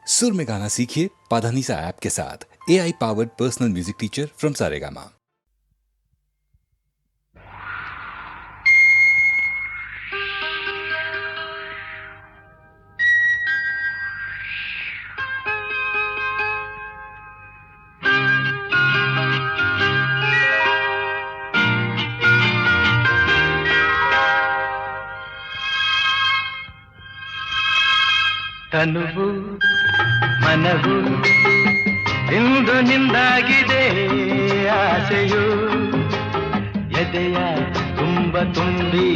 सुर में गाना सीखिए पाधानीसा ऐप के साथ। AI powered personal music teacher from Saregama. ತನುವು ಮನವು ಇಂದು ನಿಂದಾಗಿದೆ ಆಸೆಯು ಎದೆಯ ತುಂಬ ತುಂಬಿ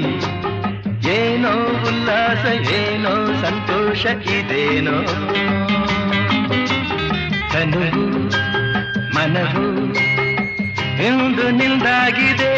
ಏನೋ ಉಲ್ಲಾಸ ಏನೋ ಸಂತೋಷ ಇದೇನೋ ತನುವು ಮನವು ಇಂದು ನಿಂದಾಗಿದೆ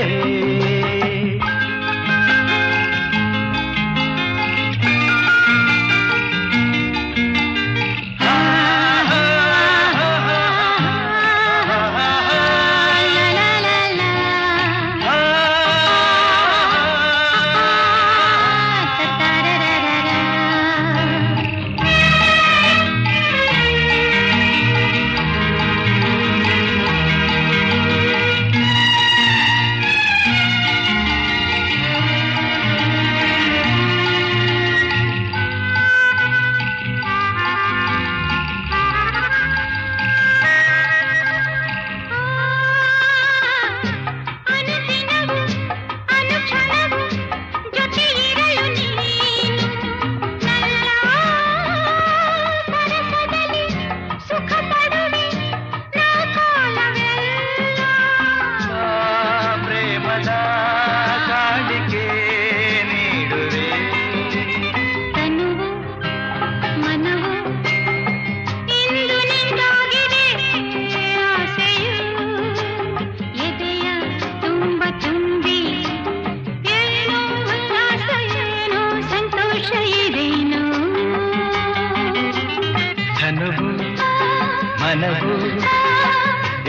ಮನವು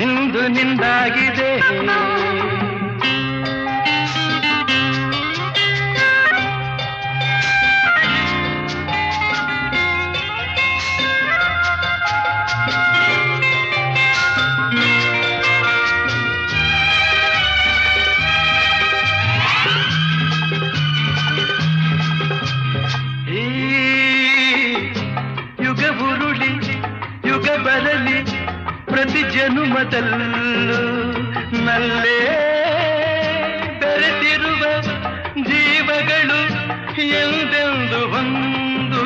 ಇಂದು ನಿಂದಾಗಿದೆ ಬರಲಿ ಪ್ರತಿ ಜನುಮದಲ್ಲೂ ನಲ್ಲೇ ಬೆರೆತಿರುವ ಜೀವಗಳು ಎಂದೆಂದು ಒಂದು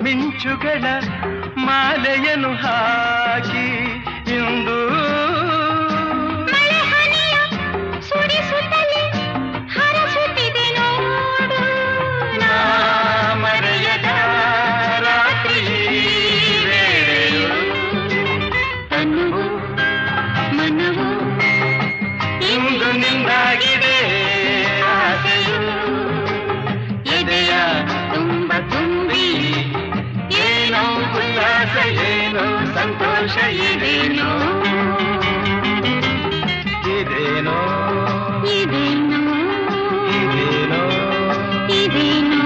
ಮಿಂಚುಗಳ ಮಾಲೆಯನ್ನು ಹಾಕಿ ಇಂದು ಮಳೆಹನಿಯ ಸುರಿಸುತ್ತಲೇ ಹರಸುತ್ತಿದೆ ನೋಡು ನಾ ಮರೆಯದ ರಾತ್ರಿ ವೇಳೆಯು ತನುವು ಮನವು ಇಂದು ನಿಂದಾಗಿದೆ ಆಸೆಯು ಎದೆಯ ತುಂಬ ತುಂಬಿ ಏನೋ ಉಲ್ಲಾಸ ಏನೋ ಸಂತೋಷ ಇದೇನೋ ಇದೇನೋ ಇದೇನೋ ಇದೇನೋ ಇದೇನೋ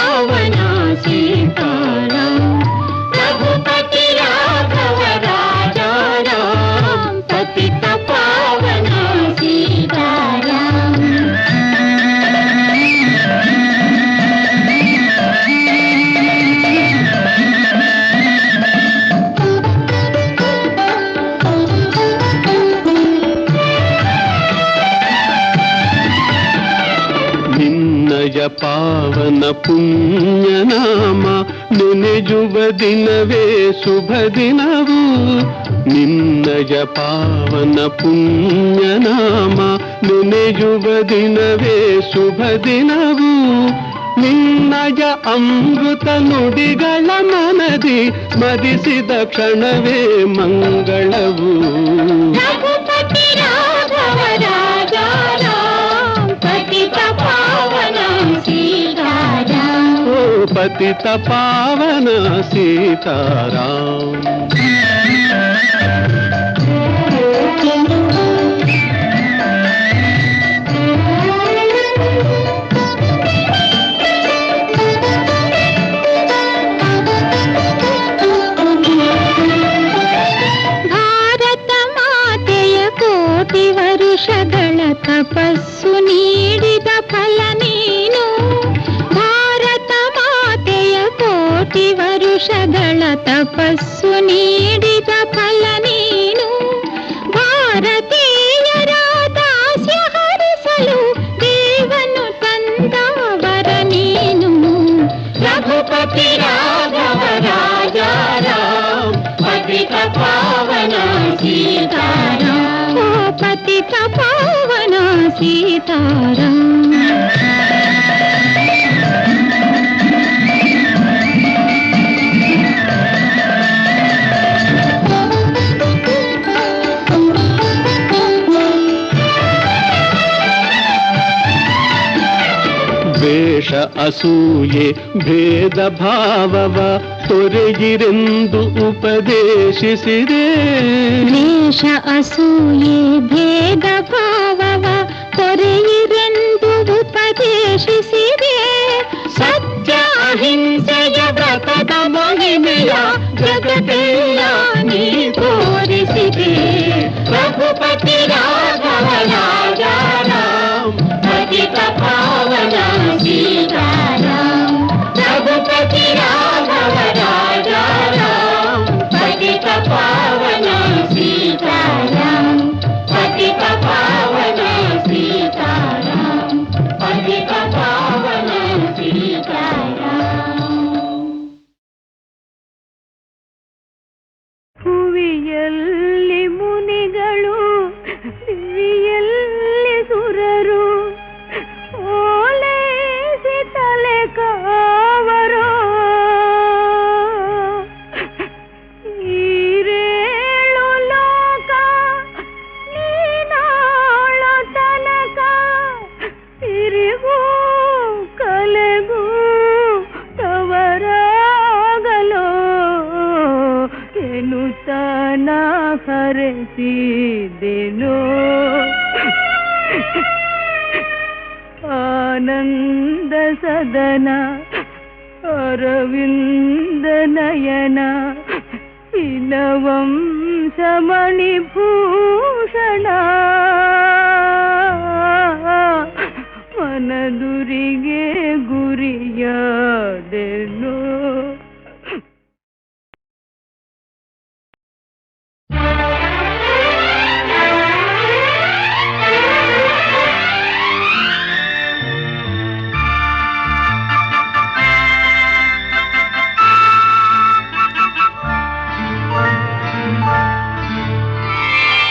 ಪಾವನ ಸೀತಾರಾಮ ರಘುಪತಿ ರಾಘವ ರಾಜಾ ರಾಮ ಪತಿತ ಪಾವನ ಸೀತಾರಾಮ ನಿನ್ನಯ ಪಾವನ ಪುಣ್ಯನಾಮ ನೆನೆಯುವ ದಿನವೇ ಶುಭ ದಿನವು ನಿನ್ನಯ ಪಾವನ ಪುಣ್ಯನಾಮ ನೆನೆಯುವ ದಿನವೇ ಶುಭ ದಿನವು ನಿನ್ನಯ ಅಮೃತ ನುಡಿಗಳ ಮನದಿ ಸ್ಮರಿಸಿದ ಕ್ಷಣವೇ ಮಂಗಳವು ರಘುಪತಿ ರಾಘವ ರಾಜಾ ರಾಮ ಪತಿತ ಪಾವನ ಸೀತಾರಾಮ ಓ ಪತಿತ ಪಾವನ ಸೀತಾರಾಮ ವರುಷಗಳ ತಪಸ್ಸು ನೀಡಿದ ಫಲ ನೀನು ಭಾರತ ಮಾತೆಯ ಕೋಟಿ ವರುಷಗಳ ತಪಸ್ಸು ನೀಡಿದ ಫಲ ನೀನು ಭಾರತೀಯರ ದಾಸ್ಯ ಹರಿಸಲು ದೇವನು ತಂದವರ ನೀನು ರಘುಪತಿ ರಾಘವ ರಾಜಾ ರಾಮ ಪತಿತ ಪಾವನ ಸೀತಾರಾಮ ಪತಿತ ಪಾವನ ಸೀತಾರಾಮ ದ್ವೇಷ ಅಸೂಯೆ ಭೇದ ಭಾವವ ತೊರೆಗಿರೆಂದು ಉಪದೇಶಿಸಿದೆ ದ್ವೇಷ ಅಸೂಯೆ ಭೇದ ಭಾವವ ತೊರೆಯಿರೆಂದು ಉಪದೇಶಿಸಿದೆ ಸತ್ಯ ಅಹಿಂಸೆಯ ವ್ರತದ ಮಹಿಮೆಯ ಜಗತ್ತೆಲ್ಲ ನೀ ತೋರಿಸಿದೆ ರಘುಪತಿ ರಾಘವ ರಾಜಾ ರಾಮ ಪತಿತ ಪಾವನ ಸೀತಾರಾಮ ರಘುಪತಿ ರಾಘವ ರಾಜಾ ರಾಮ ಪತಿತ ಪಾವನ ಸೀತಾರಾಮ ಪತಿತ ಪಾವನ ಸೀತಾರಾಮ ಪತಿತ ಪಾವನ ಸೀತಾರಾಮ ಹುವಿಯಲ್ಲಿ ಮುನಿಗಳು ದಿವಿಯಲ್ಲಿ ಸುರರು ಓಲೈಸಿ ತಲೆ ಕಾವರು ಈರೇಳು ಲೋಕ ನೀನಾಳ ತನಕ ತಿರುಗೂ ಕಲೆಗೂ ತವರಾಗಲೋ ಎನ್ನುತ್ತಾನ ಹರಸಿದೆನೋ ಆನಂದ ಸದನ ಅರವಿಂದ ನಯನ ಇನವಂಶಮಣಿಭೂಷಣ ಮನದುರಿಗೆ ಗುರಿಯಾದೆನೋ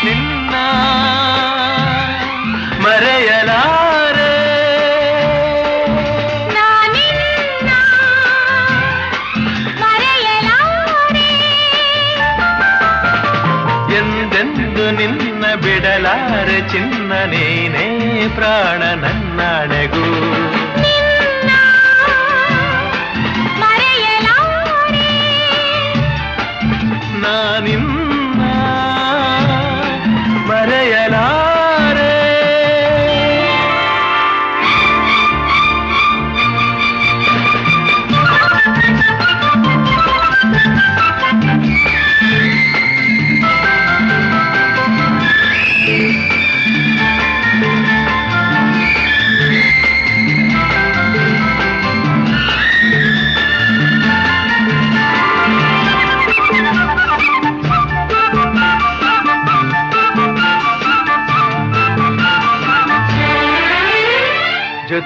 ನಿನ್ನ ಮರೆಯಲಾರೆ ನಾನಿನ್ನ ಮರೆಯಲಾರೆ ಎಂದೆಂದು ನಿನ್ನ ಬಿಡಲಾರೆ ಚಿನ್ನ ನೀನೇ ಪ್ರಾಣ ನನ್ನಣೆಗೂ ನಿನ್ನ ಮರೆಯಲಾರೆ ನಾನಿನ್ನ ಮರೆಯಲಾರೆ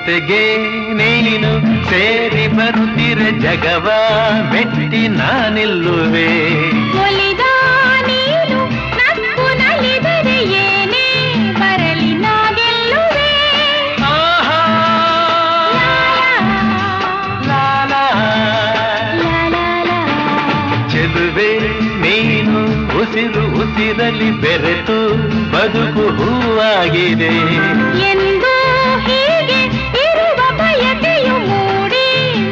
ಜೊತೆಗೆ ನೀನು ಸೇರಿ ಬರುತ್ತಿರ ಜಗವ ಮೆಟ್ಟಿ ನಾನಿಲ್ಲುವೆ. ಒಲಿದ ನೀನು ನಕ್ಕು ನಲಿದರೆ ಏನೇ ಬರಲಿ ನಾ ಗೆಲ್ಲುವೆ. ಆಹಾ ಲಾಲಾ ಚೆಲುವೆ ನೀನು ಉಸಿರು ಉಸಿರಲಿ ಬೆರೆತು ಬದುಕು ಹೂವಾಗಿದೆ. ಎಂದು ಹೀಗೆ ಇರುವ ಬಯಕೆಯು ಮೂಡಿ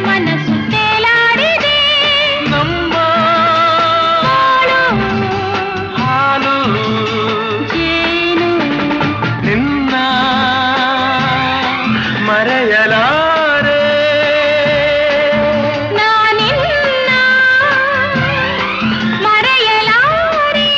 ಮನಸ್ಸು ತೇಲಾಡಿದೆ. ನಮ್ಮ ಹಾಲು ಜೇನು ನಿನ್ನ ಮರೆಯಲಾರೆ. ನಾನಿನ್ನ ಮರೆಯಲಾರೆ.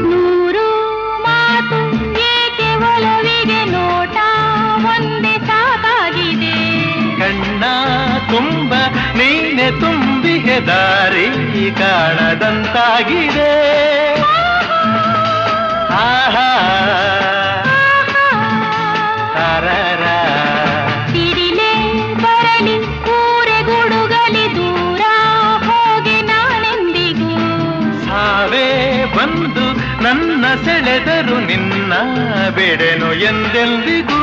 ನೂರು ಮಾತು ಏಕೆ ಒಲವಿಗೆ ನೋಟ ಒಂದೇ ಸಾಕಾಗಿದೆ. ಕಣ್ಣ ತುಂಬ ನೀನೆ ತುಂಬಿಗೆ ದಾರಿ ಕಾಣದಂತಾಗಿದೆ. ಆಹಾ ತಾರಾರ ಸಿಡಿಲೇ ಬರಲಿ ಊರೆ ಗುಡುಗಲಿ ದೂರ ಹೋಗಿ ನಾನೆಂದಿಗೂ. ಸಾವೇ ಬಂದು ನನ್ನ ಸೆಳೆದರು ನಿನ್ನ ಬಿಡೆನು ಎಂದೆಂದಿಗೂ.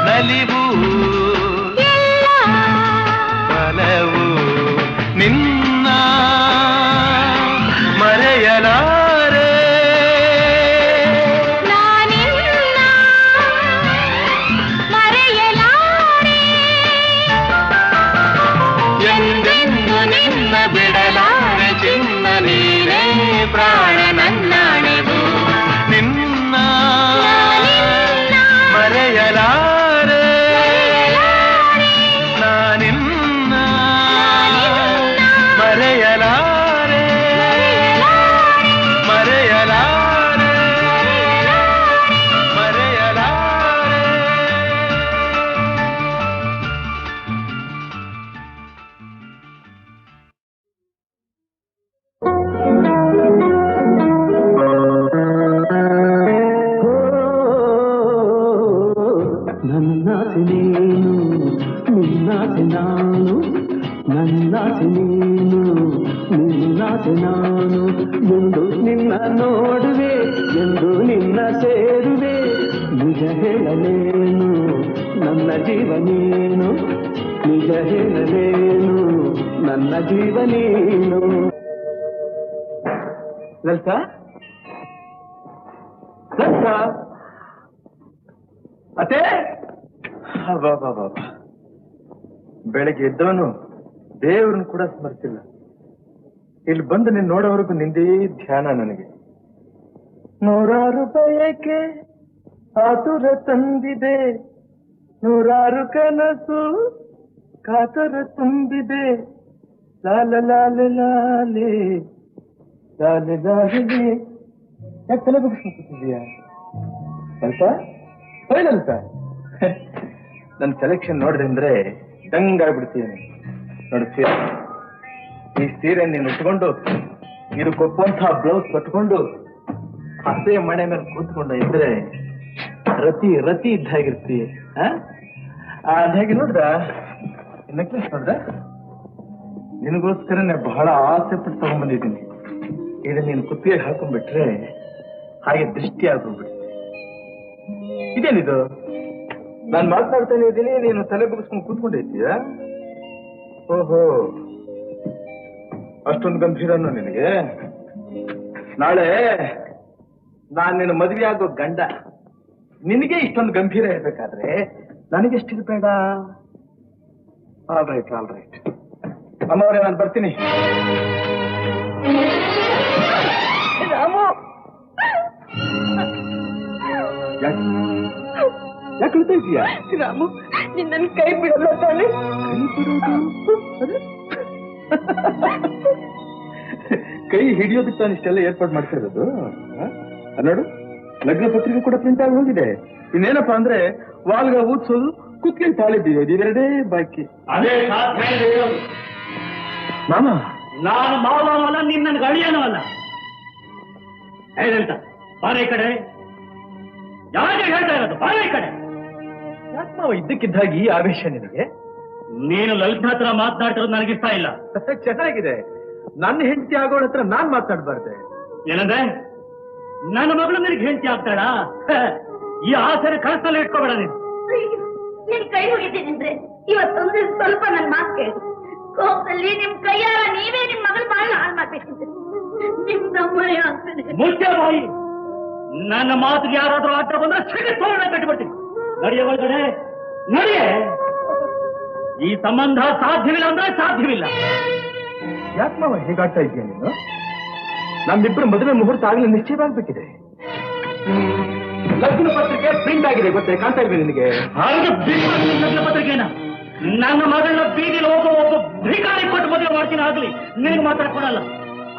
ನಲಿವು ಎಲ್ಲ ಬಲವು ನಿನ್ನ ಮರೆಯಲಾರೆ. ನಾನಿನ್ನ ಮರೆಯಲಾರೆ. ಎಂದೆಂದು ನಿನ್ನ ಬಿಡಲಾರೆ ಚಿನ್ನ ನೀನೇ ಪ್ರಾಣ ನನ್ನಾಣೆವು. ನಿನ್ನ ಮರೆಯಲಾರೆ. ನಾನಿನ್ನ ಮರೆಯಲಾರೆ. ಮರೆಯಲಾರೆ. ಮರೆಯಲಾರೆ. ನನ್ನಾಸೆ ನೀನು ನಿನ್ನಾಸೆ ನಾನು, ನನ್ನಾಸೆ ನೀನು ನಿನ್ನಾಸೆ ನಾನು. ಎಂದು ನಿನ್ನ ನೋಡುವೆ, ಎಂದು ನಿನ್ನ ಸೇರುವೆ. ನಿಜ ಹೇಳಲೇನು ನನ್ನ ಜೀವ ನೀನು, ನಿಜ ಹೇಳಲೇನು ನನ್ನ ಜೀವ ನೀನು. ಲಲಿತಾ ಲಲಿತಾ ಅತ್ತೆ, ಬೆಳಗ್ಗೆ ಎದ್ದವನು ದೇವ್ರನ್ನ ಕೂಡ ಸ್ಮರಿಸಿಲ್ಲ. ಇಲ್ಲಿ ಬಂದು ನೀನ್ ನೋಡೋವರೆಗೂ ನಿಂದೇ ಧ್ಯಾನ ನನಗೆ. ನೂರಾರು ಬಯಕೆ ಆತುರ ತಂದಿದೆ, ನೂರಾರು ಕನಸು ಕಾತುರ ತುಂಬಿದೆ. ಲಾಲ ಲಾಲ ಲಾಲೆ ಲಾಲೆ ಲಾಲೆ. ಯಾಕೆ ತಲೆ ಬಗ್ಗಿಸ್ಕೊತಿದ್ಯಾ ಅಂತ ಅಂತ? ನನ್ನ ಸೆಲೆಕ್ಷನ್ ನೋಡಿದೆ ಅಂದ್ರೆ ದಂಗಾಗ್ಬಿಡ್ತೀನಿ. ನೋಡಿ ಸೀರೆ, ಈ ಸೀರೆ ನೀನು ಉಟ್ಕೊಂಡು ಇದಕ್ಕೊಪ್ಪುವಂತಹ ಬ್ಲೌಸ್ ಕಟ್ಕೊಂಡು ಹಸೆ ಮನೆ ಮೇಲೆ ಕೂತ್ಕೊಂಡು ಇದ್ರೆ ರತಿ ರತಿ ಇದ್ದಾಗಿರ್ತೀಯ. ಹೇಗೆ ನೋಡ್ದ ನೆಕ್ಲೆಸ್ ನೋಡ್ದ? ನಿನಗೋಸ್ಕರನೇ ಬಹಳ ಆಸೆ ಪಟ್ಟು ತಗೊಂಡ್ಬಂದಿದ್ದೀನಿ. ಇದನ್ನ ನೀನು ಕುತ್ತಿಗೆ ಹಾಕೊಂಡ್ಬಿಟ್ರೆ ಹಾಗೆ ದೃಷ್ಟಿ ಆಗೋಗ್ಬಿಡುತ್ತೆ. ಇದೇನಿದು? ನಾನು ಮಾತನಾಡ್ತಾನೆ ಇದ್ದೀನಿ, ನೀನು ತಲೆ ಬಗ್ಗಿಸ್ಕೊಂಡು ಕೂತ್ಕೊಂಡಿದ್ದೀಯ. ಓಹೋ, ಅಷ್ಟೊಂದು ಗಂಭೀರನು ನಿನಗೆ? ನಾಳೆ ನಾನು ನಿನ್ನ ಮದುವೆ ಆಗೋ ಗಂಡ, ನಿನಗೆ ಇಷ್ಟೊಂದು ಗಂಭೀರ ಇರ್ಬೇಕಾದ್ರೆ ನನಗೆಷ್ಟಿರ್ಬೇಡ. All right all right. ಅಮ್ಮವರೇ, ನಾನು ಬರ್ತೀನಿ. ಯಾಕೆ ಯಾಕೆ ಹೇಳ್ತಾ ಇದೀಯಾ? ರಾಮು ನಿನ್ನ ಕೈ ಬಿಡಲ್ಲ ತಾನೆ? ಕೈ ಹಿಡಿಯೋದಕ್ಕೆ ತಾನು ಇಷ್ಟೆಲ್ಲ ಏರ್ಪಾಡು ಮಾಡ್ತಾ ಇರೋದು. ನೋಡು, ಲಗ್ನ ಪತ್ರಿಕೆ ಕೂಡ ಪ್ರಿಂಟ್ ಆಗಿ ಹೋಗಿದೆ. ಇನ್ನೇನಪ್ಪಾ ಅಂದ್ರೆ ವಾಲ್ಗ ಊದ್ಸೋದು, ಕುತ್ಕೊಂಡು ತಾಳಿದ್ದೀವಿ, ಇದೆರಡೇ ಬಾಕಿ. ಅದೇ ಸಾಧ್ಯ ಇದೆ ಹೇಳೋದು. ಮಾಮ, ನಾನು ಮಾವನವಲ್ಲ, ನೀನ್ ನನ್ಗೆ ಅಳಿಯನೂ ಅಲ್ಲ. ಏನಂತ ಬಾರೆ ಕಡೆ ಯಾಕೆ ಹೇಳ್ತಾ ಇರೋದು? ಬಾರೆ ಕಡೆ ಯಾಕೆ ಮಾವ ಇದ್ದಕ್ಕಿದ್ದಾಗಿ ಈ ಆವೇಶ ನಿನಗೆ? ನೀನು ಲಲಿತ ಹತ್ರ ಮಾತನಾಡ್ತಿರೋದು ನನಗಿಷ್ಟ ಇಲ್ಲ. ಚೆನ್ನಾಗಿದೆ. ನನ್ನ ಹೆಂಡತಿ ಆಗೋಳ ಹತ್ರ ನಾನ್ ಮಾತಾಡ್ಬಾರ್ದೆ. ಏನಂದ್ರೆ ನನ್ನ ಮಗಳು ನಿನಗೆ ಹೆಂಡತಿ ಆಗ್ತಾಳ? ಈ ಆಸರೆ ಕನಸಲ್ಲಿ ಇಟ್ಕೋಬೇಡ ನೀನು. ನಿನ್ ಕೈ ಮುಗಿತೀನಿ ಇವತ್ತೊಂದು ಸ್ವಲ್ಪ ನನ್ ಮಾತು ಕೇಳಿ. ಕೋಪದಲ್ಲಿ ನಿಮ್ ಕೈಯಾರ ನೀವೇ ನಿಮ್ ಮಗಳ ಬಾಳ ಹಾಳು ಮಾಡ್ಬೇಕಿದ್ರೆ ನಿಮ್ ನಮ್ಮನೆ ಆಗ್ತದೆ. ಮುಖ್ಯ ಬಾಯಿ, ನನ್ನ ಮಾತಿಗೆ ಯಾರಾದ್ರೂ ಆಟ ಬಂದ್ರೆ ಸಿಡಿ ತೋರಣ ಕಟ್ಟಿಬಿಡ್ತೀನಿ. ನಡೆಯ ಒಳಗಡೆ ನಡೆಯೇ. ಈ ಸಂಬಂಧ ಸಾಧ್ಯವಿಲ್ಲ ಅಂದ್ರೆ ಸಾಧ್ಯವಿಲ್ಲ. ಯಾಕೆ ಮಾವ ಹೇಗಾಡ್ತಾ ಇದೀಯ ನೀನು? ನಮ್ಮಿಬ್ಬರು ಮದುವೆ ಮುಹೂರ್ತ ಆಗ್ಲೇ ನಿಶ್ಚಯವಾಗ್ಬೇಕಿದೆ. ಲಗ್ನ ಪತ್ರಿಕೆ ಪ್ರಿಂಟ್ ಆಗಿದೆ, ಗೊತ್ತೇ? ಕಾಣ್ತಾ ಇದ್ದೀನಿ ನಿನಗೆ. ಲಗ್ನ ಪತ್ರಿಕೆನ ನನ್ನ ಮಗಳನ್ನ ಬೀದಿಲಿ ಹೋಗೋ ಒಬ್ಬ ಭಿಕಾರಿ ಕೊಟ್ಟು ಮದುವೆ ಮಾಡ್ತೀನಿ ಆಗ್ಲಿ, ನಿನಗೆ ಮಾತ್ರ ಕೊಡಲ್ಲ.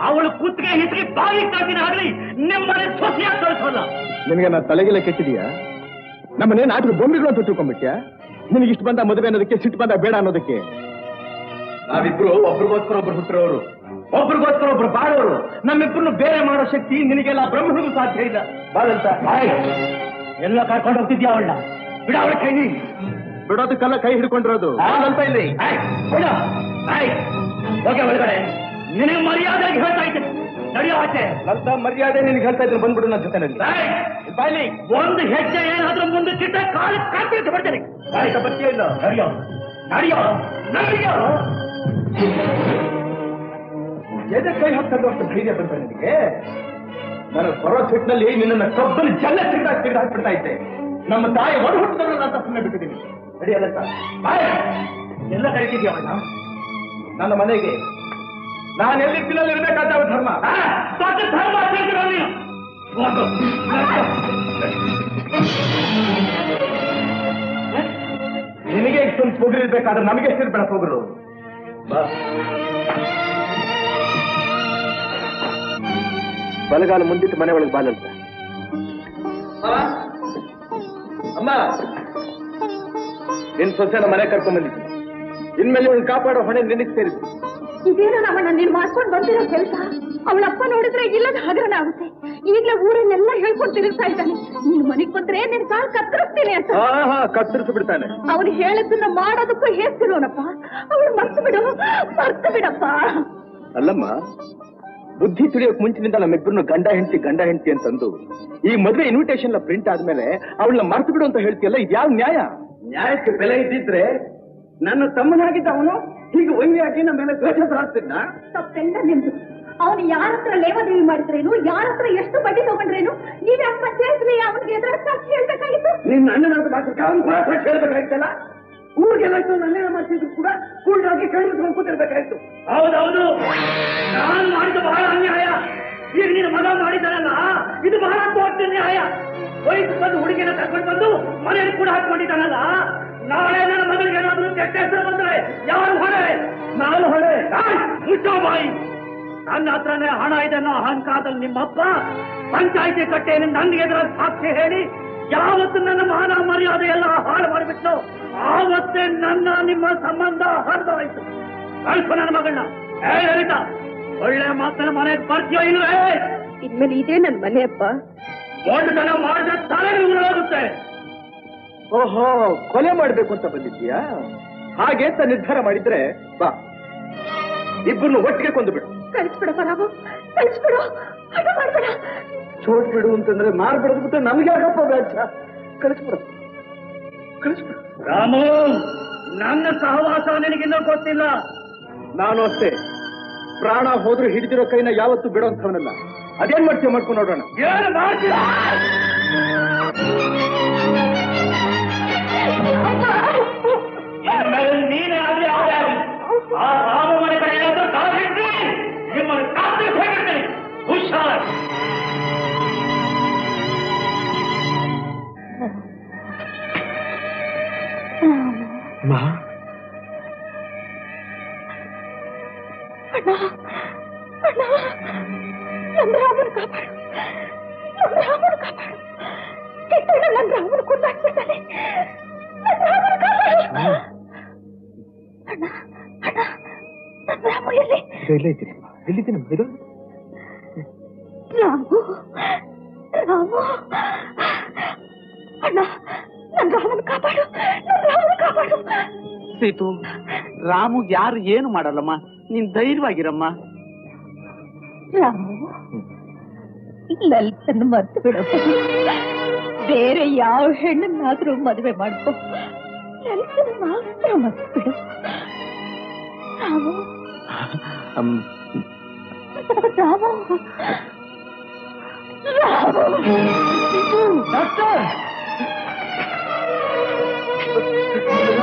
ಅವಳು ಕುತ್ತಿಗೆ ಹಿಟ್ಟಿಗೆ ಬಾಯಿ ಕಾಡ್ತೀನಿ ಆಗ್ಲಿ, ನಿಮ್ಮನೆ ಸೊಸೆಯಾಗಿ ಕಳಿಸೋಲ್ಲ. ನಿನಗೆ ನಾ ತಲೆಗೆಲ್ಲ ಕೆಟ್ಟಿದೀಯಾ? ನಮ್ಮನೆ ನಾಟಕ ಬೊಂಬೆಗಳು ಅಂತ ತಿಳ್ಕೊಂಡ್ಬಿಟ್ಯಾ? ನಿನಗೆ ಇಷ್ಟು ಬಂದ ಮದುವೆ ಅನ್ನೋದಕ್ಕೆ, ಸಿಟ್ಟು ಬಂದ ಬೇಡ ಅನ್ನೋದಕ್ಕೆ. ನಾವಿಬ್ರು ಒಬ್ರಿಗೋಸ್ಕರ ಒಬ್ರು ಹುಟ್ಟಿರೋರು, ಒಬ್ರಿಗೋಸ್ಕರ ಒಬ್ರು ಬಾಳೋರು. ನಮ್ಮಿಬ್ರನ್ನು ಬೇರೆ ಮಾಡೋ ಶಕ್ತಿ ನಿನಗೆಲ್ಲ ಬ್ರಹ್ಮನಿಗೂ ಸಾಧ್ಯ ಇಲ್ಲ. ಬಾಳಂತ ಎಲ್ಲ ಕರ್ಕೊಂಡು ಹೋಗ್ತಿದ್ಯಾ ಅವಳನ್ನ? ಬಿಡ ಅವಳ ಕೈ. ಬಿಡೋದಕ್ಕೆಲ್ಲ ಕೈ ಹಿಡ್ಕೊಂಡಿರೋದು ಅಂತ ಇಲ್ಲಿ. ಓಕೆ ಒಳಗಡೆ ನಿನಗೆ ಮರ್ಯಾದೆಗೆ ಹೇಳ್ತಾ ಇದ್ದೀನಿ. ನಡೆಯೋ ಆಚೆ. ಅಂತ ಮರ್ಯಾದೆ ನಿನ್ಗೆ ಹೇಳ್ತಾ ಇದ್ರು, ಬಂದ್ಬಿಡು ನನ್ನ ಜೊತೆನಲ್ಲಿ. ಬಾಯ್ಲಿ ಒಂದು ಹೆಜ್ಜೆ ಏನಾದ್ರೂ ಮುಂದೆ ಚಿಟ್ಟ ಕಾಲು ಕಾಪಿಟ್ಟು ಬಿಡ್ತೇನೆ. ಬರ್ತೀಯ ಇಲ್ಲ? ನಡೆಯೋ ನಡೆಯೋ ನಡೆಯೋ. ಎದೆ ಕೈ ಹಾಕ್ಕೊಂಡು ಅಷ್ಟು ಧೈರ್ಯ ಬಂತ ನಿನಗೆ? ನಾನು ಬರೋ ಸಿಟ್ಟಿನಲ್ಲಿ ನಿನ್ನನ್ನು ಕಬ್ಬಲ್ಲಿ ಜಲ್ಲ ಸಿಡ್ದು ಹಾಕ್ಬಿಡ್ತಾ ಇದ್ದೆ. ನಮ್ಮ ತಾಯಿ ಹೊರ ಹುಟ್ಟಿದವರಲ್ಲ ಅಂತ ಸುಮ್ಮನೆ ಬಿಟ್ಟಿದ್ದೀನಿ. ನಡೆಯಲ್ಲ ಎಲ್ಲ ಕರಿತಿದ್ಯಾ ಅವನ್ನ? ನನ್ನ ಮನೆಗೆ ನಾನು ಎಲ್ಲಿರ್ತೀನಲ್ಲಿ ಇರಬೇಕಾದ ಧರ್ಮ. ದೊಡ್ಡ ಧರ್ಮ ಹೇಳ್ತಿರೋ ನೀನು. ನಿನಗೆ ಇಷ್ಟೊಂದು ಹೋಗಿರ್ಬೇಕಾದ್ರೆ ನಮಗೆ ಎಷ್ಟಿರ್ಬೇಡ ಹೋಗರು. ಬಲಗಾಲ ಮುಂದಿಟ್ಟು ಮನೆ ಒಳಗೆ ಬಾಲಂತ. ಅಮ್ಮ, ನಿನ್ ಸೊಸೆನ ಮನೆ ಕರ್ಕೊಂಡ್ ಬಂದಿದ್ದೀನಿ. ಇನ್ಮೇಲೆ ಇವಳು ಕಾಪಾಡೋ ಹೊಣೆ ನಿನಗೆ ಸೇರಿದ್ದು. ಇದೇನೋ ನಮ್ಮನ್ನ ನೀನ್ ಮಾಡ್ಕೊಂಡು ಬಂದಿರೋ ಕೆಲಸ. ಅವಳಪ್ಪ ನೋಡಿದ್ರೆ ಇಲ್ಲದ ಹಗರಣ ಆಗುತ್ತೆ. ಈಗಲೇ ಊರನ್ನೆಲ್ಲ ಹೇಳ್ಕೊಂಡು ತಿರುಗ್ತಾ ಇದ್ದಾನೆ. ನೀನ್ ಮನೆಗ್ ಬಂದ್ರೆ ನಿನ್ ಕಾಲ್ ಕತ್ತರಿಸ್ತೀನಿ ಅಂತ. ಕತ್ತರಿಸಿ ಬಿಡ್ತಾನೆ. ಅವ್ನು ಹೇಳಿದ್ದನ್ನ ಮಾಡೋದಕ್ಕೂ ಹೇಳ್ತಿರೋನಪ್ಪ. ಅವಳು ಮರ್ತು ಬಿಡಪ್ಪ. ಅಲ್ಲಮ್ಮ, ಬುದ್ಧಿ ತಿಳಿಯೋಕ್ ಮುಂಚಿನಿಂದ ನಮ್ಮಿಬ್ಬರನ್ನು ಗಂಡ ಹೆಂಡತಿ ಅಂತಂದು ಈ ಮದುವೆ ಇನ್ವಿಟೇಷನ್ ಪ್ರಿಂಟ್ ಆದ್ಮೇಲೆ ಅವಳನ್ನ ಮರ್ತು ಬಿಡು ಅಂತ ಹೇಳ್ತೀಯಲ್ಲ, ಇದ್ಯಾವ ನ್ಯಾಯ? ನ್ಯಾಯಕ್ಕೆ ಬೆಲೆ ಇದ್ದಿದ್ರೆ ನನ್ನ ತಮ್ಮನಾಗಿದ್ದ ಅವನು ಹೀಗೆ ವೈವಿಯಾಗಿ ನಮ್ಮ ಮೇಲೆ ದ್ವೇಷ ಹಾಕ್ತಿದ್ನ? ತಪ್ಪೆಲ್ಲ ನಿಮ್ದು. ಅವನು ಯಾರ ಹತ್ರ ಲೇವಾದೇವಿ ಮಾಡಿದ್ರೇನು, ಯಾರ ಹತ್ರ ಎಷ್ಟು ಬಡ್ಡಿ ತಗೊಂಡ್ರೇನು, ನೀವ್ ಯಾಕೆ ಪಂಚಾಯತ್ಲಿ ಅವನಿಗೆ ಎದುರು ಸಾಕ್ಷಿ ಹೇಳ್ಬೇಕಾಗಿತ್ತು? ನಿನ್ನ ಅಣ್ಣನ ಮಾತ್ರ ಅವನು ಕೂಡ ಸಾಕ್ಷಿ ಹೇಳ್ಬೇಕಾಗಿತ್ತಲ್ಲ. ಊರಿಗೆಲ್ಲ ನನ್ನೇನ ಮಾಡ್ತಿದ್ರು ಕೂಡ ಕೂಡಾಗಿ ಕೈಲಿಟ್ಕೊಂಡು ಕೂತಿರ್ಬೇಕಾಯ್ತು. ಹೌದೌದು, ನಾನು ಮಾಡಿದ ಬಹಳ ಅನ್ಯಾಯ. ಈಗ ನಿನ್ನ ಮಗ ಮಾಡಿದ್ದಾನಲ್ಲ, ಇದು ಬಹಳ ದೊಡ್ಡ ನ್ಯಾಯ. ವಯಸ್ಸು ಬಂದು ಹುಡುಗಿನ ಕರ್ಕೊಂಡು ಬಂದು ಮನೆಯಲ್ಲಿ ಕೂಡ ಹಾಕೊಂಡಿದ್ದಾನಲ್ಲ. ನಾಳೆ ನನ್ನ ಮಗಳಿಗೆ ಏನಾದ್ರೂ ಕೆಟ್ಟ ಹೆಸರು ಬಂದ್ರೆ ಯಾರು ಹೊಣೆ? ನಾನು ಹೊಣೆ. ಮುಚ್ಚೋ ಬಾಯಿ. ನನ್ನ ಹತ್ರನೇ ಹಣ ಇದೆ ಅನ್ನೋ ಅಹಂಕಾರದಲ್ಲಿ ನಿಮ್ಮಪ್ಪ ಪಂಚಾಯಿತಿ ಕಟ್ಟೆಯನ್ನು ನನಗೆ ಎದುರ ಸಾಕ್ಷಿ ಹೇಳಿ ಯಾವತ್ತು ನನ್ನ ಮಾನ ಮರ್ಯಾದೆ ಎಲ್ಲ ಹಾಳು ಮಾಡಿಬಿಟ್ಟು ಆವತ್ತೇ ನನ್ನ ನಿಮ್ಮ ಸಂಬಂಧ ಹರಿದೋಯ್ತು. ಕಳ್ಸು ನನ್ನ ಮಗಳನ್ನ. ಲಲಿತಾ, ಒಳ್ಳೆ ಮಾತನ್ನ ಮನೆಗೆ ಬರ್ತೀಯೋ ಇಲ್ವೇ? ಇನ್ಮೇಲೆ ಇದೇ ನನ್ ಮನೆಯಪ್ಪ. ಮೊಂಡತನ ಮಾಡಿದ್ರೆ ತಲೆ ಹೋಗುತ್ತೆ. ಓಹೋ, ಕೊಲೆ ಮಾಡ್ಬೇಕು ಅಂತ ಬಂದಿದ್ದೀಯಾ? ಹಾಗೆ ಅಂತ ನಿರ್ಧಾರ ಮಾಡಿದ್ರೆ ಬಾ, ಇಬ್ಬರನ್ನು ಒಟ್ಟಿಗೆ ಕೊಂದು ಬಿಡು. ಕಳಿಸ್ಬಿಡಪ್ಪ ರಾಮು, ಕಳಿಸ್ಬಿಡು. ಹಠ ಮಾಡ್ಬೇಡ. ಚೋಟ್ ಬಿಡು ಅಂತಂದ್ರೆ ಮಾರ್ಬಿಡೋದು ಬಿಟ್ಟು ನಮ್ಗೆ ಯಾಕಪ್ಪ ವ್ಯಾಚ? ಕಳಿಸ್ಬಿಡು. ರಾಮು, ನನ್ನ ಸಹವಾಸ ನಿನಗಿನ್ನೂ ಗೊತ್ತಿಲ್ಲ. ನಾನು ಅಷ್ಟೇ. ಪ್ರಾಣ ಹೋದ್ರೂ ಹಿಡಿದಿರೋ ಕೈನ ಯಾವತ್ತೂ ಬಿಡೋಂಥವನಲ್ಲ. ಅದೇನ್ ಮಾಡ್ತೀವಿ ಮಾಡ್ಕೊಂಡು ನೋಡೋಣ. ಏನು ಮಾಡ್ತೀಯ? ನೀನೇ ಆಗಲಿ ಅವರೇ ಆಗಲಿ ಆ ರಾಮ ಮನೆ ಕಡೆ ಏನಾದ್ರೂ ಕಾಲಿಟ್ಟು ನಿಮ್ಮನ್ನು ಕಾತ್ರಿ ಹೋಗಿರ್ತೀನಿ. ಹುಷಾರ್. ಅಣ್ಣ ಅಣ್ಣ ನನ್ನ ರಾಮನ್ ಕಾಪಾಡು, ನನ್ನ ರಾಮನ್ ಕಾಪಾಡು. ಕಿತ್ತಣ್ಣ ನನ್ನ ರಾಮನ್ ಕೊಂದಾಕ್ಬಿಡ್ತಾನೆ. ನನ್ನ ರಾಮನ್ ಕಾಪಾಡು. ಅಣ್ಣ ಅಣ್ಣ ನನ್ನ ರಾಮ ಎಲ್ಲಿ? ಎಲ್ಲಿದ್ದೀನಮ್ಮ ಇದು? ರಾಮು ರಾಮು ಅಣ್ಣ ನನ್ನ ರಾಮನ್ ಕಾಪಾಡು, ನನ್ನ ರಾಮನ್ ಕಾಪಾಡು. ಸೀತು, ರಾಮು ಯಾರು ಏನು ಮಾಡಲ್ಲಮ್ಮ, ನೀನ್ ಧೈರ್ಯವಾಗಿರಮ್ಮ. ರಾಮು ಲಲಿತನ್ನು ಮರ್ತು ಬಿಡಪ್ಪ. ಬೇರೆ ಯಾವ ಹೆಣ್ಣನ್ನಾದ್ರೂ ಮದುವೆ ಮಾಡ್ಕೊ, ಲಲಿತನ ಮಾತ್ರ ಮರ್ತು ಬಿಡು. ರಾಮು ರಾಮು ಡಾಕ್ಟರ್,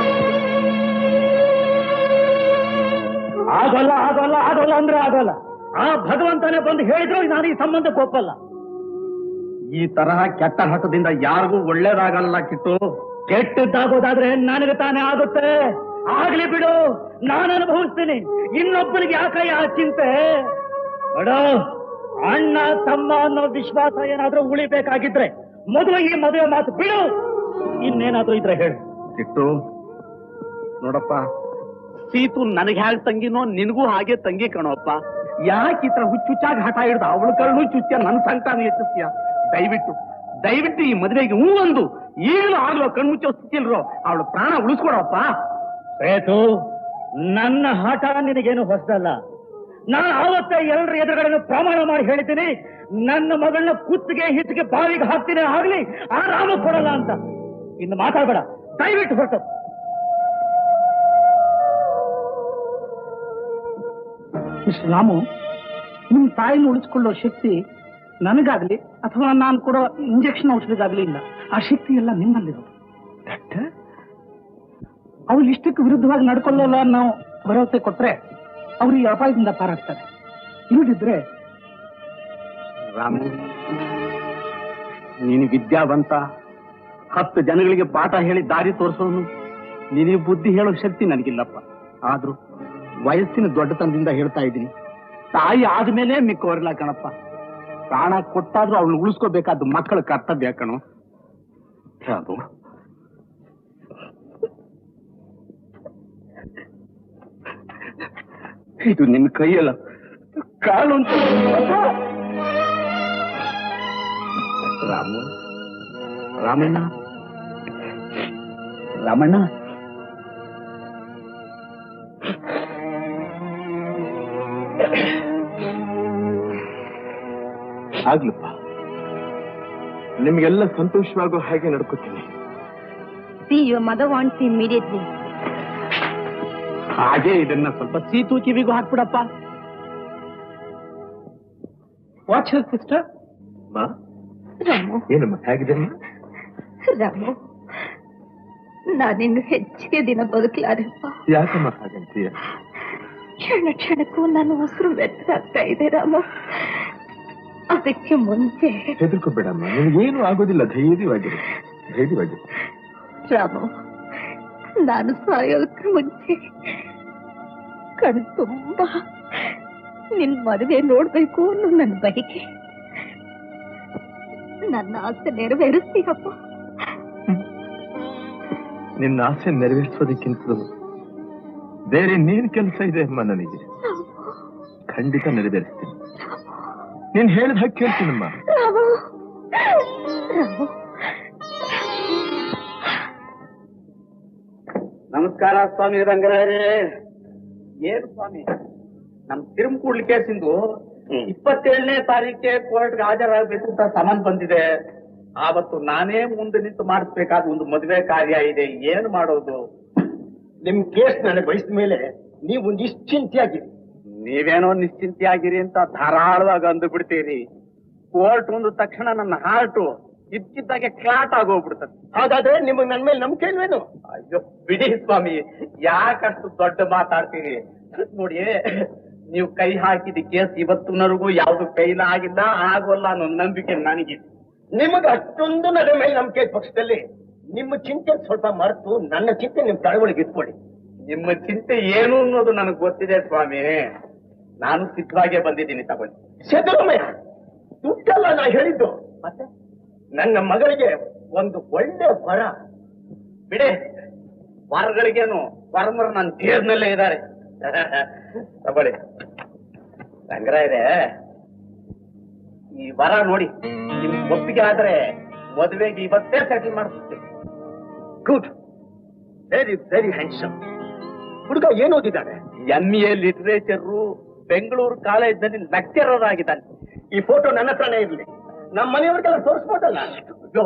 ಆಗೋಲ್ಲ ಆಗೋಲ್ಲ ಆಗೋಲ್ಲ ಅಂದ್ರೆ ಆಗೋಲ್ಲ. ಆ ಭಗವಂತನೇ ಬಂದು ಹೇಳಿದ್ರು ನಾನು ಈ ಸಂಬಂಧಕ್ಕೆ ಒಪ್ಪಲ್ಲ. ಈ ತರಹ ಕೆಟ್ಟ ಹಠದಿಂದ ಯಾರಿಗೂ ಒಳ್ಳೇದಾಗಲ್ಲ ಕಿಟ್ಟು. ಕೆಟ್ಟದ್ದಾಗೋದಾದ್ರೆ ನನಗೆ ತಾನೇ ಆಗುತ್ತೆ. ಆಗ್ಲಿ ಬಿಡು, ನಾನು ಅನುಭವಿಸ್ತೀನಿ. ಇನ್ನೊಬ್ಬನಿಗೆ ಯಾಕಯ್ಯ ಆ ಚಿಂತೆ? ನೋಡು, ಅಣ್ಣ ತಮ್ಮ ಅನ್ನೋ ವಿಶ್ವಾಸ ಏನಾದ್ರೂ ಉಳಿಬೇಕಾಗಿದ್ರೆ ಮೊದಲು ಈ ಮದುವೆ ಮಾತು ಬಿಡು. ಇನ್ನೇನಾದ್ರೂ ಇದ್ರೆ ಹೇಳು. ಕಿಟ್ಟು ನೋಡಪ್ಪ, ಸೀತು ನನಗೆ ಹೇಗೆ ತಂಗಿನೋ ನಿನಗೂ ಹಾಗೆ ತಂಗಿ ಕಣೋಪ್ಪ. ಯಾಕೆ ಈ ತರ ಹುಚ್ಚುಚ್ಚಾಗಿ ಹಠ ಹಿಡ್ದ ಅವಳು ಕಣ್ಣು ಚುಚ್ಚಿಯ ನನ್ನ ಸಂಕಟನ ಹೆಚ್ಚಿಸ್ತೀಯ? ದಯವಿಟ್ಟು ದಯವಿಟ್ಟು ಈ ಮದುವೆಗೆ ಹೂ ಒಂದು ಈಗಲೂ ಆಗ್ಲೋ ಕಣ್ಮುಚ್ಚೋ ಸ್ಥಿತಿಲ್ರೋ ಅವಳು ಪ್ರಾಣ ಉಳಿಸ್ಕೊಡಪ್ಪ. ಶ್ರೇತು, ನನ್ನ ಹಠ ನಿನಗೇನು ಹೊಸದಲ್ಲ. ನಾನು ಆವತ್ತೇ ಎಲ್ಲರ ಎದುರುಗಳನ್ನು ಪ್ರಮಾಣ ಮಾಡಿ ಹೇಳಿದ್ದೀನಿ, ನನ್ನ ಮಗಳನ್ನ ಕುತ್ತಿಗೆ ಹಿಟ್ಟಿಗೆ ಬಾವಿಗೆ ಹಾಕ್ತೀನಿ, ಆಗ್ಲಿ ಆರಾಮ ಕೊಡಲ್ಲ ಅಂತ. ಇನ್ನು ಮಾತಾಡ್ಬೇಡ, ದಯವಿಟ್ಟು ಹೊರಟು. ಮಿಸ್ಟರ್ ರಾಮು, ನಿಮ್ ತಾಯಿನ ಉಳಿಸ್ಕೊಳ್ಳೋ ಶಕ್ತಿ ನನಗಾಗ್ಲಿ ಅಥವಾ ನಾನು ಕೊಡೋ ಇಂಜೆಕ್ಷನ್ ಔಷಧಿಗಾಗ್ಲಿ ಇಲ್ಲ. ಆ ಶಕ್ತಿ ಎಲ್ಲ ನಿಮ್ಮಲ್ಲಿರೋದು. ಅವ್ರು ಇಷ್ಟಕ್ಕೆ ವಿರುದ್ಧವಾಗಿ ನಡ್ಕೊಳ್ಳಲ್ಲ ನಾವು ಭರವಸೆ ಕೊಟ್ರೆ ಅವ್ರು ಈ ಅಪಾಯದಿಂದ ಪಾರಾಗ್ತಾರೆ. ಇಲ್ಲದಿದ್ರೆ ರಾಮು, ನೀನು ವಿದ್ಯಾವಂತ, 10 ಜನಗಳಿಗೆ ಪಾಠ ಹೇಳಿ ದಾರಿ ತೋರಿಸೋನು. ನಿನಗೆ ಬುದ್ಧಿ ಹೇಳೋ ಶಕ್ತಿ ನನಗಿಲ್ಲಪ್ಪ. ಆದ್ರೂ ವಯಸ್ಸಿನ ದೊಡ್ಡತನದಿಂದ ಹೇಳ್ತಾ ಇದ್ದೀನಿ, ತಾಯಿ ಆದ್ಮೇಲೆ ಮಿಕ್ಕವರಿಲ್ಲ ಕಣಪ್ಪ. ಪ್ರಾಣ ಕೊಟ್ಟಾದ್ರೂ ಅವಳು ಉಳಿಸ್ಕೋಬೇಕಾದ್ದು ಮಕ್ಕಳ ಕರ್ತವ್ಯ ಕಣೋ. ರಾಮು, ಇದು ನಿನ್ನ ಕೈಯಲ್ಲ, ಕಾಲು ಅಂತ. ರಾಮು, ರಾಮಣ್ಣ, ರಾಮಣ್ಣ, ಆಗ್ಲಪ್ಪ, ನಿಮ್ಗೆಲ್ಲ ಸಂತೋಷವಾಗೋ ಹಾಗೆ ನಡ್ಕೋತೀನಿ. See your mother wants immediately. ಹಾಗೆ ಇದನ್ನ ಸ್ವಲ್ಪ ಸೀತು ಕಿವಿಗೂ ಹಾಕ್ಬಿಡಪ್ಪ. Watch her sister. ರಾಮು, ಏನಮ್ಮ ಹೇಗಿದೆ? ರಾಮು, ನಾನಿನ್ನು ಹೆಚ್ಚಿಗೆ ದಿನ ಬದುಕಲಾರಪ್ಪ. ಯಾಕಮ್ಮ ಹಾಗಂತೀಯ? ಕ್ಷಣ ಕ್ಷಣಕ್ಕೂ ನಾನು ಉಸಿರು ವ್ಯರ್ಥಾಗ್ತಾ ಇದೆ ರಾಮು. ಅದಕ್ಕೆ ಮುಂಚೆ ಹೆದರ್ಕೋಬೇಡಮ್ಮ, ನಿನಗೇನು ಆಗೋದಿಲ್ಲ. ಧೈರ್ಯವಾಗಿರು, ಧೈರ್ಯವಾಗಿರು. ರಾಮು, ನಾನು ಸಾಯೋದಕ್ಕೆ ಮುಂಚೆ ಕಣ್ ತುಂಬಾ ನಿನ್ ಮದುವೆ ನೋಡ್ಬೇಕು ಅನ್ನೋ ನನ್ನ ಬಯಕೆ. ನನ್ನ ಆಸೆ ನೆರವೇರಿಸ್ತೀಯಪ್ಪ. ನಿನ್ನ ಆಸೆ ನೆರವೇರಿಸೋದಕ್ಕಿಂತ ಬೇರೆ ಇನ್ನೇನು ಕೆಲಸ ಇದೆ ಅಮ್ಮ ನನಗೆ? ಖಂಡಿತ ನೆರವೇರಿಸ್ತೀನಿ. ನೀನ್ ಹೇಳಿದ ಹಾಗೆ ಕೇಳ್ತೀನಮ್ಮ. ರಾಮು, ರಾಮು. ನಮಸ್ಕಾರ ಸ್ವಾಮಿ ರಂಗರಾಯರೇ. ಏನು ಸ್ವಾಮಿ, ನಮ್ ತಿರುಮಕೂಡ್ಲಿ ಕೇಸಿಂದು 27ನೇ ತಾರೀಕೆ ಕೋರ್ಟ್ಗೆ ಹಾಜರಾಗಬೇಕು ಅಂತ ಸಮನ್ ಬಂದಿದೆ. ಆವತ್ತು ನಾನೇ ಮುಂದೆ ನಿಂತು ಮಾಡಿಸ್ಬೇಕಾದ ಒಂದು ಮದುವೆ ಕಾರ್ಯ ಇದೆ. ಏನು ಮಾಡೋದು? ನಿಮ್ ಕೇಸ್ ನನಗೆ ಬಯಸಿದ ಮೇಲೆ ನೀವು ನಿಶ್ಚಿಂತೆಯಾಗಿರಿ. ನೀವೇನೋ ನಿಶ್ಚಿಂತೆಯಾಗಿರಿ ಅಂತ ಧಾರಾಳವಾಗಿ ಅಂದು ಬಿಡ್ತೀರಿ. ಕೋರ್ಟ್ ಒಂದು ತಕ್ಷಣ ನನ್ನ ಹಾರ್ಟು ಇದ್ಕಿದ್ದಾಗೆ ಕ್ಲಾಟ್ ಆಗೋಗ್ಬಿಡ್ತದೆ. ಹಾಗಾದ್ರೆ ನಿಮಗೆ ನನ್ನ ಮೇಲೆ ನಂಬಿಕೆ ಇಲ್ವೇನು? ಅಯ್ಯೋ ಬಿಡಿ ಸ್ವಾಮಿ, ಯಾಕಷ್ಟು ದೊಡ್ಡ ಮಾತಾಡ್ತೀರಿ? ನೋಡಿ, ನೀವು ಕೈ ಹಾಕಿದ ಕೇಸ್ ಇವತ್ತಿನವರೆಗೂ ಯಾವ್ದು ಕೈಲ ಆಗಿಲ್ಲ, ಆಗೋಲ್ಲ ಅನ್ನೋ ನಂಬಿಕೆ ನನಗಿದೆ. ನಿಮಗೆ ಅಷ್ಟೊಂದು ನನ್ನ ಮೇಲೆ ನಂಬಿಕೆ ಪಕ್ಷದಲ್ಲಿ ನಿಮ್ಮ ಚಿಂತೆ ಸ್ವಲ್ಪ ಮರೆತು ನನ್ನ ಚಿಂತೆ ನಿಮ್ ತಳವಳಿಗೆ ಇಟ್ಕೊಳ್ಳಿ. ನಿಮ್ಮ ಚಿಂತೆ ಏನು ಅನ್ನೋದು ನನಗೆ ಗೊತ್ತಿದೆ ಸ್ವಾಮಿ. ನಾನು ಸಿದ್ಧವಾಗೇ ಬಂದಿದ್ದೀನಿ, ತಗೊಳ್ಳಿ. ಸಿದ್ದರಾಮಯ್ಯ, ದುಡ್ಡಲ್ಲ ನಾ ಹೇಳಿದ್ದು. ಮತ್ತೆ ನನ್ನ ಮಗಳಿಗೆ ಒಂದು ಒಳ್ಳೆ ವರ. ಬಿಡೆ, ವರಗಳಿಗೇನು, ವರಮರು ನನ್ನ ದೇಹದಲ್ಲೇ ಇದ್ದಾರೆ. ತಗೊಳ್ಳಿ. ರಂಗರಾಯರೇ, ಈ ವರ ನೋಡಿ, ನಿಮ್ ಒಪ್ಪಿಗೆ ಆದ್ರೆ ಮದುವೆಗೆ ಇವತ್ತೇ ಸೆಟಲ್ ಮಾಡಿಸ್ತೀನಿ. Good, very very handsome. ಹುಡುಗ ಏನ್ ಓದಿದ್ದಾನೆ? MA ಲಿಟರೇಚರು, ಬೆಂಗಳೂರು ಕಾಲೇಜಿನಲ್ಲಿ ಲೆಕ್ಚರರ್ ಆಗಿದ್ದಾನೆ. ಈ ಫೋಟೋ ನನ್ನ ಹತ್ರನೇ ಇರ್ಲಿ, ನಮ್ಮ ಮನೆಯವ್ರಿಗೆಲ್ಲ ತೋರಿಸ್ಬೋದಲ್ಲ? ಅಯ್ಯೋ,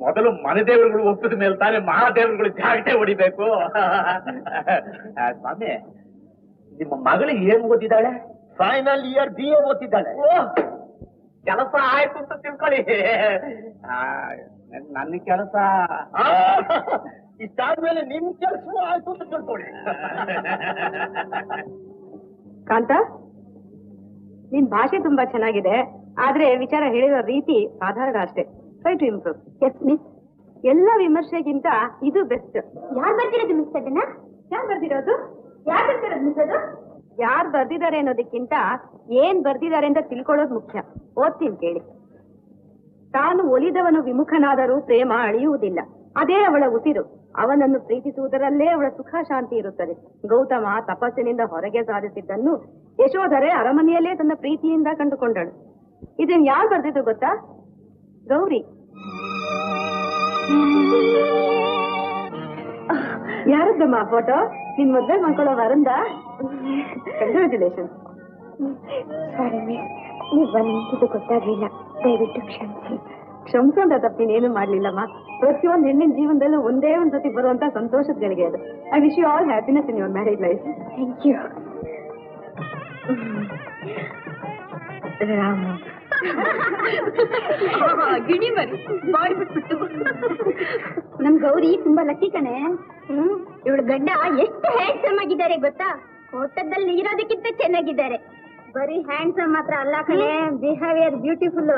ಮೊದಲು ಮನೆ ದೇವರುಗಳು ಒಪ್ಪಿದ ಮೇಲೆ ತಾನೇ ಮಹಾದೇವರುಗಳು ಜಾಗಟೆ ಹೊಡಿಬೇಕು. ಸ್ವಾಮಿ, ನಿಮ್ಮ ಮಗಳು ಏನ್ ಓದಿದ್ದಾಳೆ? ಫೈನಲ್ ಇಯರ್ BA ಓದ್ತಿದ್ದಾಳೆ. ಕೆಲಸ ಆಯ್ತು ಅಂತ ತಿಳ್ಕೊಳ್ಳಿ. ನನ್ನ ಕೆಲಸ ಇಷ್ಟಾದ್ಮೇಲೆ ನಿಮ್ ಕೆಲಸವೂ ಆಯ್ತು ಅಂತ ತಿಳ್ಕೊಳ್ಳಿ. ಕಾಂತ, ನಿನ್ ಭಾಷೆ ತುಂಬಾ ಚೆನ್ನಾಗಿದೆ, ಆದ್ರೆ ವಿಚಾರ ಹೇಳಿರೋ ರೀತಿ ಸಾಧಾರಣ ಅಷ್ಟೇ. Try to improve. Yes miss, ಎಲ್ಲ ವಿಮರ್ಶೆಗಿಂತ ಇದು ಬೆಸ್ಟ್. ಯಾರು ಬರ್ತಿರೋದು ಮಿಸ್ ಅದನ್ನ? ಯಾರು ಬರ್ದಿರೋದು? ಯಾರು ಬರ್ತಿರೋದು ಮಿಸ್ ಅದು? ಯಾರು ಬರ್ದಿದ್ದಾರೆ ಅನ್ನೋದಕ್ಕಿಂತ ಏನ್ ಬರ್ದಿದ್ದಾರೆ ಅಂತ ತಿಳ್ಕೊಳ್ಳೋದು ಮುಖ್ಯ. ಓದ್ತೀನಿ ಕೇಳಿ. ತಾನು ಒಲಿದವನು ವಿಮುಖನಾದರೂ ಪ್ರೇಮ ಅಳಿಯುವುದಿಲ್ಲ, ಅದೇ ಅವಳ ಉಸಿರು. ಅವನನ್ನು ಪ್ರೀತಿಸುವುದರಲ್ಲೇ ಅವಳ ಸುಖ ಶಾಂತಿ ಇರುತ್ತದೆ. ಗೌತಮ ತಪಸ್ಸಿನಿಂದ ಹೊರಗೆ ಸಾಧಿಸಿದ್ದನ್ನು ಯಶೋಧರೆ ಅರಮನೆಯಲ್ಲೇ ತನ್ನ ಪ್ರೀತಿಯಿಂದ ಕಂಡುಕೊಂಡಳು. ಇದನ್ ಯಾರು ಬರ್ದಿದ್ದು ಗೊತ್ತಾ? ಗೌರಿ. ಯಾರದ್ದಮ್ಮ ಫೋಟೋ? ನಿನ್ ಮದ್ವೆ ಮಾಡ್ಕೊಳ್ಳೋ ವರಂದ? ಕಂಗ್ರಾಚುಲೇಷನ್. ಸಾರಿ ಮಿಸ್, ನೀವು ಬಂದಿದ್ದು ಗೊತ್ತಾಗ್ಲಿಲ್ಲ, ದಯವಿಟ್ಟು ಕ್ಷಮಿಸಿ. ಕ್ಷಮಿಸೋಂತ ತಪ್ಪಿನೇನು ಮಾಡ್ಲಿಲ್ಲಮ್ಮ. ಪ್ರತಿಯೊಂದು ಹೆಣ್ಣಿನ ಜೀವನದಲ್ಲೂ ಒಂದೇ ಒಂದ್ ಸತಿ ಬರುವಂತ ಸಂತೋಷದ ಗಳಿಗೆ ಅದು. I wish you all happiness in your marriage life. Thank you. Rama ಗಿಣಿ ಮರಿ ಬಾಡಿ ಬಿಟ್ಬಿಟ್ಟು. ನಮ್ ಗೌರಿ ತುಂಬಾ ಲಕ್ಕಿ ಕಣೆ. ಇವಳು ಗಡ್ಡ ಎಷ್ಟು ಹ್ಯಾಂಡ್ಸಮ್ ಆಗಿದ್ದಾರೆ ಗೊತ್ತಾ? ಫೋಟೋದಲ್ಲಿ ಇರೋದಕ್ಕಿಂತ ಚೆನ್ನಾಗಿದ್ದಾರೆ. ಬರೀ ಹ್ಯಾಂಡ್ಸಮ್ ಮಾತ್ರ ಅಲ್ಲ ಕಣೆ, ಬಿಹೇವಿಯರ್ ಬ್ಯೂಟಿಫುಲ್.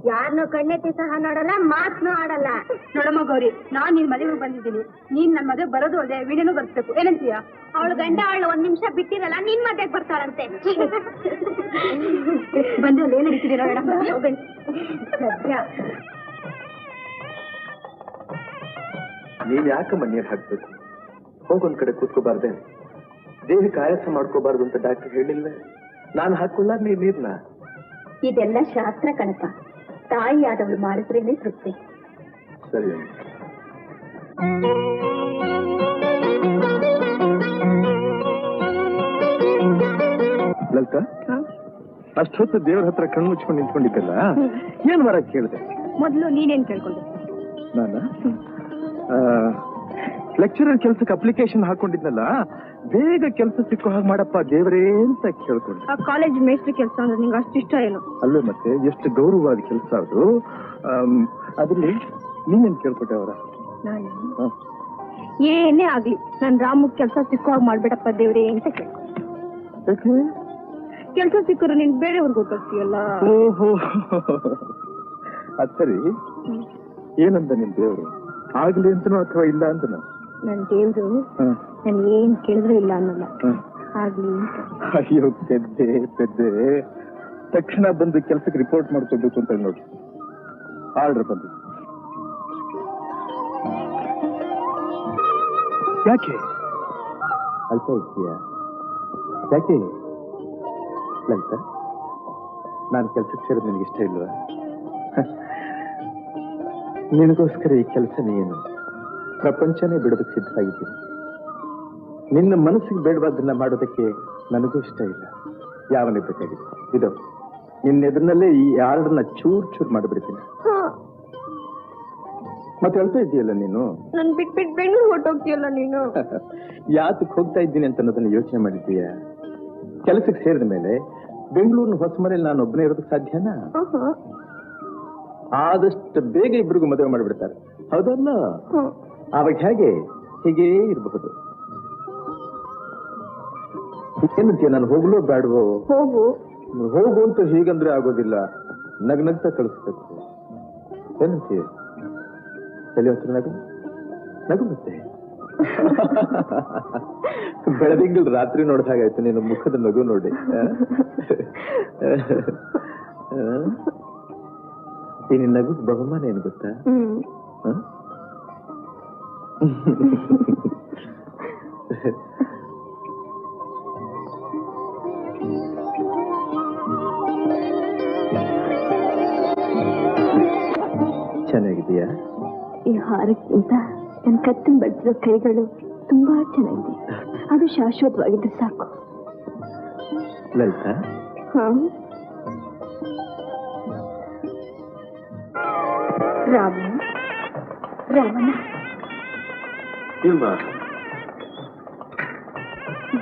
ಯಾರನ್ನೂ ಕಣ್ಣೆತ್ತಿ ಸಹ ನೋಡಲ್ಲ, ಮಾತನ್ನು ಆಡಲ್ಲ. ನೋಡಮ್ಮ ಗೌರಿ, ನಾನ್ ನಿನ್ ಮದುವೆಗೆ ಬಂದಿದ್ದೀನಿ. ನೀನ್ ನನ್ ಮದುವೆ ಬರೋದು ಅಲ್ಲದೆ ವೀಣೆನೂ ಬರ್ಸ್ಬೇಕು. ಏನಂತೀಯ? ಅವಳು ಗಂಡ ಅವಳು ಒಂದ್ ನಿಮಿಷ ಬಿಟ್ಟಿರಲ್ಲ, ನಿನ್ ಮದ್ವೆಗೆ ಬರ್ತಾರಂತೆ. ಬಂದು ಅಲ್ಲಿ ಏನ್ ನಡೀತಿದ್ದೀರಾ ಮೇಡಮ್? ನೀನ್ ಯಾಕಮ್ಮ ನೀರ್ ಹಾಕ್ಬೇಕು? ಹೋಗೊಂದ್ ಕಡೆ ಕೂತ್ಕೋಬಾರ್ದೆ? ದೇಹಕ್ಕೆ ಆಯಾಸ ಮಾಡ್ಕೋಬಾರ್ದು ಅಂತ ಡಾಕ್ಟರ್ ಹೇಳಿಲ್ಲ? ನಾನು ಹಾಕೊಳ್ಳ ನೀರ್ನ. ಇದೆಲ್ಲ ಶಾಸ್ತ್ರ ಕಣಪ್ಪ, ತಾಯಿಯಾದವಳು ಮಾಡಿದ್ರೇನೆ ತೃಪ್ತಿ. ಸರಿ. ಲಲಿತಾ, ಅಷ್ಟೊತ್ತು ದೇವ್ರ ಹತ್ರ ಕಣ್ಣು ಮುಚ್ಕೊಂಡು ನಿಂತ್ಕೊಂಡಿದ್ದಲ್ಲ, ಏನ್ ವರ ಕೇಳಿದೆ? ಮೊದ್ಲು ನೀನೇನ್ ಕೇಳ್ಕೊಂಡೆ? ನಾನ ಲೆಕ್ಚರರ್ ಕೆಲ್ಸಕ್ಕೆ ಅಪ್ಲಿಕೇಶನ್ ಹಾಕೊಂಡಿದ್ನಲ್ಲ, ಬೇಗ ಕೆಲಸ ಸಿಕ್ಕೋ ಹಾಗೆ ಮಾಡಪ್ಪ ದೇವರೇ ಅಂತ ಕೇಳ್ಕೊಂಡೆ. ಆ ಕಾಲೇಜ್ ಮೇಸ್ಟ್ರಿ ಕೆಲಸ ಅಂದ್ರೆ ನಿಂಗೆ ಅಷ್ಟು ಇಷ್ಟ ಏನು? ಅಲ್ಲೇ ಮತ್ತೆ ಎಷ್ಟು ಗೌರವವಾದ ಕೆಲಸ ಅದು. ಅದ್ರಲ್ಲಿ ನೀನೇನ್ ಕೇಳ್ಕೊಟ್ಟೆ ಅವರ? ನಾನು ಏನೇ ಆಗ್ಲಿ ನನ್ ರಾಮಗ್ ಕೆಲಸ ಸಿಕ್ಕೋ ಹಾಗೆ ಮಾಡ್ಬೇಡಪ್ಪ ದೇವ್ರೇ ಅಂತ ಕೇಳ್ಕೊಂಡೆ. ಕೆಲಸ ಸಿಕ್ಕರು ನೀನ್ ಬೇರೆಯವ್ರಿಗೆ ಗೊತ್ತಾಗ್ತೀಯಲ್ಲ. ಓಹೋ, ಅದ್ ಸರಿ. ಏನಂತ ನಿನ್ ದೇವ್ರು? ಆಗ್ಲಿ ಅಂತನೋ ಅಥವಾ ಇಲ್ಲ ಅಂತನೋ? ನನ್ ದೇವ್ರು ನಾನು ಏನ್ ಕೇಳಿದ್ರು ಇಲ್ಲ ಅನ್ನಲ್ಲ, ಆಗ್ಲಿ ಅಂತ. ಅಯ್ಯೋ ಪೆದ್ದೆ ಪೆದ್ದೆ, ತಕ್ಷಣ ಬಂದು ಕೆಲ್ಸಕ್ಕೆ ರಿಪೋರ್ಟ್ ಮಾಡ್ಕೋಬೇಕು ಅಂತ ನೋಡಿ. ಆರ್ಡರ್ ಬಂದು ಯಾಕೆ ಅಲ್ಪ ಇದೆಯಾ? ಯಾಕೆ ಲಲಿತ, ನಾನು ಕೆಲ್ಸಕ್ಕೆ ಸೇರೋದು ನಿನಗೆ ಇಷ್ಟ ಇಲ್ವಾ? ನಿನಗೋಸ್ಕರ ಈ ಕೆಲಸನೇ ಏನು, ಪ್ರಪಂಚನೇ ಬಿಡೋದಕ್ಕೆ ಸಿದ್ಧವಾಗಿದ್ದೀನಿ. ನಿನ್ನ ಮನಸ್ಸಿಗೆ ಬೇಡವಾದನ್ನ ಮಾಡೋದಕ್ಕೆ ನನಗೂ ಇಷ್ಟ ಇಲ್ಲ. ಯಾವನೇ ಬೇಕಾಗಿದೆ ಇದು, ನಿನ್ನ ಎದುರಿನಲ್ಲೇ ಈ ಆರ್ಡರ್ನ ಚೂರ್ ಚೂರ್ ಮಾಡಿಬಿಡ್ತೀನಿ. ಮತ್ತೆ ಹೇಳ್ತಾ ಇದೆಯಲ್ಲ ನೀನು, ನನ್ ಬಿಟ್ಬಿಟ್ಟು ಬೆಂಗಳೂರು ಹೊರಟೋಗ್ತೀಯಲ್ಲ ನೀನು. ಯಾತಕ್ಕೆ ಹೋಗ್ತಾ ಇದ್ದೀನಿ ಅಂತ ಅನ್ನೋದನ್ನ ಯೋಚನೆ ಮಾಡಿದ್ದೀಯ? ಕೆಲಸಕ್ಕೆ ಸೇರಿದ ಮೇಲೆ ಬೆಂಗಳೂರಿನ ಹೊಸ ಮನೇಲಿ ನಾನು ಒಬ್ಬನೇ ಇರೋದಕ್ಕೆ ಸಾಧ್ಯನಾ? ಆದಷ್ಟು ಬೇಗ ಇಬ್ಬರಿಗೂ ಮದುವೆ ಮಾಡಿಬಿಡ್ತಾರೆ, ಹೌದಲ್ಲ? ಆವಾಗ ಹೇಗೆ ಹೀಗೇ ಇರಬಹುದು. ಏನಂತೀಯ? ನಾನು ಹೋಗ್ಲೋ ಬೇಡವೋ? ಹೋಗು ಹೋಗು ಅಂತ ಹೀಗಂದ್ರೆ ಆಗೋದಿಲ್ಲ, ನಗ್ನಗ್ತಾ ಕಳಿಸ್ಬೇಕು. ಏನಂತೀಯ? ತಲೆ ಹತ್ರ ನಗು ನಗು ಮತ್ತೆ ಬೆಳದಿಂಗಳು ರಾತ್ರಿ ನೋಡಿದ ಹಾಗಾಯ್ತು ನೀನು ಮುಖದ ನಗು ನೋಡಿ. ಈ ನಿನ್ನ ನಗುದ್ ಬಹುಮಾನ ಏನು ಗೊತ್ತಾ? ಚೆನ್ನಾಗಿದೆಯಾ? ಈ ಹಾರಕ್ಕಿಂತ ನನ್ನ ಕತ್ತಿನ ಬಡ್ದಿರೋ ಕೈಗಳು ತುಂಬಾ ಚೆನ್ನಾಗಿದೆ. ಅದು ಶಾಶ್ವತವಾಗಿದ್ದು ಸಾಕು. ಲಲಿತಾ, ರಾಮನ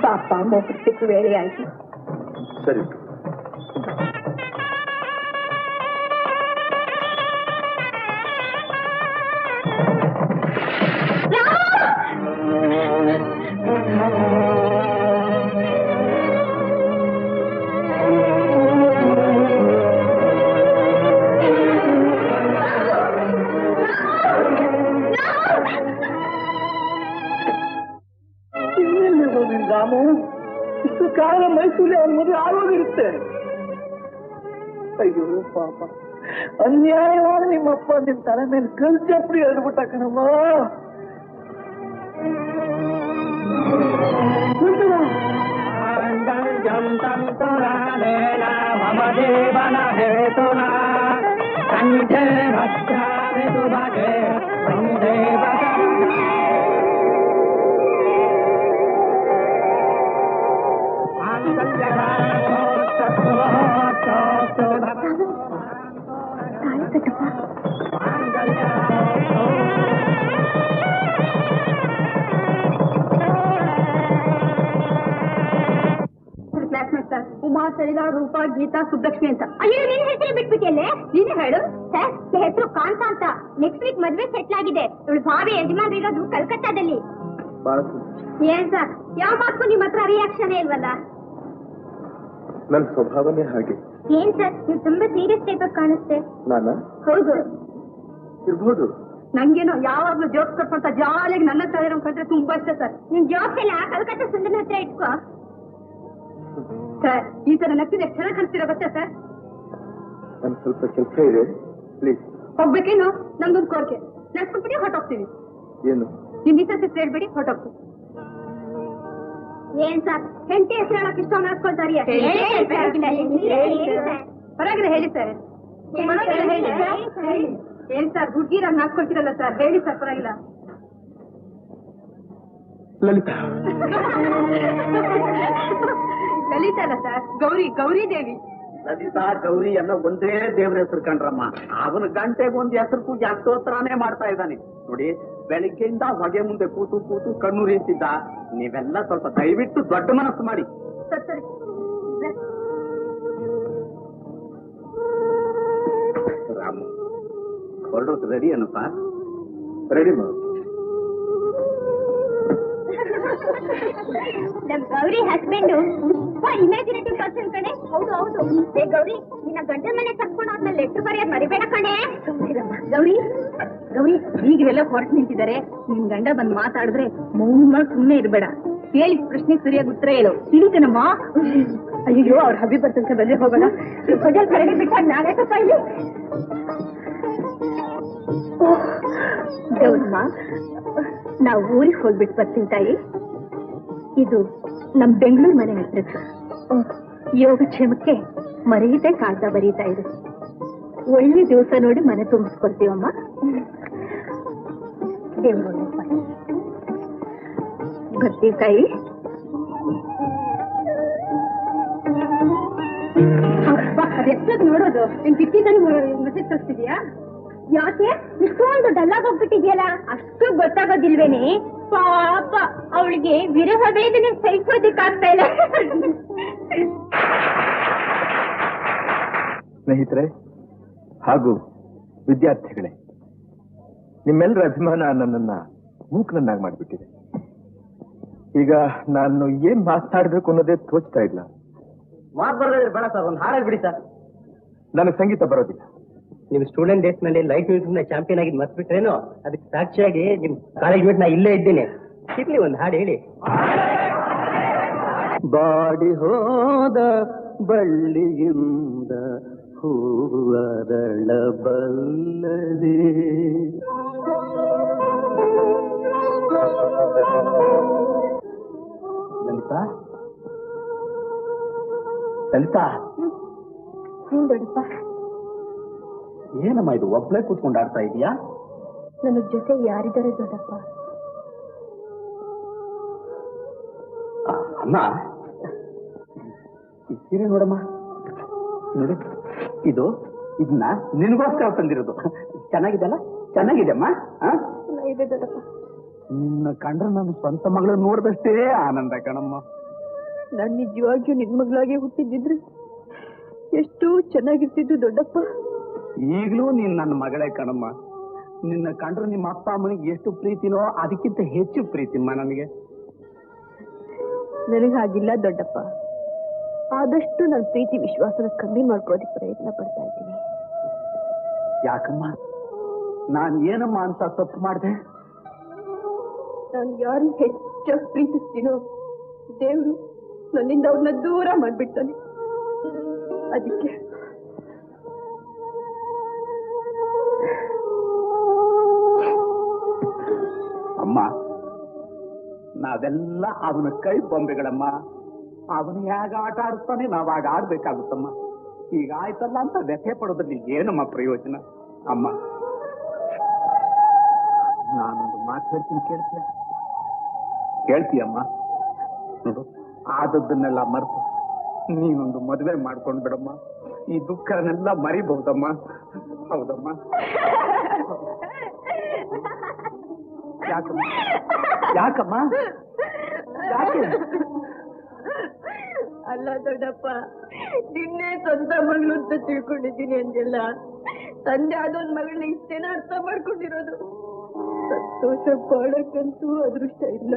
ಬಾಪ ಮೊಹರ್ಸಿಕ್ ವೇಳೆ ಆಯ್ತು. ಸರಿ. ರಾಮು, ಇಷ್ಟು ಕಾಲ ಮೈಸೂರಲ್ಲಿ ಅವನ ಮದುವೆ ಆಗೋಗಿರುತ್ತೆ. ಅಯ್ಯೋ ಪಾಪ, ಅನ್ಯಾಯವಾಗಿ ನಿಮ್ಮಪ್ಪ ನಿಮ್ ತಲೆ ಮೇಲೆ ಕಲ್ ಚಪ್ಪಡಿ ಎಳ್ಬಿಟ್ಟ ಕಣಮ್ಮ. ಉಮಾ, ಸರಿತಾ, ರೂಪಾ, ಗೀತಾ, ಸುಬ್ಬಲಕ್ಷ್ಮಿ ಅಂತ. ಅಯ್ಯೋ, ನಿನ್ ಹೆಸರು ಬಿಟ್ಬಿಟ್ಟಿಯಲ್ಲೇ. ನೀನು ಹೇಳು. ಸರ್, ಹೆಸರು ಕಾಂತ ಅಂತ. ನೆಕ್ಸ್ಟ್ ವೀಕ್ ಮದ್ವೆ ಸೆಟ್ಲ್ ಆಗಿದೆ. ಇವಳು ಭಾವಿ ಯಜಮಾನ್ ಇರೋದು ಕಲ್ಕತ್ತಾದಲ್ಲಿ. ಏನ್ ಸರ್, ಯಾವ ಮಾತು ನಿಮ್ ಹತ್ರ ರಿಯಾಕ್ಷನ್ ಇಲ್ವಲ್ಲ? ನನ್ನ ಸ್ವಭಾವನೇ ಹಾಗೆ. ಏನ್ ಸರ್, ನೀವು ತುಂಬಾ ಸೀರಿಯಸ್ ಟೈಪ್ ಆಗಿ ಕಾಣಿಸ್ತೆ. ನಾನಾ? ಹೌದು. ಇರ್ಬೋದು. ನಂಗೇನೋ ಯಾವಾಗ್ಲೂ ಜೋಕ್ ಕೊಟ್ಟ ಜಾಲಿಯಾಗಿ ನನ್ನ ತಲೆ ಕಂಡ್ರೆ ತುಂಬಾ ಇಷ್ಟ ಸರ್. ನಿನ್ ಜೋಕ್ ಎಲ್ಲ ಕಲ್ಕತ್ತಾ ಸುಂದರ ಹತ್ರ ಇಟ್ಕೋ ಸರ್. ಈ ತರ ನಕ್ಕಿದ ಎಷ್ಟು ಚೆನ್ನಾಗಿ ಕಾಣಿಸ್ತೀರಾ ಗೊತ್ತಾ ಸರ್? ನನ್ ಸ್ವಲ್ಪ ಕೆಲಸ ಇದೆ, ಪ್ಲೀಸ್. ಹೋಗ್ಬೇಕೇನು? ನಮ್ದೊಂದು ಕೋರಿಕೆ. ನಡ್ಸ್ಕೊಬಿಟ್ಟು ಹೊಟ್ಟೋಗ್ತೀವಿ. ಏನು? ನಿಮ್ ಮಿಸಸ್ ಹೆಸರು ಹೇಳ್ಬೇಡಿ, ಹೊಟ್ಟೋಗ್ತೀವಿ. ಏನ್ ಸರ್, ಹೆಂಡತಿ ಹೆಸರು ಹೇಳಕ್ ಇಷ್ಟ ನಡ್ಸ್ಕೊಳ್ತಾರಿಯ? ಪರವಾಗಿಲ್ಲ, ಹೇಳಿ ಸರ್. ಏನ್ ಸರ್, ಹುಡ್ಗಿರಾಗ ನಾಚ್ಕೊಳ್ತೀರಲ್ಲ ಸರ್, ಹೇಳಿ ಸರ್, ಪರವಾಗಿಲ್ಲ. ಲಲಿತಾ. ಲಲಿತಾ ಅಲ್ಲ ಸರ್, ಗೌರಿ, ಗೌರಿ ದೇವಿ. ಲಲಿತಾ, ಗೌರಿ ಎಲ್ಲ ಒಂದೇ ದೇವ್ರ ಹೆಸರು ಕಂಡ್ರಮ್ಮ. ಅವನ ಗಂಟೆಗೆ ಒಂದು ಹೆಸರು ಪೂಜೆ ಅಷ್ಟೋತ್ತರಾನೇ ಮಾಡ್ತಾ ಇದ್ದಾನೆ ನೋಡಿ. ಬೆಳಿಗ್ಗೆಯಿಂದ ಹೊಗೆ ಮುಂದೆ ಕೂತು ಕೂತು ಕಣ್ಣು ರೀತಿದ್ದ. ನೀವೆಲ್ಲ ಸ್ವಲ್ಪ ದಯವಿಟ್ಟು ದೊಡ್ಡ ಮನಸ್ಸು ಮಾಡಿ. ಸರಿ. ರಾಮು, ಹೊರಡೋದು ರೆಡಿ ಏನಪ್ಪ? ರೆಡಿ ಮಾಡು. ನಮ್ ಗೌರಿ ಹಸ್ಬೆಂಡ್ ತುಂಬಾ ಇಮ್ಯಾಜಿನೇಟಿವ್ ಪರ್ಸನ್ ಕಣೆ. ಹೌದು ಹೌದು. ಏ ಗೌರಿ, ನಿನ್ನ ಗಂಡನ ಮನೆ ಕರ್ಕೊಂಡು ಆದ್ಮೇಲೆ ಲೆಟ್ರ್ ಬರೆಯೋದ್ ಮರಿಬೇಡ ಕಣೆ. ಗೌರಿ, ಗೌರಿ, ಈಗೆಲ್ಲ ಹೊರಟು ನಿಂತಿದ್ದಾರೆ. ನಿನ್ ಗಂಡ ಬಂದ್ ಮಾತಾಡಿದ್ರೆ ಮೌನ ಸುಮ್ಮನೆ ಇರ್ಬೇಡ. ಕೇಳಿ ಪ್ರಶ್ನೆ ಸರಿಯಾಗಿ ಉತ್ತರ ಹೇಳು. ತಿಳಿತೇನಮ್ಮ? ಅಯ್ಯೋ, ಅವ್ರ ಹಬ್ಬಿ ಬರ್ತಂತ ಬಂದ್ರೆ ಹೋಗೋಣ. ಹೊಜಲ್ ಕರಡಿ ಬಿಟ್ಟಾಗ ನಾನೇ ಸ್ವಲ್ಪ ಇಲ್ಲಿ. ಗೌರಮ್ಮ, ನಾವು ಊರಿಗೆ ಹೋಗ್ಬಿಟ್ಟು ಬರ್ತೀನಿ ತಾಯಿ. ಇದು ನಮ್ ಬೆಂಗಳೂರು ಮನೆ ಅಡ್ರೆಸ್. ಯೋಗಕ್ಷೇಮಕ್ಕೆ ಮರೆಯದೆ ಕಾಗ್ದ ಬರೀತಾ ಇದೆ. ಒಳ್ಳೆ ದಿವಸ ನೋಡಿ ಮನೆ ತುಂಬಿಸ್ಕೊಳ್ತೀವಮ್ಮ. ದೇವ್ರು ಬರ್ತೀವಿ ತಾಯಿ. ಅದೆಷ್ಟೊತ್ತು ನೋಡೋದು? ನಿನ್ ಕಿಟ್ಟಿದಲ್ಲಿ ಮೆಸೇಜ್ ಕಳಿಸ್ತಿದ್ಯಾ? ಯಾಕೆ ಇಷ್ಟೊಂದು ಡಲ್ಲಾಗಿ ಹೋಗ್ಬಿಟ್ಟಿದ್ಯಲ್ಲ? ಅಷ್ಟು ಗೊತ್ತಾಗೋದಿಲ್ವೇನೆ? ಪಾಪ, ಅವಳಿಗೆ ವಿರಹ ವೇದನೆ ಸಹಿಸೋದಕ್ಕಾಗ್ತಾ ಇಲ್ಲ. ಸ್ನೇಹಿತರೆ ಹಾಗೂ ವಿದ್ಯಾರ್ಥಿಗಳೇ, ನಿಮ್ಮೆಲ್ಲರ ಅಭಿಮಾನ ನನ್ನನ್ನ ಮೂಕನನ್ನಾಗಿ ಮಾಡಿಬಿಟ್ಟಿದೆ. ಈಗ ನಾನು ಏನ್ ಮಾತಾಡ್ಬೇಕು ಅನ್ನೋದೇ ತೋಚ್ತಾ ಇಲ್ಲ. ಮಾತು ಬರೋದ್ರೆ ಬೇಡ ಸರ್, ಒಂದು ಹಾಡಾಗಿ ಬಿಡಿ ಸರ್. ನನಗೆ ಸಂಗೀತ ಬರೋದಿಲ್ಲ. ನಿಮ್ ಸ್ಟೂಡೆಂಟ್ ಡೇಸ್ ನಲ್ಲಿ ಲೈಟ್ ಮ್ಯೂಸಿಕ್ ನ ಚಾಂಪಿಯನ್ ಆಗಿ ಮರ್ತ್ಬಿಟ್ರೇನೋ ಅದಕ್ಕೆ ಸಾಕ್ಷಿಯಾಗಿ ನಿಮ್ ಕಾಲೇಜ್ ಬಿಟ್ಟು ನಾ ಇಲ್ಲೇ ಇದ್ದೀನಿ. ಸಿಗ್ಲಿ ಒಂದು ಹಾಡು ಹೇಳಿ. ಬಾಡಿ ಹೋದ ಬಳ್ಳಿಯಿಂದ ಹೂವರಳಬಲ್ಲದೆ ಲಲಿತಾ ಲಲಿತಾ ದೊಡ್ಡಪ್ಪ, ಏನಮ್ಮ ಇದು ಒಬ್ಳೆ ಕೂತ್ಕೊಂಡು ಆಡ್ತಾ ಇದೀಯಾ? ನನ್ನ ಜೊತೆ ಯಾರಿದ್ದಾರೆ ದೊಡ್ಡಪ್ಪ? ಅಮ್ಮ ಈ ಸೀರೆ ನೋಡಮ್ಮ, ನೋಡು ಇದು ಇದನ್ನ ನಿನಗೋಸ್ಕರ ತಂದಿರೋದು. ಚೆನ್ನಾಗಿದೆ ಅಲ್ಲ? ಚೆನ್ನಾಗಿದೆ ಅಮ್ಮ. ಚೆನ್ನಾಗಿದೆ ದೊಡ್ಡಪ್ಪ. ನಿನ್ನ ಕಂಡ್ರೆ ನನ್ನ ಸ್ವಂತ ಮಗಳು ನೋಡಿದಷ್ಟೇ ಆನಂದ ಕಣಮ್ಮ. ನಾನ್ ನಿಜವಾಗಿಯೂ ನಿನ್ ಮಗಳಾಗೆ ಹುಟ್ಟಿದ್ರೆ ಎಷ್ಟು ಚೆನ್ನಾಗಿರ್ತಿದ್ದು ದೊಡ್ಡಪ್ಪ. ಈಗಲೂ ನೀನ್ ನನ್ನ ಮಗಳೇ ಕಣಮ್ಮ. ನಿನ್ನ ಕಂಡ್ರೆ ನಿಮ್ಮ ಅಪ್ಪ ಅಮ್ಮನಿಗೆ ಎಷ್ಟು ಪ್ರೀತಿನೋ ಅದಕ್ಕಿಂತ ಹೆಚ್ಚು ಪ್ರೀತಿಮ್ಮ ನನಗೆ. ನನಗೆ ಹಾಗಿಲ್ಲ ದೊಡ್ಡಪ್ಪ. ಆದಷ್ಟು ನನ್ನ ಪ್ರೀತಿ ವಿಶ್ವಾಸನ ಕಮ್ಮಿ ಮಾಡ್ಕೊಳ್ಳೋದಕ್ಕೆ ಪ್ರಯತ್ನ ಪಡ್ತಾ ಇದ್ದೀನಿ. ಯಾಕಮ್ಮ? ನಾನು ಏನಮ್ಮ ಅಂತ ತಪ್ಪು ಮಾಡಿದೆ? ನಾನು ಯಾರನ್ನ ಹೆಚ್ಚಾಗಿ ಪ್ರೀತಿಸ್ತೀನೋ ದೇವ್ರು ನನ್ನಿಂದ ಅವ್ರನ್ನ ದೂರ ಮಾಡ್ಬಿಡ್ತಾನೆ. ಅದಕ್ಕೆ ಅಮ್ಮ, ನಾವೆಲ್ಲ ಅವನ ಕೈ ಬೊಂಬೆಗಳಮ್ಮ. ಅವನು ಹೇಗ ಆಟ ಆಡಿಸ್ತಾನೆ ನಾವಾಗ ಆಡ್ಬೇಕಾಗುತ್ತಮ್ಮ. ಈಗ ಆಯ್ತಲ್ಲ ಅಂತ ವ್ಯಥೆ ಪಡೋದ್ರಲ್ಲಿ ಏನಮ್ಮ ಪ್ರಯೋಜನ? ಅಮ್ಮ, ನಾನೊಂದು ಮಾತು ಹೇಳ್ತೀನಿ, ಕೇಳ್ತೀಯ? ಕೇಳ್ತೀಯಮ್ಮ? ನೋಡು, ಆದದ್ದನ್ನೆಲ್ಲ ಮರೆತು ನೀನೊಂದು ಮದುವೆ ಮಾಡ್ಕೊಂಡು ಬಿಡಮ್ಮ. ಈ ದುಃಖನೆಲ್ಲ ಮರಿಬಹುದಮ್ಮ. ಹೌದಮ್ಮ? ಯಾಕಮ್ಮ? ಯಾಕಮ್ಮ? ಯಾಕೆ? ಅಲ್ಲ ದೊಡ್ಡಪ್ಪ, ನಿನ್ನೆ ಸ್ವಂತ ಮಗಳು ಅಂತ ತಿಳ್ಕೊಂಡಿದ್ದೀನಿ ಅಂದೆಲ್ಲ. ತಂದೆ ಅದೊಂದ್ ಮಗಳನ್ನ ಇಷ್ಟೇನ ಅರ್ಥ ಮಾಡ್ಕೊಂಡಿರೋದು. ಸಂತೋಷ ಪಡಕ್ಕಂತೂ ಅದೃಷ್ಟ ಇಲ್ಲ.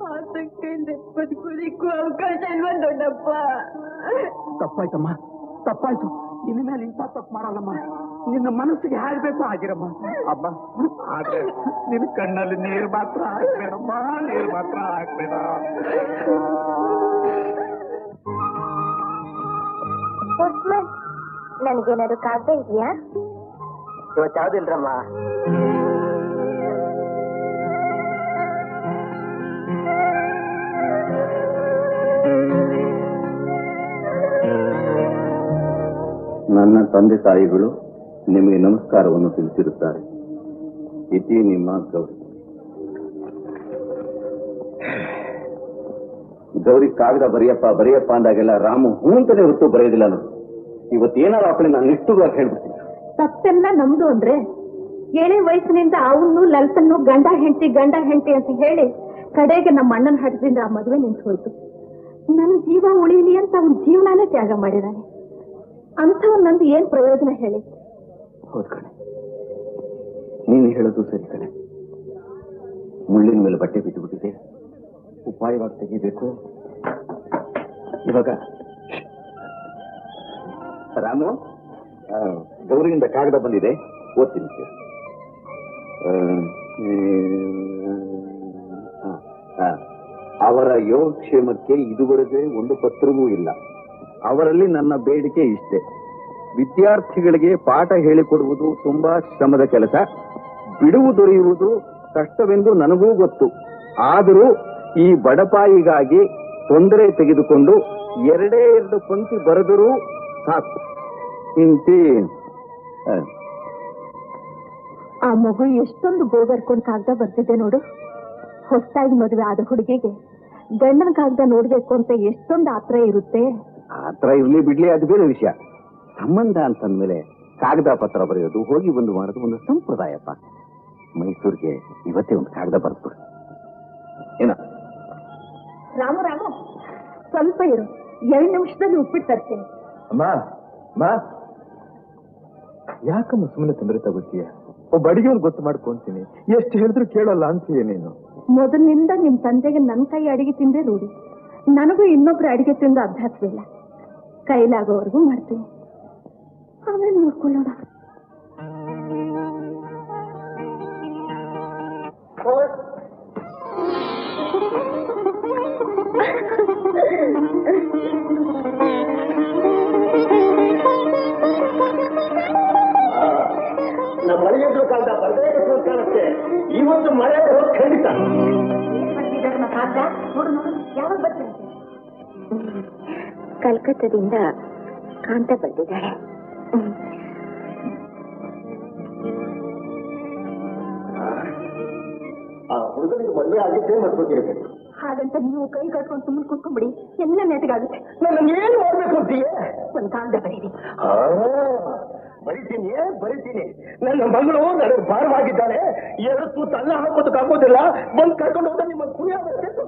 ಆಸಕ್ತಿಯಿಂದ ಬದುಕೋದಿಕ್ಕೂ ಅವಕಾಶ ಇಲ್ವಾ ದೊಡ್ಡಪ್ಪ? ತಪ್ಪಾಯ್ತಮ್ಮ, ತಪ್ಪಾಯ್ತು. ಇನ್ಮೇಲೆ ಇಂಥ ತಪ್ಪು ಮಾಡಲ್ಲಮ್ಮ. ನಿನ್ನ ಮನಸ್ಸಿಗೆ ಹಾಡ್ಬೇಕು ಆಗಿರಮ್ಮ. ಅಮ್ಮ, ಆದ್ರೆ ನಿನ್ನ ಕಣ್ಣಲ್ಲಿ ನೀರು ಮಾತ್ರ ಹಾಕ್ಬೇಡಮ್ಮ, ನೀರು ಮಾತ್ರ ಹಾಕ್ಬೇಡ. ನನಗೇನಾದ್ರು ಕಾಗ್ದ ಇದೆಯಾ? ಇವತ್ತು ಯಾವ್ದಿಲ್ರಮ್ಮ. ನನ್ನ ತಂದೆ ತಾಯಿಗಳು ನಿಮಗೆ ನಮಸ್ಕಾರವನ್ನು ತಿಳಿಸಿರುತ್ತಾರೆ. ಇತಿ ನಿಮ್ಮ ಗೌರಿ. ಗೌರಿ ಕಾಗದ ಬರೆಯಪ್ಪ ಬರೆಯಪ್ಪ ಅಂದಾಗೆಲ್ಲ ರಾಮು ಹೂ ಅಂತಾನೆ ಹೊತ್ತು ಬರೆಯೋದಿಲ್ಲ. ನಾನು ಇವತ್ತೇನಾದ್ರು ಆಕಳಿ ನಾನು ನಿಷ್ಠುರವಾಗಿ ಹೇಳ್ಬಿಡ್ತೀನಿ. ತಪ್ಪೆಲ್ಲ ನಮ್ದು ಅಂದ್ರೆ ಏಳೇ ವಯಸ್ಸಿನಿಂದ ಅವನು ಲಲಿತನ್ನು ಗಂಡ ಹೆಂಡತಿ ಅಂತ ಹೇಳಿ ಕಡೆಗೆ ನಮ್ಮ ಅಣ್ಣನ ಹಠದಿಂದ ಆ ಮದುವೆ ನಿಂತು ಹೋಯ್ತು. ನನ್ನ ಜೀವ ಉಳಿಯಲಿ ಅಂತ ಅವನ ಜೀವನಾನೇ ತ್ಯಾಗ ಮಾಡಿದಾನೆ. ಅಂಥವ್ ನಂದು ಏನ್ ಪ್ರಯೋಜನ ಹೇಳಿ? ಹೌದು ಕಣೆ, ನೀನು ಹೇಳೋದು ಸರಿ ಕಣೆ. ಮುಳ್ಳಿನ ಮೇಲೆ ಬಟ್ಟೆ ಬಿದ್ದು ಬಿಟ್ಟಿದೆ, ಉಪಾಯವಾಗಿ ತೆಗಿಬೇಕು. ಇವಾಗ ರಾಮು, ಗೌರಿಯಿಂದ ಕಾಗದ ಬಂದಿದೆ, ಓದ್ತೀನಿ. ಅವರ ಯೋಗಕ್ಷೇಮಕ್ಕೆ ಇದುವರೆಗೆ ಒಂದು ಪತ್ರವೂ ಇಲ್ಲ. ಅವರಲ್ಲಿ ನನ್ನ ಬೇಡಿಕೆ ಇಷ್ಟೇ: ವಿದ್ಯಾರ್ಥಿಗಳಿಗೆ ಪಾಠ ಹೇಳಿಕೊಡುವುದು ತುಂಬಾ ಶ್ರಮದ ಕೆಲಸ. ಬಿಡುವು ದೊರೆಯುವುದು ಕಷ್ಟವೆಂದು ನನಗೂ ಗೊತ್ತು. ಆದರೂ ಈ ಬಡಪಾಯಿಗಾಗಿ ತೊಂದರೆ ತೆಗೆದುಕೊಂಡು 2 ಪಂಕ್ತಿ ಬರೆದರೂ ಸಾಕು. ಇಂತೇನು ಆ ಮಗು ಎಷ್ಟೊಂದು ಗೋಗರ್ಕೊಂಡು ಕಾಗದ ಬರ್ತಿದ್ದೆ ನೋಡು. ಹೊಸದಾಗಿ ಮದುವೆ ಆದ ಹುಡುಗಿಗೆ ಗಂಡನ ಕಾಗದ ನೋಡ್ಬೇಕು ಅಂತ ಎಷ್ಟೊಂದು ಆತ್ರ ಇರುತ್ತೆ. ಆತರ ಇರ್ಲಿ ಬಿಡ್ಲಿ, ಅದು ಬೇರೆ ವಿಷಯ. ಸಂಬಂಧ ಅಂತಂದ್ಮೇಲೆ ಕಾಗದ ಪತ್ರ ಬರೆಯೋದು, ಹೋಗಿ ಬಂದು ಮಾಡೋದು ಒಂದು ಸಂಪ್ರದಾಯಪ್ಪ. ಮೈಸೂರಿಗೆ ಇವತ್ತೇ ಒಂದು ಕಾಗದ ಬರ್ಬಿಡು. ಏನ ರಾಮು ಸ್ವಲ್ಪ ಇರು, 2 ನಿಮಿಷದಲ್ಲಿ ಉಪ್ಪಿಟ್ಟು ತರ್ತೀನಿ. ಅಮ್ಮ, ಯಾಕಮ್ಮ ಸುಮ್ಮನೆ ತೊಂದರೆ ತಗೋತೀಯ? ಒಬ್ಬ ಅಡಿಗೆವ್ರು ಗೊತ್ತು ಮಾಡ್ಕೊಂತೀನಿ, ಎಷ್ಟು ಹೇಳಿದ್ರು ಕೇಳಲ್ಲ ಅಂತೀಯ ನೀನು. ಮೊದಲಿನಿಂದ ನಿಮ್ ತಂದೆಗೆ ನನ್ನ ಕೈ ಅಡಿಗೆ ತಿಂದೇ ರೂಢಿ. ನನಗೂ ಇನ್ನೊಬ್ರು ಅಡಿಗೆ ತಿಂದು ಅಭ್ಯಾಸವಿಲ್ಲ. ಕೈಲಾಗೋವರೆಗೂ ಮಾಡ್ತೀನಿ. ಆಮೇಲೆ ನೋಡ್ಕೊಳ್ಳೋಣ. ನಮ್ಮ ಮಳೆಯದ್ರ ಕಾಲದ ಬರದೇ ಕಾಣುತ್ತೆ. ಇವತ್ತು ಮಳೆ ಖಂಡಿತ. ಯಾವಾಗ ಬರ್ತೀನಿ? ಕಲ್ಕತ್ತಾದಿಂದ ಕಾಂತ ಬಂದಿದ್ದಾಳೆ. ಆ ಹುಡುಗನಿಗೆ ಮದುವೆ ಆಗಿದ್ದೇ ಮರ್ತೋಗಿರಬೇಕು. ಹಾಗಂತ ನೀವು ಕೈ ಕಟ್ಕೊಂಡು ಸುಮ್ಮನೆ ಕೂತ್ಕೊಂಡ್ಬಿಡಿ, ಎಲ್ಲ ನೆಟ್ಟಗಾಗುತ್ತೆ. ನಾನು ಏನು ಮಾಡ್ಬೇಕು ಅಂತೀಯ? ಒಂದು ಕಾಗದ ಬರೀರಿ. ಬರೀತೀನಿ. ನನ್ನ ಮಗಳು ನನಗೆ ಭಾರವಾಗಿದ್ದಾಳೆ. 2 ತೂತು ಅನ್ನ ಹಾಕೋದಕ್ಕಾಗೋದಿಲ್ಲ. ಬಂದು ಕರ್ಕೊಂಡು ಹೋದ ನಿಮ್ಮ ಕುಣಿಯ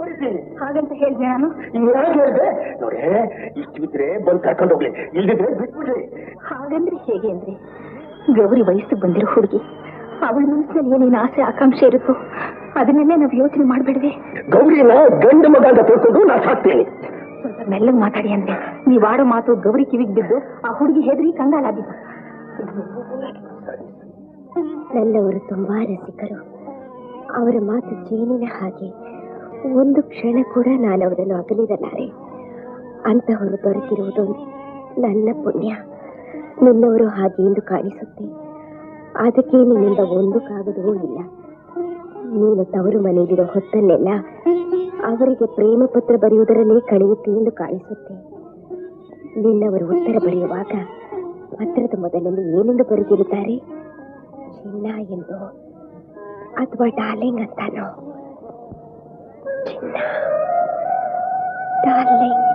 ಬರೀತೀನಿ. ಹಾಗಂತ ಹೇಳಿದೆ ನಾನು. ಇನ್ಯಾಕೆ ಹೇಳಿದೆ ನೋಡಿ, ಇಷ್ಟಿದ್ರೆ ಬಂದು ಕರ್ಕೊಂಡು ಹೋಗ್ಲಿ, ಇಲ್ದಿದ್ರೆ ಬಿಟ್ಬಿಡ್ಲಿ. ಹಾಗಂದ್ರೆ ಹೇಗೆ ಅಂದ್ರೆ, ಗೌರಿ ವಯಸ್ಸಿಗೆ ಬಂದಿರೋ ಹುಡುಗಿ, ಅವಳ ಮನಸ್ಸಿನಲ್ಲಿ ಏನೇನು ಆಸೆ ಆಕಾಂಕ್ಷೆ ಇರುತ್ತೋ ಅದನ್ನೆಲ್ಲೇ ನಾವು ಯೋಚನೆ ಮಾಡ್ಬೇಡ್ವೆ. ಗೌರಿನ ಗಂಡು ಮಗ ಅಂತ ತಿಳ್ಕೊಂಡು ನಾ ಸಾಕ್ತೇನೆ. ಸ್ವಲ್ಪ ಮೆಲ್ಲಗೆ ಮಾತಾಡಿ ಅಂದ್ರೆ ನೀವು ಆಡೋ ಮಾತು ಗೌರಿ ಕಿವಿಗೆ ಬಿದ್ದು ಆ ಹುಡುಗಿ ಹೆದರಿ ಕಂಗಾಲಾಗಿದ್ದು. ನನ್ನವರು ತುಂಬಾ ರಸಿಕರು. ಅವರ ಮಾತು ಜೇನಿನ ಹಾಗೆ. ಒಂದು ಕ್ಷಣ ಕೂಡ ನಾನು ಅವರನ್ನು ಅಗಲಿರಲಾರೆ. ಅಂತವರು ದೊರಕಿರುವುದು ನನ್ನ ಪುಣ್ಯ. ನಿನ್ನವರು ಹಾಗೆ ಎಂದು ಕಾಣಿಸುತ್ತೆ. ಅದಕ್ಕೆ ನಿನ್ನಿಂದ ಒಂದು ಕಾಗದವೂ ಇಲ್ಲ. ನೀನು ತವರು ಮನೆಯಲ್ಲಿರೋ ಹೊತ್ತನ್ನೆಲ್ಲ ಅವರಿಗೆ ಪ್ರೇಮ ಪತ್ರ ಬರೆಯುವುದರಲ್ಲೇ ಕಳೆಯುತ್ತೆ ಎಂದು ಕಾಣಿಸುತ್ತೆ. ನಿನ್ನವರು ಉತ್ತರ ಬರೆಯುವಾಗ ಪತ್ರದ ಮೊದಲಲ್ಲಿ ಏನೆಂದು ಬರೆದಿರುತ್ತಾರೆ? ಚಿನ್ನ ಎಂದು ಅಥವಾ ಡಾರ್ಲಿಂಗ್ ಅಂತಾನೋ? ಚಿನ್ನ, darling,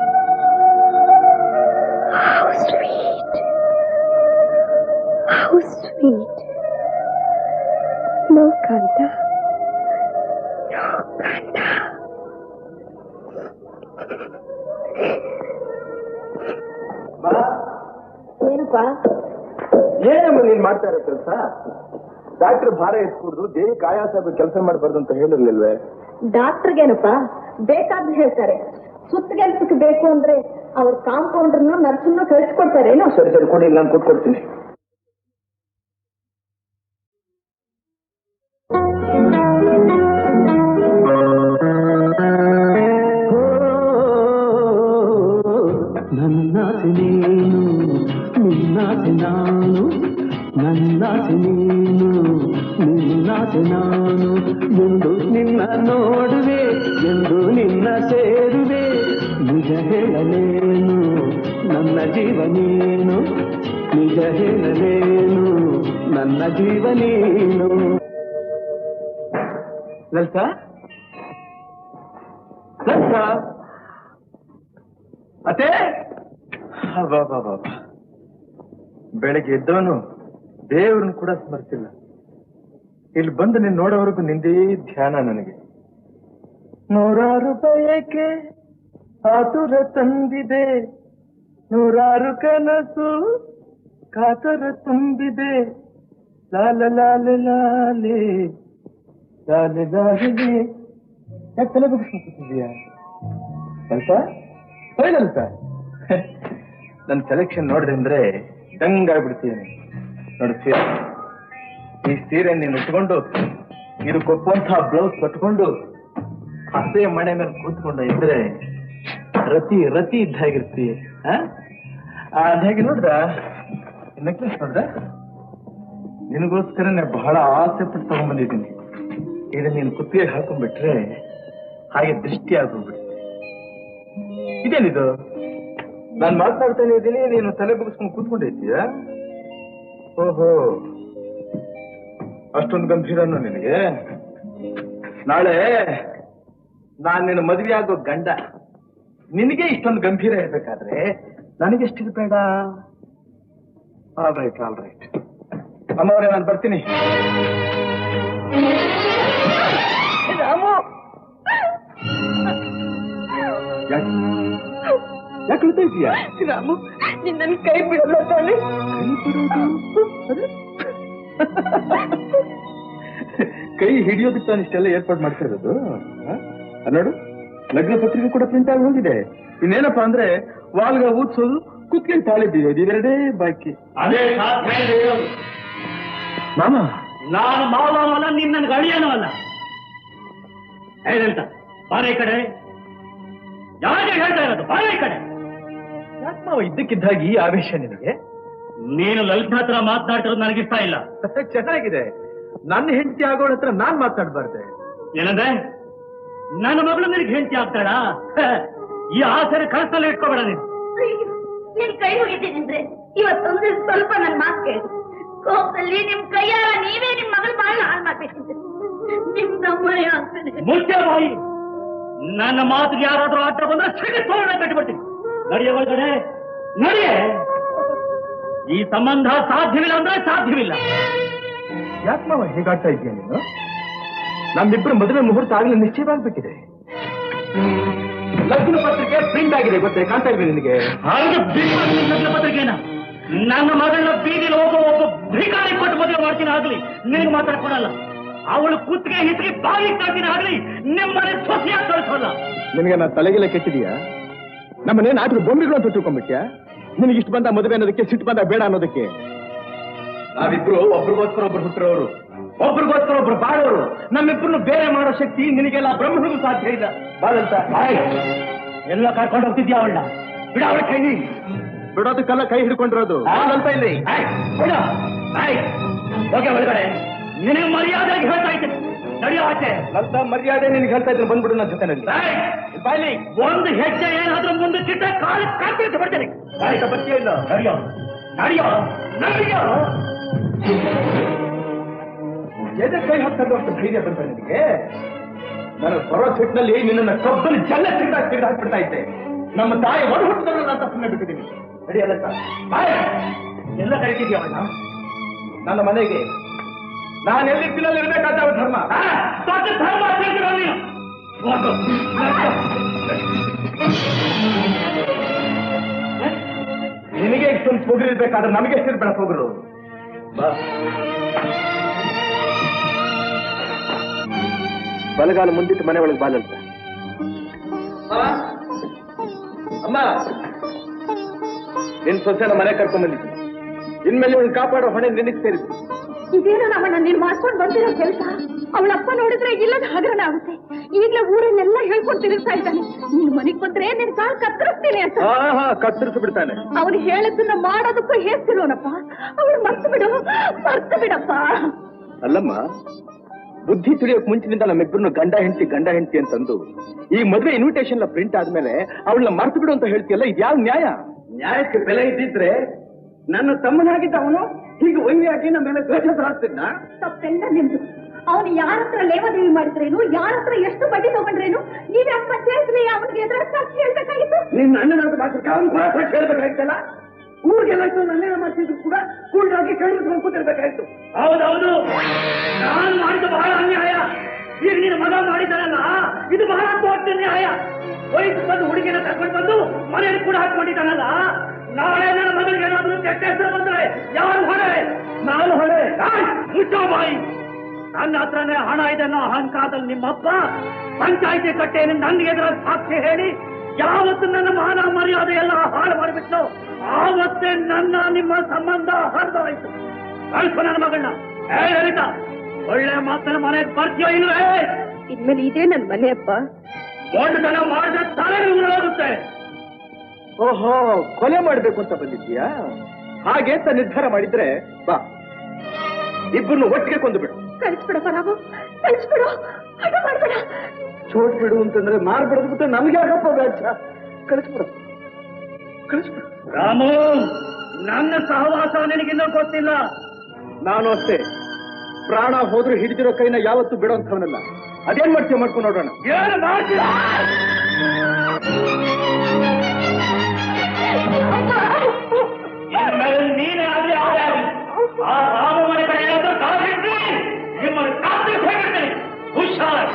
how sweet, how sweet. No Kantha, no Kantha. ಏನಪ್ಪ ಏನಮ್ಮ ನೀನ್ ಮಾಡ್ತಾ ಇರೋ ಕೆಲಸ? ಡಾಕ್ಟರ್ ಭಾರ ಎತ್ಕೂಡ್ದು, ದೇಹಕ್ಕೆ ಆಯಾಸ ಕೆಲಸ ಮಾಡಬಾರ್ದು ಅಂತ ಹೇಳಿರ್ಲಿಲ್ವೇ? ಡಾಕ್ಟರ್ಗೇನಪ್ಪ ಬೇಕಾದ್ದು ಹೇಳ್ತಾರೆ. ಸುತ್ತಗೆಲ್ಸಕ್ಕೆ ಬೇಕು ಅಂದ್ರೆ ಅವ್ರ ಕಾಂಪೌಂಡ್ರನ್ನು ನರ್ಸನ್ನು ಕಳಿಸ್ಕೊಡ್ತಾರೇನೋ. ಸರಿ ಕೊಡಿ, ನಾನು ಕೊಟ್ಕೊಡ್ತೀನಿ. ನನ್ನಾಸೆ ನೀನು, ನಿನ್ನಾಸೆ ನಾನು, ನನ್ನಾಸೆ ನೀನು, ನಿನ್ನಾಸೆ ನಾನು. ಎಂದು ನಿನ್ನ ನೋಡುವೆ, ಎಂದು ನಿನ್ನ ಸೇರುವೆ. ನಿಜ ಹೇಳಲೇನು ನನ್ನ ಜೀವ ನೀನು, ನಿಜ ಹೇಳಲೇನು ನನ್ನ ಜೀವ ನೀನು. ಲಲಿತಾ, ಲಲಿತಾ, ಅತ್ತೆ. ಬೆಳಗ್ಗೆ ಎದ್ದವನು ದೇವ್ರನ್ನ ಕೂಡ ಸ್ಮರಿಸಿಲ್ಲ. ಇಲ್ಲಿ ಬಂದು ನೀನ್ ನೋಡೋವರೆಗೂ ನಿಂದೇ ಧ್ಯಾನ ನನಗೆ. 100 ಬಯಕೆ ಆತುರ ತಂದಿದೆ, 100 ಕನಸು ಕಾತರ ತುಂಬಿದೆ. ಲಾಲ ಲಾಲ ಲಾಲೆ ಲಾಲೆ ಲಾಲೆ. ಯಾಕೆ ತಲೆ ಬಗ್ಗಿಸ್ಕೊತಿದ್ಯಾ ಅಂತ? ಅಂತ ನನ್ನ ಸೆಲೆಕ್ಷನ್ ನೋಡಿದೆ ಅಂದ್ರೆ ದಂಗಾಗ್ಬಿಡ್ತೀನಿ. ನೋಡಿ ಸೀರೆ, ಈ ಸೀರೆ ನೀನು ಉಟ್ಕೊಂಡು ಇದಕ್ಕೊಪ್ಪಂತಹ ಬ್ಲೌಸ್ ಕಟ್ಕೊಂಡು ಹಸೆ ಮನೆ ಮೇಲೆ ಕೂತ್ಕೊಂಡ ಇದ್ರೆ ರತಿ ರತಿ ಇದ್ದಾಗಿರ್ತೀಯ. ಹಾಗೆ ನೋಡ್ದ ನೆಕ್ಲೆಸ್ ನೋಡ್ದ, ನಿನಗೋಸ್ಕರನೇ ಬಹಳ ಆಸೆ ಪಟ್ಟು ತಗೊಂಡ್ಬಂದಿದ್ದೀನಿ. ಇದನ್ನ ನೀನು ಕುತ್ತಿಗೆ ಹಾಕೊಂಡ್ಬಿಟ್ರೆ ಹಾಗೆ ದೃಷ್ಟಿ ಆಗೋಗ್ಬಿಡ್ತೀನಿ. ಇದೇನಿದು? ನಾನು ಮಾತಾಡ್ತಾನೆ ಇದ್ದೀನಿ, ನೀನು ತಲೆ ಬಗ್ಗಿಸ್ಕೊಂಡು ಕೂತ್ಕೊಂಡಿದ್ದೀಯ? ಓಹೋ, ಅಷ್ಟೊಂದು ಗಂಭೀರನು ನಿನಗೆ? ನಾಳೆ ನಾನು ನಿನ್ನ ಮದುವೆ ಆಗೋ ಗಂಡ, ನಿನಗೆ ಇಷ್ಟೊಂದು ಗಂಭೀರ ಇರ್ಬೇಕಾದ್ರೆ ನನಗೆಷ್ಟಿರ್ಬೇಡ? All right all right. ಅಮ್ಮವ್ರೆ, ನಾನು ಬರ್ತೀನಿ. ಯಾಕೆ ಹೇಳ್ತಾ ಇದೀಯಾ? ರಾಮು, ನಿನ್ನ ಕೈ ಬಿಡಲ್ಲ ತಾನೆ? ಕೈ ಹಿಡಿಯೋದಕ್ಕೆ ನಾನು ಇಷ್ಟೆಲ್ಲ ಏರ್ಪಾಡು ಮಾಡ್ತಾ ಇರೋದು. ನೋಡು, ಲಗ್ನ ಪತ್ರಿಕೆ ಕೂಡ ಪ್ರಿಂಟ್ ಆಗಿ ಹೋಗಿದೆ. ಇನ್ನೇನಪ್ಪಾ ಅಂದ್ರೆ ವಾಲ್ಗ ಊದ್ಸೋದು, ಕುತ್ಕೊಂಡು ತಾಳಿದ್ದೀವಿ ಇದೆರಡೇ ಬಾಕಿ. ಅದೇ ಸಾಧ್ಯ ಇದೆ ಹೇಳೋದು. ಮಾಮ, ನಾನು ಮಾವನೂ ಅಲ್ಲ, ನೀನ್ ನನ್ಗೆ ಅಳಿಯನೂ ಅಲ್ಲ. ಏನಂತ ಬಾರ ಈ ಕಡೆ. ಯಾಕೆ ಹೇಳ್ತಾ ಇರೋದು? ಬಾರ ಈ ಕಡೆ. ಯಾಕೆ ಮಾವ ಇದ್ದಕ್ಕಿದ್ದಾಗಿ ಈ ಆವೇಶ ನಿನಗೆ? ನೀನು ಲಲಿತಾ ಹತ್ರ ಮಾತನಾಡ್ತಿರೋದು ನನಗಿಷ್ಟ ಇಲ್ಲ. ಚೆನ್ನಾಗಿದೆ. ನನ್ನ ಹೆಂಡತಿ ಆಗೋಳ ಹತ್ರ ನಾನ್ ಮಾತಾಡ್ಬಾರ್ದೆ. ಏನಂದ್ರೆ ನನ್ನ ಮಗಳು ನಿನಗೆ ಹೆಂಡತಿ ಆಗ್ತಾಳ? ಈ ಆಸರೆ ಕನಸಲ್ಲಿ ಇಟ್ಕೋಬೇಡ ನೀನು. ನಿನ್ ಕೈ ಮುಗಿತೀನಿ ಅಂದ್ರೆ ಇವತ್ತೊಂದು ಸ್ವಲ್ಪ ನನ್ ಮಾತು ಕೇಳಿ. ಕೋಪದಲ್ಲಿ ನಿಮ್ ಕೈಯಾರ ನೀವೇ ನಿಮ್ ಮಗಳು ಬಾಳ ಹಾಳು ಮಾಡ್ಬೇಕಿದ್ರೆ ನಿಮ್ ನಮ್ಮನೆ ಆಗ್ತದೆ. ಮುಚ್ಚೆ ಬಾಯಿ. ನನ್ನ ಮಾತಿಗೆ ಯಾರಾದ್ರೂ ಆಟ ಬಂದ್ರೆ ಸಿಗಿ ತೋರಣ ಕಟ್ಟಿಬಿಡ್ತೀನಿ. ನಡೆಯ ಒಳಗಡೆ ನಡೆಯ. ಈ ಸಂಬಂಧ ಸಾಧ್ಯವಿಲ್ಲ ಅಂದ್ರೆ ಸಾಧ್ಯವಿಲ್ಲ. ಯಾಕೆ ಮಾವ ಹೀಗಾಗ್ತಾ ಇದೆಯಾ ನೀನು? ನಮ್ಮಿಬ್ಬರು ಮದುವೆ ಮುಹೂರ್ತ ಆಗಲಿ ನಿಶ್ಚಯವಾಗ್ಬೇಕಿದೆ. ಲಗ್ನ ಪತ್ರಿಕೆ ಪ್ರಿಂಟ್ ಆಗಿದೆ ಗೊತ್ತೇ, ಕಾಣ್ತಾ ಇದ್ವಿ ನಿನಗೆ. ಹಾಗೆ ಲಗ್ನ ಪತ್ರಿಕೆನ ನನ್ನ ಮಗಳನ್ನ ಬೀದಿಲಿ ಹೋಗೋ ಒಬ್ಬ ಭಿಕಾರಿ ಕೊಟ್ಟು ಮದುವೆ ಮಾಡ್ತೀನಿ ಆಗ್ಲಿ ನೀನು ಮಾತಾಡ್ಕೊಡಲ್ಲ. ಅವಳು ಕುತ್ತಿಗೆ ಹಿತ್ತಿಗೆ ಬಾಗಿ ಕಾಡ್ತೀನಿ ಆಗ್ಲಿ ನಿಮ್ಮನೆ ಸೊಸೆಯಾಗಿ ಕಳಿಸೋಲ್ಲ. ನಿನಗೆ ನಾ ತಲೆಗೆಲ್ಲ ಕೆಟ್ಟಿದೀಯಾ? ನಮ್ಮನೆ ನಾಟಕ ಬೊಂಬೆಗಳು ಅಂತ ತಿಳ್ಕೊಂಡ್ಬಿಟ್ಯಾ? ನಿನಗೆ ಇಷ್ಟು ಬಂದ ಮದುವೆ ಅನ್ನೋದಕ್ಕೆ, ಸಿಟ್ಟು ಬಂದ ಬೇಡ ಅನ್ನೋದಕ್ಕೆ. ನಾವಿಬ್ರು ಒಬ್ರಿಗೋಸ್ಕರ ಒಬ್ರು ಹುಟ್ಟಿರೋರು, ಒಬ್ರಿಗೋಸ್ಕರ ಒಬ್ರು ಬಾಳೋರು. ನಮ್ಮಿಬ್ರನ್ನು ಬೇರೆ ಮಾಡೋ ಶಕ್ತಿ ನಿನಗೆಲ್ಲ ಬ್ರಹ್ಮನಿಗೂ ಸಾಧ್ಯ ಇಲ್ಲ. ಬಾಳಂತ ಎಲ್ಲ ಕರ್ಕೊಂಡು ಹೋಗ್ತಿದ್ಯಾ ಅವಳ? ಬಿಡ ಅವಳ ಕೈ. ಬಿಡೋದಕ್ಕೆಲ್ಲ ಕೈ ಹಿಡ್ಕೊಂಡಿರೋದು ಬಾಳಂತ ಇಲ್ಲಿ. ಹೋಗಿ ಒಳಗಡೆ. ನಿನಗೆ ಮರ್ಯಾದೆಗೆ ಹೇಳ್ತಾ ಇದ್ದೀನಿ. ನಡೆಯೋ ಆಚೆ. ಅಂತ ಮರ್ಯಾದೆ ನಿನ್ಗೆ ಹೇಳ್ತಾ ಇದ್ರು, ಬಂದ್ಬಿಡು ನನ್ನ ಜೊತೆನಲ್ಲಿ. ಬಾಯ್ಲಿ ಒಂದು ಹೆಜ್ಜೆ ಏನಾದ್ರೂ ಮುಂದೆ ಚಿಟ್ಟ ಕಾಲು ಕಾಲ್ತಿ ಬಿಡ್ತೇನೆ. ಬರ್ತೀಯ ಇಲ್ಲ? ನಡೆಯೋ ನಡೆಯೋ ನಡೆಯೋ. ಎದೆ ಕೈ ಹಾಕ್ಕೊಂಡು ಅಷ್ಟು ಧೈರ್ಯ ಬಂತ ನಿನಗೆ? ನಾನು ಬರೋ ಸಿಟ್ಟಿನಲ್ಲಿ ನಿನ್ನ ಕಬ್ಬಲ್ಲಿ ಜಲ್ಲ ಹಾಕ್ಬಿಡ್ತಾ ಇದ್ದೆ. ನಮ್ಮ ತಾಯಿ ಒಡ ಹುಟ್ಟಿದಲ್ಲ ಅಂತ ಸುಮ್ಮನೆ ಬಿಟ್ಟಿದ್ದೀನಿ. ನಡೆಯಲ್ಲ ಎಲ್ಲ ಕರಿತಿದ್ಯಾ ಅವನ್ನ? ನನ್ನ ಮನೆಗೆ ನಾನು ಎಲ್ಲಿ ಪಿಲ್ಲಲ್ಲಿ ಇರ್ಬೇಕಾದ ಧರ್ಮ. ದೊಡ್ಡ ಧರ್ಮ ಹೇಳ್ತೀರ ನೀನು. ನಿನಗೆ ಇಷ್ಟೊಂದು ಹೋಗಿರ್ಬೇಕಾದ್ರೆ ನಮಗೆ ಎಷ್ಟಿರ್ಬೇಡ ಹೋಗರು. ಬಲಗಾಲ ಮುಂದಿಟ್ಟು ಮನೆ ಒಳಗೆ ಬಾಲಂತ. ಅಮ್ಮ, ನಿನ್ ಸೊಸೆನ ಮನೆ ಕರ್ಕೊಂಡ್ ಬಂದಿದ್ದೀನಿ. ಇನ್ಮೇಲೆ ಇವಳು ಕಾಪಾಡೋ ಹೊಣೆ ನಿನಗೆ ಸೇರಿದ್ದು. ಇದೇನು ನಮ್ಮನ್ನ ನೀನ್ ಮಾಡ್ಕೊಂಡು ಬಂದಿರೋ ಕೆಲಸ? ಅವಳಪ್ಪ ನೋಡಿದ್ರೆ ಇಲ್ಲದ ಹಗರಣ ಆಗುತ್ತೆ. ಈಗಲೇ ಊರನ್ನೆಲ್ಲ ಹೇಳ್ಕೊಂಡು ತಿರುಗ್ತಾ ಇದ್ದಾನೆ. ನೀನ್ ಮನೆಗ್ ಬಂದ್ರೆ ನಿನ್ ಕಾಲ್ ಕತ್ತರಿಸ್ತೀನಿ ಅಂತ. ಕತ್ತರಿಸಿ ಬಿಡ್ತಾನೆ. ಅವ್ರು ಹೇಳದನ್ನ ಮಾಡೋದಕ್ಕೂ ಹೇಸ್ತಿರೋನಪ್ಪ. ಅವಳು ಮರ್ತು ಬಿಡಪ್ಪ. ಅಲ್ಲಮ್ಮ, ಬುದ್ಧಿ ತಿಳಿಯೋಕ್ ಮುಂಚಿನಿಂದ ನಮ್ಮಿಬ್ಬರನ್ನು ಗಂಡ ಹೆಂಡತಿ ಅಂತಂದು ಈ ಮದುವೆ ಇನ್ವಿಟೇಷನ್ ಪ್ರಿಂಟ್ ಆದ್ಮೇಲೆ ಅವಳನ್ನ ಮರ್ತು ಬಿಡು ಅಂತ ಹೇಳ್ತೀಯಲ್ಲ, ಇದ್ಯಾವ ನ್ಯಾಯ? ನ್ಯಾಯಕ್ಕೆ ಬೆಲೆ ಇದ್ದಿದ್ರೆ ನನ್ನ ತಮ್ಮನಾಗಿದ್ದ ಅವನು ಹೀಗೆ ವೈವಿಯಾಗಿ ನಮ್ಮ ಮೇಲೆ ದ್ವೇಷ ಹಾಕ್ತಿದ್ನ? ತಪ್ಪೆಲ್ಲ ನಿಮ್ದು. ಅವನು ಯಾರ ಹತ್ರ ಲೇವಾದೇವಿ ಮಾಡಿದ್ರೇನು, ಯಾರ ಹತ್ರ ಎಷ್ಟು ಬಡ್ಡಿ ತಗೊಂಡ್ರೇನು, ನೀವೇ ಅಪ್ಪ ಸೇರಿಸ್ಲಿ ಅವನಿಗೆ ಎದುರ ಸಾಕ್ಷಿ ಹೇಳ್ಬೇಕಾಗಿತ್ತು. ನಿನ್ನ ಅಣ್ಣನಾದ ಮಾತ್ರ ಅವನು ಕೂಡ ಸಾಕ್ಷಿ ಹೇಳ್ಬೇಕಾಗಿತ್ತಲ್ಲ. ಊರಿಗೆಲ್ಲ ನನ್ನೇನ ಮಾಡ್ತಿದ್ರು ಕೂಡ ಕೂಡಾಗಿ ಕೈಕೊಂಡು ಕೂತಿರ್ಬೇಕಾಯ್ತು. ಹೌದೌದು, ನಾನು ಮಾಡಿದ್ದು ಬಹಳ ಅನ್ಯಾಯ. ಈಗ ನಿನ್ನ ಮಗ ಮಾಡಿದ್ದಾನಲ್ಲ, ಇದು ಬಹಳ ದೊಡ್ಡ ನ್ಯಾಯ. ವಯಸ್ಸು ಬಂದು ಹುಡುಗಿನ ಕರ್ಕೊಂಡು ಬಂದು ಮನೆಯಲ್ಲಿ ಕೂಡ ಹಾಕೊಂಡಿದ್ದಾನಲ್ಲ. ನಾಳೆ ನನ್ನ ಮಗಳಿಗೆ ಏನಾದ್ರೂ ಕೆಟ್ಟ ಹೆಸರು ಬಂದ್ರೆ ಯಾರು ಹೊಣೆ? ನಾನು ಹೊಣೆ. ಮುಚ್ಚೋ ಬಾಯಿ. ನನ್ನ ಹತ್ರನೇ ಹಣ ಇದೆ ಅನ್ನೋ ಅಹಂಕಾರದಲ್ಲಿ ನಿಮ್ಮಪ್ಪ ಪಂಚಾಯಿತಿ ಕಟ್ಟೆಯನ್ನು ನನಗೆ ಎದುರ ಸಾಕ್ಷಿ ಹೇಳಿ ಯಾವತ್ತು ನನ್ನ ಮಾನ ಮರ್ಯಾದೆ ಎಲ್ಲ ಹಾಳು ಮಾಡಿಬಿಟ್ಟು ಆವತ್ತೇ ನನ್ನ ನಿಮ್ಮ ಸಂಬಂಧ ಹರಿದೋಯ್ತು. ಕಳ್ಸು ನನ್ನ ಮಗಳನ್ನ. ಲಲಿತಾ, ಒಳ್ಳೆ ಮಾತನ್ನ ಮನೆಗೆ ಬರ್ತೀಯೋ ಇಲ್ವೇ? ಇನ್ಮೇಲೆ ಇದೇ ನನ್ ಮನೆ ಅಪ್ಪ. ದೊಡ್ಡತನ ಮಾಡಿದ ತಲೆ ಉರುಳೋಗುತ್ತೆ. ಓಹೋ, ಕೊಲೆ ಮಾಡ್ಬೇಕು ಅಂತ ಬಂದಿದ್ದೀಯಾ? ಹಾಗೆ ಅಂತ ನಿರ್ಧಾರ ಮಾಡಿದ್ರೆ ಬಾ, ಇಬ್ಬರನ್ನು ಒಟ್ಟಿಗೆ ಕೊಂದುಬಿಡು. ಕಳಿಸ್ಬಿಡಪ್ಪ ರಾಮು, ಕಳಿಸ್ಬಿಡು. ಹಠ ಮಾಡ್ಬೇಡ. ಚೋಟ್ ಬಿಡು ಅಂತಂದ್ರೆ ಮಾರ್ಬಿಡೋದು ಬಿಟ್ಟು ನಮ್ಗೆ ಯಾಕಪ್ಪ ವ್ಯಾಚ? ಕಳಿಸ್ಬಿಡು. ರಾಮು, ನನ್ನ ಸಹವಾಸ ನಿನಗಿನ್ನೂ ಗೊತ್ತಿಲ್ಲ. ನಾನು ಅಷ್ಟೇ. ಪ್ರಾಣ ಹೋದ್ರೂ ಹಿಡಿದಿರೋ ಕೈನ ಯಾವತ್ತೂ ಬಿಡೋಂಥವನಲ್ಲ. ಅದೇನ್ ಮಾಡ್ತೀಯ ಮಾಡ್ಕೊಂಡು ನೋಡೋಣ. ಏನು ಮಾಡ್ತೀರಾ? ನೀನೇ ಆಗಲಿ ಅವರೇ ಆಗಲಿ ಆ ರಾಮ ಮನೆ ಕಡೆ ಏನಾದ್ರೂ ಕಾಲಿಟ್ರಿ ನಿಮ್ಮನ್ನು ಕಾತ್ರಿ ಹೋಗಿರ್ತೀನಿ. ಹುಷಾರ್.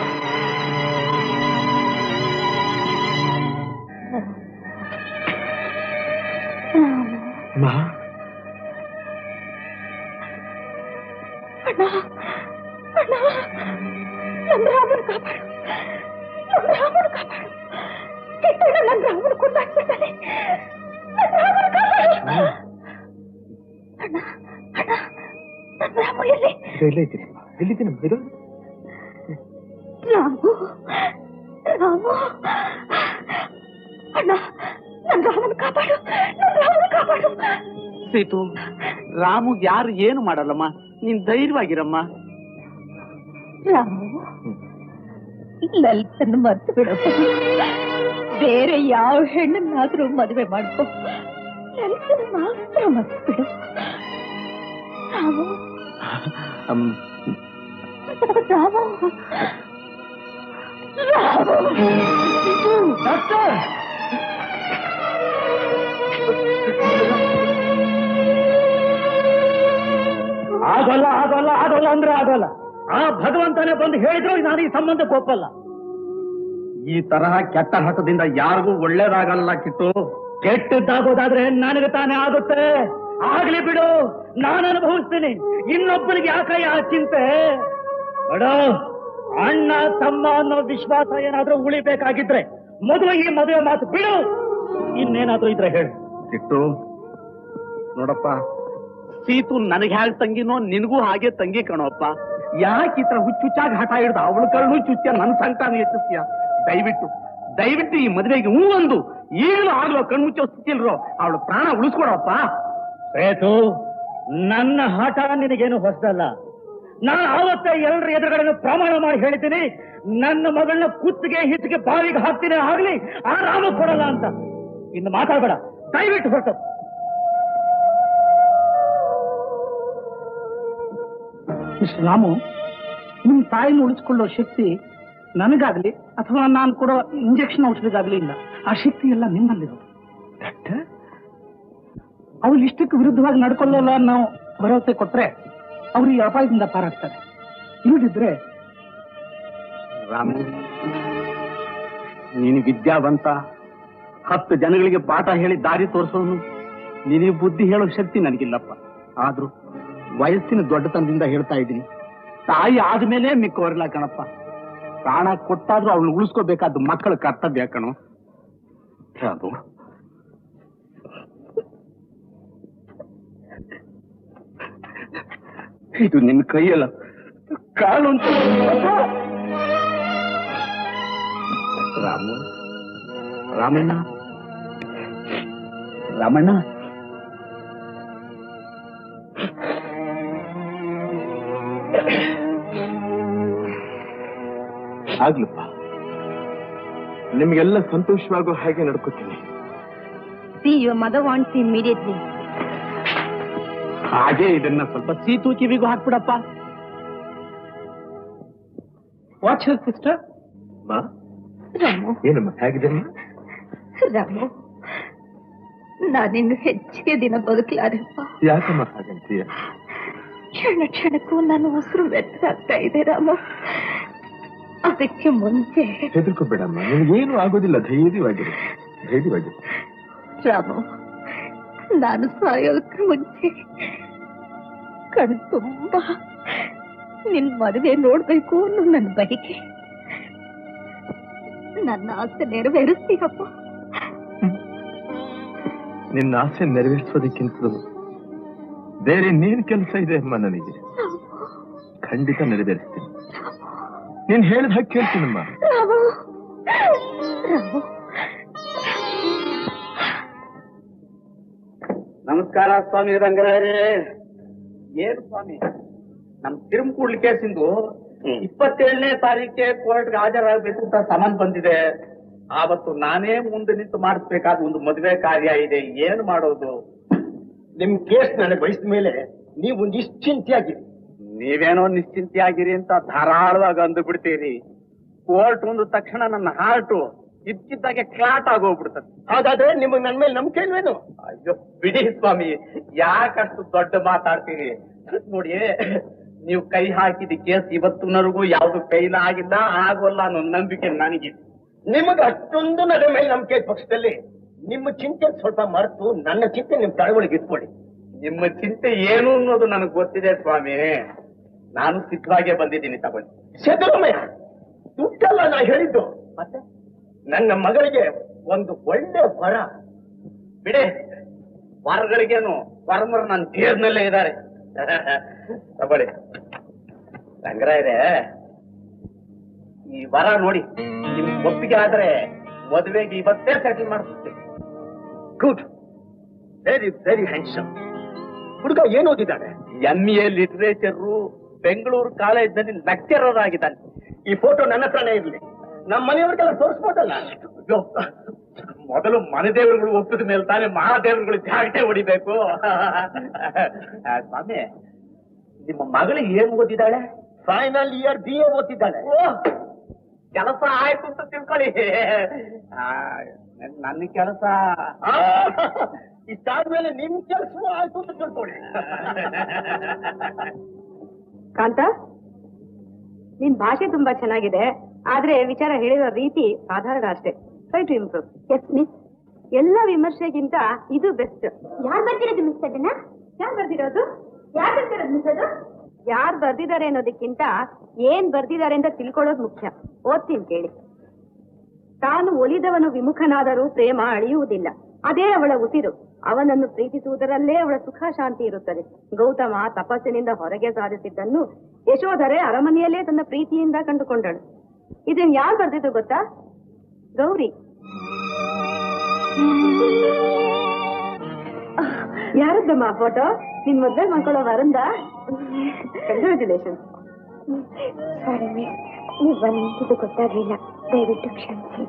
ನನ್ನ ರಾಮನ ಕಾಪಾಡು, ನನ್ನ ರಾಮನ ಕಾಪಾಡು. ಕೆಟ್ಟಣ್ಣ ನನ್ನ ರಾಮನ ಕೊಂದಾಕ್ಬಿಡ್ತಾನೆ. ರಾಮು ಎಲ್ಲಿ? ಎಲ್ಲಿದ್ದೀನಿ ರಾಮು ರಾಮು ಅಣ್ಣ, ನನ್ ರಾಮನ ಕಾಪಾಡು, ನನ್ ರಾಮನ ಕಾಪಾಡು. ಸೀತು, ರಾಮು ಯಾರು ಏನು ಮಾಡಲ್ಲಮ್ಮ, ನೀನ್ ಧೈರ್ಯವಾಗಿರಮ್ಮ. ರಾಮು, ಲಲಿತನ್ನು ಮರ್ತು ಬಿಡಪ್ಪ. ಬೇರೆ ಯಾವ ಹೆಣ್ಣನ್ನಾದ್ರೂ ಮದುವೆ ಮಾಡ್ಕೊ, ಲಲಿತನ ಮಾತ್ರ ಮರ್ತು ಬಿಡು. ರಾಮು ರಾಮು ಡಾಕ್ಟರ್, ಆಗೋಲ್ಲ ಆಗೋಲ್ಲ ಆಗೋಲ್ಲ ಅಂದ್ರೆ ಆಗೋಲ್ಲ. ಆ ಭಗವಂತನೇ ಬಂದು ಹೇಳಿದ್ರು ನಾನು ಈ ಸಂಬಂಧಕ್ಕೆ ಒಪ್ಪಲ್ಲ. ಈ ತರಹ ಕೆಟ್ಟ ಹಠದಿಂದ ಯಾರಿಗೂ ಒಳ್ಳೇದಾಗಲ್ಲ ಕಿಟ್ಟು. ಕೆಟ್ಟದ್ದಾಗೋದಾದ್ರೆ ನನಗೆ ತಾನೇ ಆಗುತ್ತೆ. ಆಗ್ಲಿ ಬಿಡು, ನಾನು ಅನುಭವಿಸ್ತೀನಿ. ಇನ್ನೊಬ್ಬರಿಗೆ ಯಾಕಯ್ಯ ಆ ಚಿಂತೆ? ನೋಡು, ಅಣ್ಣ ತಮ್ಮ ಅನ್ನೋ ವಿಶ್ವಾಸ ಏನಾದ್ರೂ ಉಳಿಬೇಕಾಗಿದ್ರೆ ಮೊದಲು ಈ ಮದುವೆ ಮಾತು ಬಿಡು. ಇನ್ನೇನಾದ್ರೂ ಇದ್ರೆ ಹೇಳು. ಕಿಟ್ಟು ನೋಡಪ್ಪ, ಸೀತು ನನಗೆ ಹೇಗೆ ತಂಗಿನೋ ನಿನಗೂ ಹಾಗೆ ತಂಗಿ ಕಣೋಪ್ಪ. ಯಾಕೆ ಈ ತರ ಹುಚ್ಚುಚ್ಚಾಗಿ ಹಠ ಹಿಡ್ದ ಅವಳು ಕಣ್ಣು ಚುಚ್ಚಿಯ ನನ್ನ ಸಂಕಟ ಹೆಚ್ಚಿಸ್ತೀಯ? ದಯವಿಟ್ಟು ಈ ಮದುವೆಗೆ ಹೂ ಒಂದು ಈಗಲೂ ಆಗ್ಲೋ ಕಣ್ಮುಚ್ಚೋ ಸ್ಥಿತಿಲ್ರೋ ಅವಳು ಪ್ರಾಣ ಉಳಿಸ್ಕೊಡಪ್ಪ. ಸೇತು, ನನ್ನ ಹಠ ನಿನಗೇನು ಹೊಸದಲ್ಲ. ನಾನು ಆವತ್ತೇ ಎಲ್ಲರ ಎದುರುಗಡೆ ಪ್ರಮಾಣ ಮಾಡಿ ಹೇಳಿದ್ದೀನಿ, ನನ್ನ ಮಗಳನ್ನ ಕುತ್ತಿಗೆ ಹಿತ್ತಿಗೆ ಬಾವಿಗೆ ಹಾಕ್ತೀನಿ, ಆಗ್ಲಿ ಆ ರಾಮ ಕೊಡಲ್ಲ ಅಂತ. ಇನ್ನು ಮಾತಾಡಬೇಡ, ದಯವಿಟ್ಟು ಹೊರಟು. ಮಿಸ್ಟರ್ ರಾಮು, ನಿಮ್ ತಾಯಿನ ಉಳಿಸ್ಕೊಳ್ಳೋ ಶಕ್ತಿ ನನಗಾಗ್ಲಿ ಅಥವಾ ನಾನು ಕೊಡೋ ಇಂಜೆಕ್ಷನ್ ಔಷಧಿಗಾಗ್ಲಿ ಇಲ್ಲ. ಆ ಶಕ್ತಿ ಎಲ್ಲ ನಿಮ್ಮಲ್ಲಿರೋದು. ಡಾಕ್ಟರ್, ಅವ್ರು ಇಷ್ಟಕ್ಕೆ ವಿರುದ್ಧವಾಗಿ ನಡ್ಕೊಳ್ಳಲ್ಲ ನಾವು ಭರವಸೆ ಕೊಟ್ರೆ ಅವ್ರು ಈ ಅಪಾಯದಿಂದ ಪಾರಾಗ್ತಾರೆ. ಇಲ್ಲದಿದ್ರೆ ರಾಮು, ನೀನು ವಿದ್ಯಾವಂತ, 10 ಜನಗಳಿಗೆ ಪಾಠ ಹೇಳಿ ದಾರಿ ತೋರಿಸೋನು. ನಿನಗೆ ಬುದ್ಧಿ ಹೇಳೋ ಶಕ್ತಿ ನನಗಿಲ್ಲಪ್ಪ. ಆದ್ರೂ ವಯಸ್ಸಿನ ದೊಡ್ಡತನದಿಂದ ಹೇಳ್ತಾ ಇದ್ದೀನಿ, ತಾಯಿ ಆದ್ಮೇಲೆ ಮಿಕ್ಕವರೆಲ್ಲ ಕಣಪ್ಪ. ಪ್ರಾಣ ಕೊಟ್ಟಾದ್ರೂ ಅವಳು ಉಳಿಸ್ಕೋಬೇಕಾದ ಮಕ್ಕಳ ಕರ್ತವ್ಯ ಕಣೋ. ರಾಮು, ಇದು ನಿನ್ನ ಕೈಯಲ್ಲ, ಕಾಲು ಅಂತ. ರಾಮು, ರಾಮಣ್ಣ, ರಾಮಣ್ಣ, ಆಗ್ಲಪ್ಪ, ನಿಮ್ಗೆಲ್ಲ ಸಂತೋಷವಾಗೋ ಹಾಗೆ ನಡ್ಕೋತೀನಿ. See, your mother wants you immediately. ಹಾಗೆ ಇದನ್ನ ಸ್ವಲ್ಪ ಸೀತು ಕಿವಿಗೂ ಹಾಕ್ಬಿಡಪ್ಪ. Watch her sister. ರಾಮು, ಏನಮ್ಮ ಹೇಗಿದೆ? ರಾಮು, ನಾನಿನ್ನು ಹೆಚ್ಚಿಗೆ ದಿನ ಬದುಕಲಾರಪ್ಪ. ಯಾಕಮ್ಮ ಹಾಗಂತೀಯ? ಕ್ಷಣ ಕ್ಷಣಕ್ಕೂ ನನ್ನ ಉಸಿರು ವ್ಯರ್ಥಾಗ್ತಾ ಇದೆ ರಾಮು. ಅದಕ್ಕೆ ಮುಂಚೆ ಹೆದರ್ಕೋಬೇಡಮ್ಮ, ನಿಮ್ಗೇನು ಆಗೋದಿಲ್ಲ. ಧೈರ್ಯವಾಗಿರು. ರಾಮು, ನಾನು ಸಾಯೋದಕ್ಕೆ ಮುಂಚೆ ಕಣ್ ತುಂಬಾ ನಿನ್ ಮದುವೆ ನೋಡ್ಬೇಕು ಅನ್ನೋ ನನ್ನ ಬಯಕೆ. ನನ್ನ ಆಸೆ ನೆರವೇರಿಸ್ತೀಯಪ್ಪ. ನಿನ್ನ ಆಸೆ ನೆರವೇರಿಸೋದಕ್ಕಿಂತಲೂ ಬೇರೆ ಇನ್ನೇನು ಕೆಲಸ ಇದೆ ಅಮ್ಮ ನನಗೆ. ಖಂಡಿತ ನೆರವೇರಿಸ್ತೀನಿ. ನೀನ್ ಹೇಳಿದ ಹಾಗೆ ಕೇಳ್ತೀನಮ್ಮ. ರಾಮು, ರಾಮು, ನಮಸ್ಕಾರ ಸ್ವಾಮಿ ರಂಗರಾಯರೇ. ಏನು ಸ್ವಾಮಿ, ನಮ್ ತಿರುಮಕೂಡ್ಲಿ ಕೇಸಿಂದು 27ನೇ ತಾರೀಕೆ ಕೋರ್ಟ್ಗೆ ಹಾಜರಾಗಬೇಕು ಅಂತ ಸಮನ್ ಬಂದಿದೆ. ಆವತ್ತು ನಾನೇ ಮುಂದೆ ನಿಂತು ಮಾಡಿಸ್ಬೇಕಾದ ಒಂದು ಮದುವೆ ಕಾರ್ಯ ಇದೆ. ಏನ್ ಮಾಡೋದು? ನಿಮ್ ಕೇಸ್ ನನಗೆ ವಹಿಸಿದ ಮೇಲೆ ನೀವು ನಿಶ್ಚಿಂತೆಯಾಗಿರಿ. ನೀವೇನೋ ನಿಶ್ಚಿಂತೆಯಾಗಿರಿ ಅಂತ ಧಾರಾಳವಾಗಿ ಅಂದು ಬಿಡ್ತೀರಿ. ಕೋರ್ಟ್ ಒಂದು ತಕ್ಷಣ ನನ್ನ ಹಾರ್ಟು ಇದ್ಕಿದ್ದಾಗೆ ಕ್ಲಾಟ್ ಆಗೋಗ್ಬಿಡ್ತದೆ. ಹಾಗಾದ್ರೆ ನಿಮಗ್ ನನ್ ಮೇಲೆ ನಂಬಿಕೆ ಇಲ್ವೇನು? ಅಯ್ಯೋ ಬಿಡಿ ಸ್ವಾಮಿ, ಯಾಕಷ್ಟು ದೊಡ್ಡ ಮಾತಾಡ್ತೀರಿ? ನೋಡಿ, ನೀವು ಕೈ ಹಾಕಿದ ಕೇಸ್ ಇವತ್ತಿನವರೆಗೂ ಯಾವ್ದು ಕೈಲ ಆಗಿಲ್ಲ, ಆಗೋಲ್ಲ ಅನ್ನೋ ನಂಬಿಕೆ ನನಗಿದೆ. ನಿಮಗ್ ಅಷ್ಟೊಂದು ನನ್ನ ಮೇಲೆ ನಂಬಿಕೆ ಪಕ್ಷದಲ್ಲಿ ನಿಮ್ಮ ಚಿಂತೆ ಸ್ವಲ್ಪ ಮರೆತು ನನ್ನ ಚಿಂತೆ ನಿಮ್ ತಳವಳಿಗೆ ಇಟ್ಕೊಳ್ಳಿ. ನಿಮ್ಮ ಚಿಂತೆ ಏನು ಅನ್ನೋದು ನನಗೆ ಗೊತ್ತಿದೆ ಸ್ವಾಮಿ. ನಾನು ಸಿದ್ಧವಾಗೇ ಬಂದಿದ್ದೀನಿ, ತಗೊಳ್ಳಿ. ಸಿದ್ದರಾಮಯ್ಯ, ದುಡ್ಡಲ್ಲ ನಾ ಹೇಳಿದ್ದು. ಮತ್ತೆ ನನ್ನ ಮಗಳಿಗೆ ಒಂದು ಒಳ್ಳೆ ವರ. ಬಿಡಿ, ವರಗಳಿಗೇನು ವರಮರು ನನ್ನ ದೇಹದಲ್ಲೇ ಇದ್ದಾರೆ. ತಗೊಳ್ಳಿ ಸಂಗ್ರಹ ಇದೆ. ಈ ವರ ನೋಡಿ ನಿಮ್ ಒಪ್ಪಿಗೆ ಆದ್ರೆ ಮದುವೆಗೆ ಇವತ್ತೇ ಸೆಟಲ್ ಮಾಡಿಸ್ತೀನಿ. Good, very very handsome. ಹುಡುಗ ಏನ್ ಓದಿದ್ದಾನೆ? MA ಲಿಟರೇಚರು, ಬೆಂಗಳೂರು ಕಾಲೇಜಿನಲ್ಲಿ ಲೆಕ್ಚರರ್ ಆಗಿದ್ದಾನೆ. ಈ ಫೋಟೋ ನನ್ನ ಹತ್ರನೇ ಇರ್ಲಿ, ನಮ್ಮ ಮನೆಯವ್ರಿಗೆಲ್ಲ ತೋರಿಸ್ಬೋದಲ್ಲ? ಅಯ್ಯೋ, ಮೊದಲು ಮನೆ ದೇವರುಗಳು ಒಪ್ಪಿದ ಮೇಲೆ ತಾನೇ ಮಹಾದೇವರುಗಳು ಜಾಗಟೆ ಹೊಡಿಬೇಕು. ಸ್ವಾಮಿ, ನಿಮ್ಮ ಮಗಳು ಏನ್ ಓದಿದ್ದಾಳೆ? ಫೈನಲ್ ಇಯರ್ BA ಓದಿದ್ದಾಳೆ. ಕೆಲಸ ಆಯ್ತು ಅಂತ ತಿಳ್ಕೊಳ್ಳಿ. ನನ್ನ ಕೆಲಸ ಇಷ್ಟಾದ್ಮೇಲೆ ನಿಮ್ ಕೆಲಸವೂ ಆಯ್ತು ಅಂತ ತಿಳ್ಕೊಳ್ಳಿ. ಕಾಂತ, ನಿನ್ ಭಾಷೆ ತುಂಬಾ ಚೆನ್ನಾಗಿದೆ, ಆದ್ರೆ ವಿಚಾರ ಹೇಳಿರೋ ರೀತಿ ಸಾಧಾರಣ ಅಷ್ಟೇ. Try to improve. Yes miss. ಎಲ್ಲ ವಿಮರ್ಶೆಗಿಂತ ಇದು ಬೆಸ್ಟ್. ಯಾರು ಬರ್ತಿರೋದು ಮಿಸ್ ಅದನ್ನ? ಯಾರು ಬರ್ದಿರೋದು? ಯಾರು ಬರ್ತಿರೋದು ಮಿಸ್ ಅದು? ಯಾರು ಬರ್ದಿದ್ದಾರೆ ಅನ್ನೋದಕ್ಕಿಂತ ಏನ್ ಬರ್ದಿದ್ದಾರೆ ಅಂತ ತಿಳ್ಕೊಳ್ಳೋದು ಮುಖ್ಯ. ಓದ್ತೀನಿ ಕೇಳಿ. ತಾನು ಒಲಿದವನು ವಿಮುಖನಾದರೂ ಪ್ರೇಮ ಅಳಿಯುವುದಿಲ್ಲ, ಅದೇ ಅವಳ ಉಸಿರು. ಅವನನ್ನು ಪ್ರೀತಿಸುವುದರಲ್ಲೇ ಅವಳ ಸುಖ ಶಾಂತಿ ಇರುತ್ತದೆ. ಗೌತಮ ತಪಸ್ಸಿನಿಂದ ಹೊರಗೆ ಸಾಧಿಸಿದ್ದನ್ನು ಯಶೋಧರೆ ಅರಮನೆಯಲ್ಲೇ ತನ್ನ ಪ್ರೀತಿಯಿಂದ ಕಂಡುಕೊಂಡಳು. ಇದನ್ ಯಾರು ಬರ್ದಿದ್ದು ಗೊತ್ತಾ? ಗೌರಿ. ಯಾರದ್ದಮ್ಮ ಫೋಟೋ? ನಿನ್ ಮದ್ವೆ ಮಾಡ್ಕೊಳ್ಳೋ ವರಂದ? ಕಂಗ್ರಾಚುಲೇಷನ್. ಸಾರಿ ಮಿಸ್, ನೀವು ಬಂದಿದ್ದು ಗೊತ್ತಾಗ್ಲಿಲ್ಲ, ದಯವಿಟ್ಟು ಕ್ಷಮಿಸಿ.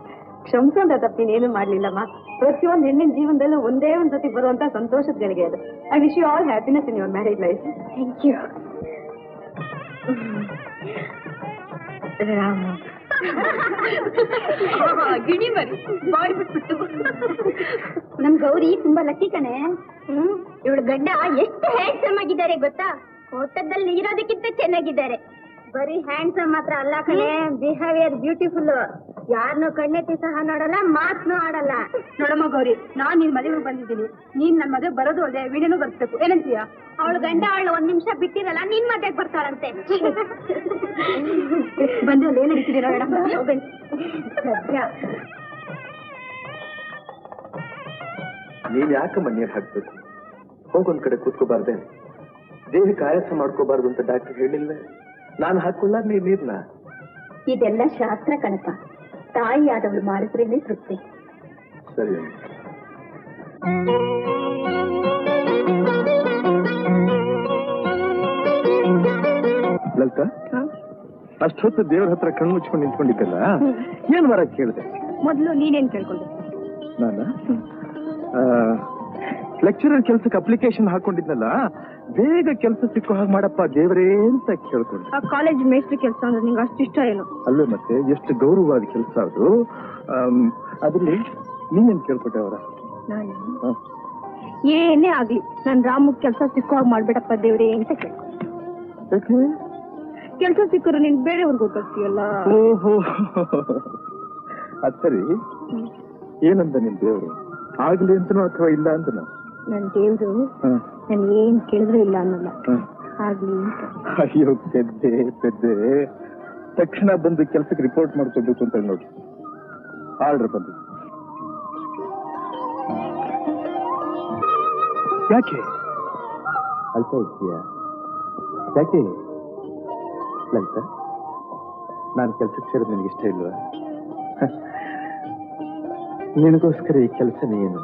ಕ್ಷಮಿಸೋದ ತಪ್ಪು ನೀನೇನು ಮಾಡ್ಲಿಲ್ಲಮ್ಮ. ಪ್ರತಿಯೊಂದು ಹೆಣ್ಣಿನ ಜೀವನದಲ್ಲೂ ಒಂದೇ ಒಂದ್ ಸತಿ ಬರುವಂತ ಸಂತೋಷದ ಗಳಿಗೆ ಅದು. I wish you all happiness in your marriage life. Thank you. Ramu ಗಿಣಿ ಮರಿ ಬಾಯ್ ಬಿಟ್ಬಿಟ್ಟು. ನಮ್ ಗೌರಿ ತುಂಬಾ ಲಕ್ಕಿ ಕಣೆ. ಇವಳು ಗಂಡ ಎಷ್ಟು ಹ್ಯಾಂಡ್ಸಮ್ ಆಗಿದ್ದಾರೆ ಗೊತ್ತಾ? ಫೋಟೋದಲ್ಲಿ ಇರೋದಕ್ಕಿಂತ ಚೆನ್ನಾಗಿದ್ದಾರೆ. ಬರೀ ಹ್ಯಾಂಡ್ಸಮ್ ಮಾತ್ರ ಅಲ್ಲ ಕಣೆ, ಬಿಹೇವಿಯರ್ ಬ್ಯೂಟಿಫುಲ್. ಯಾರನ್ನೂ ಕಣ್ಣೆತ್ತಿ ಸಹ ನೋಡಲ್ಲ, ಮಾತನ್ನು ಆಡಲ್ಲ. ನೋಡಮ್ಮ ಗೌರಿ, ನಾನ್ ನಿನ್ ಮದುವೆ ಬಂದಿದ್ದೀನಿ. ನೀನ್ ನನ್ ಮದುವೆ ಬರೋದು ಅಲ್ಲದೆ ವಿಡಿಯೋನು ಬರ್ಬೇಕು. ಏನಂತೀಯ? ಅವಳು ಗಂಡ ಅವಳು 1 ನಿಮಿಷ ಬಿಟ್ಟಿರಲ್ಲ, ನಿನ್ ಮದ್ವೆಗೆ ಬರ್ತಾಳಂತೆ. ಬಂದು ಅಲ್ಲಿ ಏನ್ ನಡೀತಿದ್ದೀರಾ ಮೇಡಮ್? ನೀನ್ ಯಾಕಮ್ಮ ನೀರ್ ಹಾಕ್ಬೇಕು? ಹೋಗೊಂದ್ ಕಡೆ ಕೂತ್ಕೋಬಾರ್ದೆ? ದೇಹಕ್ಕೆ ಆಯಾಸ ಮಾಡ್ಕೋಬಾರ್ದು ಅಂತ ಡಾಕ್ಟರ್ ಹೇಳಿಲ್ವೇ? ನಾನು ಹಾಕೊಳ್ಳ ನೀರ್ನ. ಇದೆಲ್ಲ ಶಾಸ್ತ್ರ ಕಣಪ. ತಾಯಿಯಾದವಳು ಮಾಡಿದ್ರೇನೆ ತೃಪ್ತಿ. ಸರಿ. ಲಲಿತಾ, ಅಷ್ಟೊತ್ತು ದೇವ್ರ ಹತ್ರ ಕಣ್ಣು ಮುಚ್ಕೊಂಡು ನಿಂತ್ಕೊಂಡಿದ್ದಲ್ಲ, ಏನ್ ವರ ಕೇಳಿದೆ? ಮೊದ್ಲು ನೀನೇನ್ ಕೇಳ್ಕೊಂಡೆ? ನಾನ ಲೆಕ್ಚರರ್ ಕೆಲ್ಸಕ್ಕೆ ಅಪ್ಲಿಕೇಶನ್ ಹಾಕೊಂಡಿದ್ನಲ್ಲ, ಬೇಗ ಕೆಲಸ ಸಿಕ್ಕೋ ಹಾಗೆ ಮಾಡಪ್ಪ ದೇವರೇ ಅಂತ ಕೇಳ್ಕೊಂಡೆ. ಆ ಕಾಲೇಜ್ ಮೇಸ್ಟ್ರಿ ಕೆಲಸ ಅಂದ್ರೆ ನಿಂಗೆ ಅಷ್ಟು ಇಷ್ಟ ಏನು? ಅಲ್ಲೇ ಮತ್ತೆ ಎಷ್ಟು ಗೌರವವಾದ ಕೆಲಸ ಅದು. ಅದ್ರಲ್ಲಿ ನೀನೇನ್ ಕೇಳ್ಕೊಟ್ಟೆ ಅವರ? ಏನೇ ಆಗ್ಲಿ ನನ್ ರಾಮು ಕೆಲಸ ಸಿಕ್ಕೋ ಹಾಗೆ ಮಾಡ್ಬೇಡಪ್ಪ ದೇವ್ರೇ ಅಂತ ಕೇಳ್ಕೊಂಡೆ. ಯಾಕೆ? ಕೆಲಸ ಸಿಕ್ಕರು ನೀನ್ ಬೇರೆಯವ್ರಿಗೆ ಗೊತ್ತಾಗ್ತೀಯಲ್ಲ. ಓಹೋ, ಅದ್ ಸರಿ. ಏನಂದ ನಿಮ್ ದೇವ್ರು? ಆಗ್ಲಿ ಅಂತನೋ ಅಥವಾ ಇಲ್ಲ ಅಂತನೋ? ನನ್ ದೇವ್ರು ನನ್ ಏನ್ ಕೇಳಿದ್ರು ಇಲ್ಲ ಅನ್ನಲ್ಲ, ಆಗ್ಲಿ ಅಂತ. ಅಯ್ಯೋ ಪೆದ್ದೆ ಪೆದ್ದೆ, ತಕ್ಷಣ ಬಂದು ಕೆಲ್ಸಕ್ಕೆ ರಿಪೋರ್ಟ್ ಮಾಡ್ಕೋಬೇಕು ಅಂತ ನೋಡಿ. ಆರ್ಡರ್ ಬಂದು ಯಾಕೆ ಅಳ್ತಾ ಇದೀಯಾ? ಯಾಕೆ ಲಲಿತಾ? ನಾನು ಕೆಲ್ಸಕ್ಕೆ ಸೇರೋದು ನಿನಗೆ ಇಷ್ಟ ಇಲ್ವಾ? ನಿನಗೋಸ್ಕರ ಈ ಕೆಲಸನೇ ಏನು,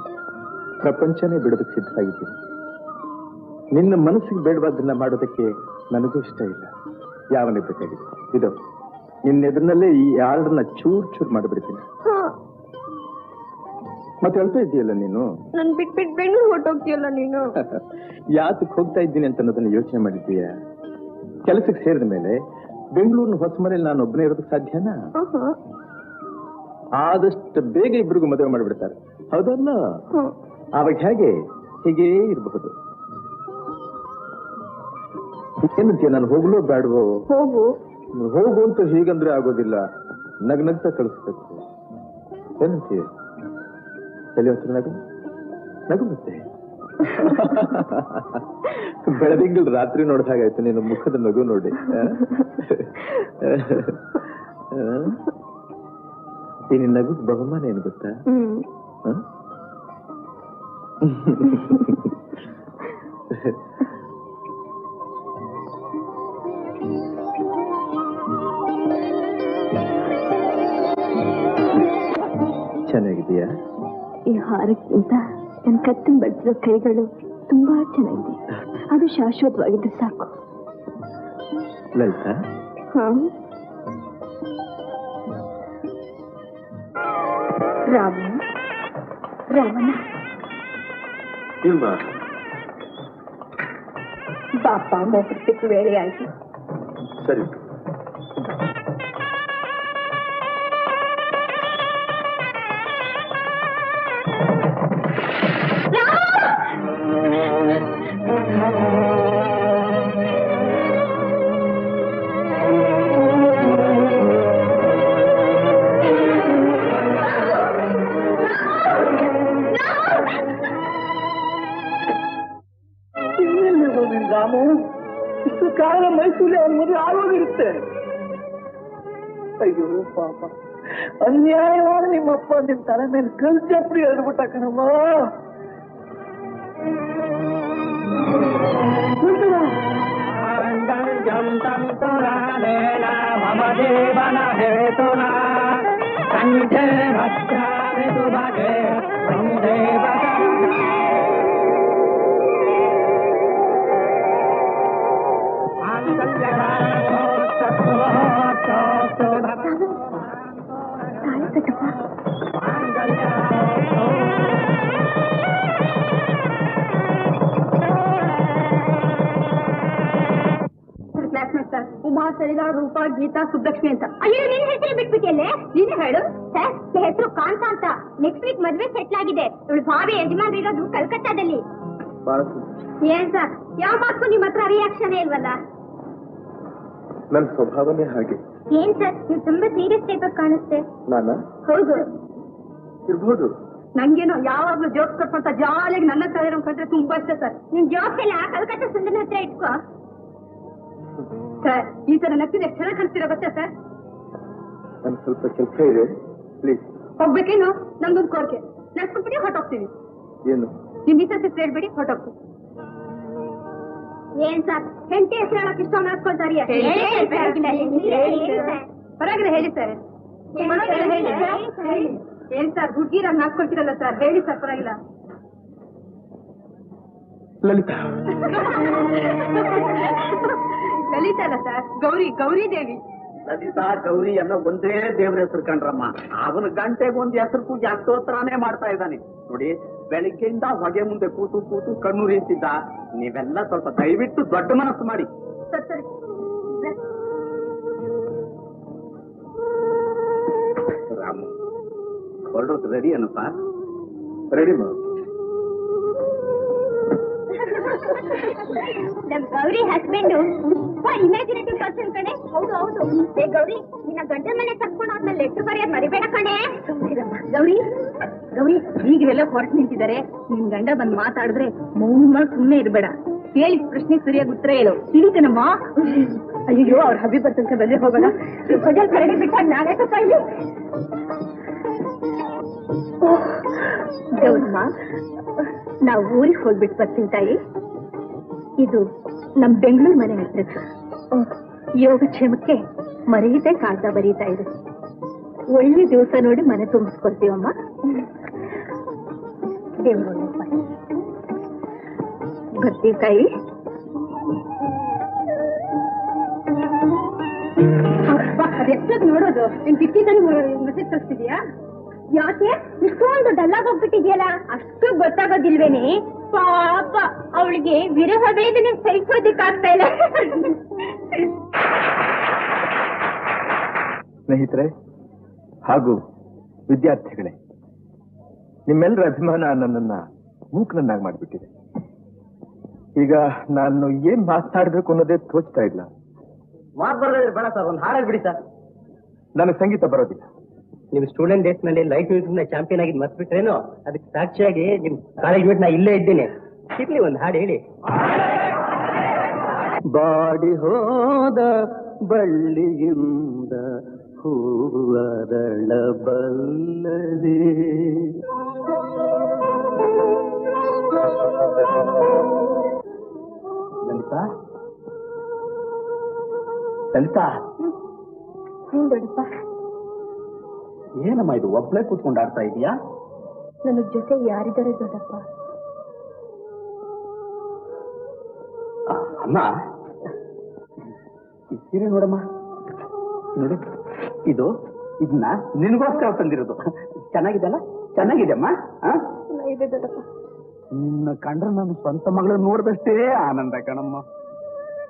ಪ್ರಪಂಚನೇ ಬಿಡೋದಕ್ಕೆ ಸಿದ್ಧವಾಗಿದ್ದೀನಿ. ನಿನ್ನ ಮನಸ್ಸಿಗೆ ಬೇಡವಾದನ್ನ ಮಾಡೋದಕ್ಕೆ ನನಗೂ ಇಷ್ಟ ಇಲ್ಲ. ಯಾವನೇ ಬೇಕಾಗಿದೆ ಇದು ನಿನ್ನ ಎದುರಿನಲ್ಲೇ ಈ ಆರ್ಡರ್ನ ಚೂರ್ ಚೂರ್ ಮಾಡಿಬಿಡ್ತೀನಿ. ಮತ್ತೆ ಹೇಳ್ತಾ ಇದ್ದೀಯಲ್ಲ ನೀನು, ನನ್ ಬಿಟ್ಬಿಟ್ಟು ಬೆಂಗಳೂರು ಹೊರಟೋಗ್ತೀಯಲ್ಲ ನೀನು. ಯಾತಕ್ಕೆ ಹೋಗ್ತಾ ಇದ್ದೀನಿ ಅಂತ ಅನ್ನೋದನ್ನ ಯೋಚನೆ ಮಾಡಿದ್ದೀಯ? ಕೆಲಸಕ್ಕೆ ಸೇರಿದ ಮೇಲೆ ಬೆಂಗಳೂರಿನ ಹೊಸ ಮನೇಲಿ ನಾನು ಒಬ್ಬನೇ ಇರೋದಕ್ಕೆ ಸಾಧ್ಯನಾ? ಆದಷ್ಟು ಬೇಗ ಇಬ್ಬರಿಗೂ ಮದುವೆ ಮಾಡಿಬಿಡ್ತಾರೆ, ಹೌದಲ್ಲ? ಆವಾಗ ಹೇಗೆ ಹೀಗೇ ಇರಬಹುದು. ಏನಂತೀಯ? ನಾನು ಹೋಗ್ಲೋ ಬೇಡವೋ? ಹೋಗು ಹೋಗು ಅಂತ ಹೀಗಂದ್ರೆ ಆಗೋದಿಲ್ಲ, ನಗ್ನಗ್ತಾ ಕಳಿಸ್ಬೇಕು. ಏನಂತೀಯ? ತಲೆ ಹೊತ್ತು ನಗು ನಗು. ಮತ್ತೆ ಬೆಳದಿಂಗಳು ರಾತ್ರಿ ನೋಡಿದ ಹಾಗಾಯ್ತು ನೀನು ಮುಖದ ನಗು ನೋಡಿ. ಈ ನಿನ್ನ ನಗುದ್ ಬಹುಮಾನ ಏನು ಗೊತ್ತಾ? ಚೆನ್ನಾಗಿದೆಯಾ? ಈ ಹಾರಕ್ಕಿಂತ ನನ್ನ ಕತ್ತಿನ ಬಡಿಸಿರೋ ಕೈಗಳು ತುಂಬಾ ಚೆನ್ನಾಗಿದೆ. ಅದು ಶಾಶ್ವತವಾಗಿದ್ದು ಸಾಕು. ಲಲಿತಾ, ರಾಮಣ್ಣ ಇಲ್ವಾ? ಬಾಪ ಮೋಪಟ್ಟಿಗೆ ವೇಳೆ ಆಯ್ತು. ಸರಿ. ರಾಮು, ಇಷ್ಟು ಕಾಲ ಮೈಸೂರಲ್ಲಿ ಅವ್ರ ಮದುವೆ ಆಗೋಗಿರುತ್ತೆ. ಅಯ್ಯೋ ಪಾಪ, ಅನ್ಯಾಯವಾದ ನಿಮ್ಮಪ್ಪ ನಿಮ್ ತಲೆ ಮೇಲೆ ಕಲ್ ಚಪ್ಪಡಿ ಹೇಳ್ಬಿಟ್ಟ ಕಣಮ್ಮ. ಉಮಾ, ಸರಿದಾ, ರೂಪಾ, ಗೀತಾ, ಸುಬ್ಬಲಕ್ಷ್ಮಿ ಅಂತ. ಅಯ್ಯೋ, ನಿನ್ ಹೆಸರು ಬಿಟ್ಬಿಟ್ಟಿಯಲ್ಲೇ. ನೀನು ಹೇಳು ಸರ್. ಹೆಸರು ಕಾಂತ ಅಂತ. ನೆಕ್ಸ್ಟ್ ವೀಕ್ ಮದ್ವೆ ಸೆಟ್ಲ್ ಆಗಿದೆ. ಇವಳು ಭಾವಿ ಯಜಮಾನ್ ಇರೋದು ಕಲ್ಕತ್ತಾದಲ್ಲಿ. ಏನ್ ಸರ್, ಯಾವ ಮಾತು ನಿಮ್ಮ ಹತ್ರ ರಿಯಾಕ್ಷನ್ ಇಲ್ವಲ್ಲ? ನನ್ನ ಸ್ವಭಾವನೇ ಹಾಗೆ. ಏನ್ ಸರ್, ನೀವು ತುಂಬಾ ಸೀರಿಯಸ್ ಟೈಪ್ ಕಾಣಿಸ್ತೆ. ನಾನ? ಹೌದು. ಇರ್ಬೋದು. ನಂಗೇನೋ ಯಾವಾಗ್ಲೂ ಜೋಕ್ಸ್ ಕೊಟ್ಕೊಂತ ಜಾಲಿಗೆ ನನ್ನ ಹತ್ರ ಇರೋ ಕಂಡ್ರೆ ತುಂಬಾ ಇಷ್ಟ ಸರ್. ನಿನ್ ಜಾಬ್ ಎಲ್ಲ ಕಲ್ಕತ್ತಾ ಸುಂದರನ ಹತ್ರ ಇಟ್ಕೋ ಸರ್. ಈ ತರ ನಕ್ಕಿದ ಎಷ್ಟು ಚೆನ್ನಾಗಿ ಕಾಣಿಸ್ತೀರಾ ಗೊತ್ತಾ ಸರ್? ನನ್ ಸ್ವಲ್ಪ ಕೆಲಸ ಇದೆ, ಪ್ಲೀಸ್. ಹೋಗ್ಬೇಕೇನು? ನಮ್ದೊಂದು ಕೋರಿಕೆ. ನಡ್ಸ್ಕೊಂಡ್ಬಿಟ್ಟು ಹೊಟ್ಟೋಗ್ತೀವಿ. ಏನು? ನಿಮ್ ಮಿಸಸ್ ಹೆಸರು ಹೇಳ್ಬೇಡಿ, ಹೊಟ್ಟೋಗ್ತೀವಿ. ಏನ್ ಸರ್, ಹೆಂಡತಿ ಹೆಸರು ಹೇಳಕ್ ಇಷ್ಟ ಮಾಡ್ಕೊಳ್ತಾರಿಯ? ಪರವಾಗಿಲ್ಲ, ಹೇಳಿ ಸರ್. ಏನ್ ಸರ್, ಹುಡ್ಗಿರಾಗ ಹಾಕೊಳ್ತೀರಲ್ಲ ಸರ್, ಹೇಳಿ ಸರ್, ಪರವಾಗಿಲ್ಲ. ಲಲಿತಾ. ಲಲಿತಾ ಅಲ್ಲ ಸರ್, ಗೌರಿ, ಗೌರಿ ದೇವಿ. ಲಲಿತಾ, ಗೌರಿ ಎಲ್ಲ ಒಂದೇ ದೇವ್ರ ಹೆಸರು ಕಂಡ್ರಮ್ಮ. ಅವನ ಗಂಟೆಗೆ ಒಂದು ಹೆಸರು ಪೂಜೆ ಅಷ್ಟೋತ್ತರಾನೇ ಮಾಡ್ತಾ ಇದ್ದಾನೆ ನೋಡಿ. ಬೆಳಿಗ್ಗೆಯಿಂದ ಹೊಗೆ ಮುಂದೆ ಕೂತು ಕೂತು ಕಣ್ಣು ರೀತಿದ್ದ. ನೀವೆಲ್ಲ ಸ್ವಲ್ಪ ದಯವಿಟ್ಟು ದೊಡ್ಡ ಮನಸ್ಸು ಮಾಡಿ. ಸರಿ. ರಾಮು, ಹೊರಡೋದು ರೆಡಿ ಏನಪ್ಪ? ರೆಡಿ ಮಾ. ನಮ್ ಗೌರಿ ಹಸ್ಬೆಂಡ್ ತುಂಬಾ ಇಮ್ಯಾಜಿನೇಟಿವ್ ಪರ್ಸನ್ ಕಣೆ. ಹೌದು ಹೌದು. ಏ ಗೌರಿ, ನಿನ್ನ ಗಂಡ ಮನೆ ತಕ್ಕೊಂಡು ಆದ್ಮೇಲೆ ಲೆಟ್ರ್ ಬರೆಯೋದ್ ಮರಿಬೇಡ ಕಣೆ. ಗೌರಿ, ಗೌರಿ, ಈಗೆಲ್ಲ ಹೊರಟು ನಿಂತಿದ್ದಾರೆ. ನಿನ್ ಗಂಡ ಬಂದ್ ಮಾತಾಡಿದ್ರೆ ಮೌನ ಸುಮ್ಮನೆ ಇರ್ಬೇಡ. ಕೇಳಿ ಪ್ರಶ್ನೆ ಸರಿಯಾಗಿ ಉತ್ತರ ಹೇಳು. ತಿಳಿತೇನಮ್ಮ? ಅಯ್ಯೋ, ಅವ್ರ ಹಬ್ಬಿ ಬರ್ತಂತ ಬಂದ್ರೆ ಹೋಗೋಣ. ಹೋಟೆಲ್ ಕರಡಿ ಬಿಟ್ಟಾಗ ನಾವ್ಯಾಕಪ್ಪ ಇಲ್ಲಿ? ಗೌರಮ್ಮ, ನಾವು ಊರಿಗೆ ಹೋಗ್ಬಿಟ್ಟು ಬರ್ತೀನಿ ತಾಯಿ. ಇದು ನಮ್ ಬೆಂಗಳೂರು ಮನೆ ಅಡ್ರೆಸ್. ಯೋಗಕ್ಷೇಮಕ್ಕೆ ಮರೆಯದೆ ಕಾಗ್ದ ಬರೀತಾ ಇರು. ಒಳ್ಳೆ ದಿವಸ ನೋಡಿ ಮನೆ ತುಂಬಿಸ್ಕೊಳ್ತೀವಮ್ಮ. ದೇವರು ಬರ್ತೀವಿ ತಾಯಿ. ಅದೆಷ್ಟೊತ್ತು ನೋಡೋದು? ನಿನ್ ಕಿಟ್ಟಿದಲ್ಲಿ ಮೆಸೇಜ್ ಕಳಿಸ್ತಿದ್ಯಾ? ಯಾಕೆ ಇಷ್ಟೊಂದು ಡಲ್ಲಾಗಿ ಹೋಗ್ಬಿಟ್ಟಿದ್ಯಲ್ಲ? ಅಷ್ಟು ಗೊತ್ತಾಗೋದಿಲ್ವೇನೆ? ಪಾಪ, ಅವಳಿಗೆ ವಿರಹ ವೇದನೆ ಸಹಿಸೋದಿಕ್ಕಾಗ್ತಾ ಇಲ್ಲ. ಸ್ನೇಹಿತರೆ ಹಾಗೂ ವಿದ್ಯಾರ್ಥಿಗಳೇ, ನಿಮ್ಮೆಲ್ಲರ ಅಭಿಮಾನ ನನ್ನನ್ನ ಮೂಕನನ್ನಾಗಿ ಮಾಡಿಬಿಟ್ಟಿದೆ. ಈಗ ನಾನು ಏನ್ ಮಾತಾಡ್ಬೇಕು ಅನ್ನೋದೇ ತೋಚ್ತಾ ಇಲ್ಲ. ಮಾತು ಬರೋದ್ರೆ ಬೇಡ ಸರ್, ಒಂದು ಹಾಡಲ್ಲಿ ಬಿಡಿ ಸರ್. ನನಗೆ ಸಂಗೀತ ಬರೋದಿಲ್ಲ. ನಿಮ್ ಸ್ಟೂಡೆಂಟ್ ಡೇಸ್ ನಲ್ಲಿ ಲೈಟ್ ಮ್ಯೂಸಿಕ್ ಚಾಂಪಿಯನ್ ಆಗಿ ಮರ್ತ್ಬಿಟ್ರೇನೋ, ಅದಕ್ಕೆ ಸಾಕ್ಷಿಯಾಗಿ ನಿಮ್ ಕಾಲೇಜ್ ಬಿಟ್ಟು ನಾ ಇಲ್ಲೇ ಇದ್ದೇನೆ. ಸಿಗ್ಲಿ ಒಂದು ಹಾಡು ಹೇಳಿ. ಬಾಡಿ ಹೋದ ಬಳ್ಳಿಯಿಂದ ಹೂವರಳ ಬಲ್ಲದೆ ಲಲಿತಾ ಲಲಿತಾ ಏನ್ ದೊಡ್ಡಪ್ಪ, ಏನಮ್ಮ ಇದು ಒಬ್ಳೆ ಕೂತ್ಕೊಂಡು ಆಡ್ತಾ ಇದೀಯಾ? ನನ್ನ ಜೊತೆ ಯಾರಿದ್ದಾರೆ ದೊಡ್ಡಪ್ಪ? ಅಮ್ಮ ಈ ಸೀರೆ ನೋಡಮ್ಮ, ನೋಡು, ಇದನ್ನ ನಿನಗೋಸ್ಕರ ತಂದಿರೋದು. ಚೆನ್ನಾಗಿದೆಲ್ಲ? ಚೆನ್ನಾಗಿದೆಮ್ಮ. ಇದೆ ದೊಡ್ಡಪ್ಪ. ನಿನ್ನ ಕಂಡ್ರೆ ನನ್ನ ಸ್ವಂತ ಮಗಳು ನೋಡಿದಷ್ಟೇ ಆನಂದ ಕಣಮ್ಮ.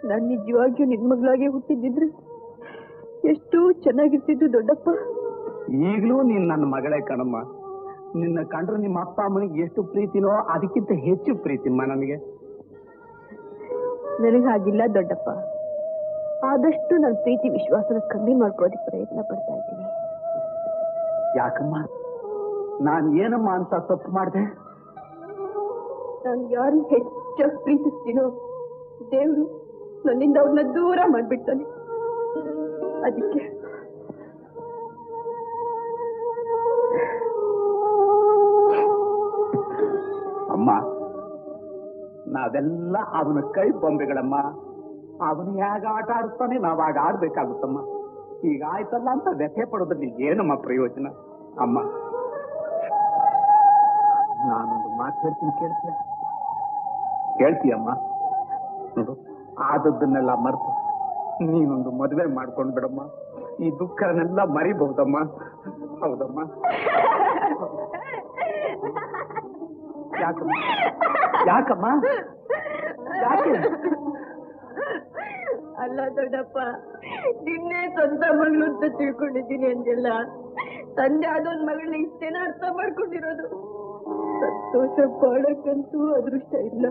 ನಾನ್ ನಿಜವಾಗಿಯೂ ನಿನ್ ಮಗಳಾಗಿ ಹುಟ್ಟಿದ್ದಿದ್ರೆ ಎಷ್ಟು ಚೆನ್ನಾಗಿರ್ತಿದ್ದು ದೊಡ್ಡಪ್ಪ. ಈಗಲೂ ನೀನ್ ನನ್ನ ಮಗಳೇ ಕಣಮ್ಮ. ನಿನ್ನ ಕಂಡ್ರೆ ನಿಮ್ಮ ಅಪ್ಪ ಅಮ್ಮನಿಗೆ ಎಷ್ಟು ಪ್ರೀತಿನೋ ಅದಕ್ಕಿಂತ ಹೆಚ್ಚು ಪ್ರೀತಿಮ್ಮ ನನಗೆ. ನನಗಾಗಿಲ್ಲ ದೊಡ್ಡಪ್ಪ. ಆದಷ್ಟು ನನ್ನ ಪ್ರೀತಿ ವಿಶ್ವಾಸನ ಕಮ್ಮಿ ಮಾಡ್ಕೊಳ್ಳೋದಕ್ಕೆ ಪ್ರಯತ್ನ ಪಡ್ತಾ ಇದ್ದೀನಿ. ಯಾಕಮ್ಮ? ನಾನು ಏನಮ್ಮ ಅಂತ ತಪ್ಪು ಮಾಡಿದೆ? ನಾನು ಯಾರನ್ನ ಹೆಚ್ಚಾಗಿ ಪ್ರೀತಿಸ್ತೀನೋ ದೇವ್ರು ನನ್ನಿಂದ ಅವ್ರನ್ನ ದೂರ ಮಾಡ್ಬಿಡ್ತಾನೆ. ಅದಕ್ಕೆ ಅಮ್ಮ, ನಾವೆಲ್ಲ ಅವನ ಕೈ ಬೊಂಬೆಗಳಮ್ಮ. ಅವನು ಹೇಗ ಆಟ ಆಡಿಸ್ತಾನೆ ನಾವಾಗ ಆಡ್ಬೇಕಾಗುತ್ತಮ್ಮ. ಈಗ ಆಯ್ತಲ್ಲ ಅಂತ ವ್ಯಥೆ ಪಡೋದ್ರಲ್ಲಿ ಏನಮ್ಮ ಪ್ರಯೋಜನ? ಅಮ್ಮ, ನಾನೊಂದು ಮಾತು ಹೇಳ್ತೀನಿ, ಕೇಳ್ತೀಯಮ್ಮ? ನೋಡು, ಆದದ್ದನ್ನೆಲ್ಲ ಮರೆತು ನೀನೊಂದು ಮದುವೆ ಮಾಡ್ಕೊಂಡ್ ಬಿಡಮ್ಮ. ಈ ದುಃಖನೆಲ್ಲ ಮರಿಬಹುದಮ್ಮ. ಹೌದಮ್ಮ? ಯಾಕಮ್ಮ? ಯಾಕಮ್ಮ? ಯಾಕೆ? ಅಲ್ಲ ದೊಡ್ಡಪ್ಪ, ನಿನ್ನೆ ಸ್ವಂತ ಮಗಳು ಅಂತ ತಿಳ್ಕೊಂಡಿದ್ದೀನಿ ಅಂದೆಲ್ಲ. ತಂದೆ ಆದೊಂದ್ ಮಗಳನ್ನ ಇಷ್ಟೇನ ಅರ್ಥ ಮಾಡ್ಕೊಂಡಿರೋದು. ಸಂತೋಷ ಪಡಕ್ಕಂತೂ ಅದೃಷ್ಟ ಇಲ್ಲ.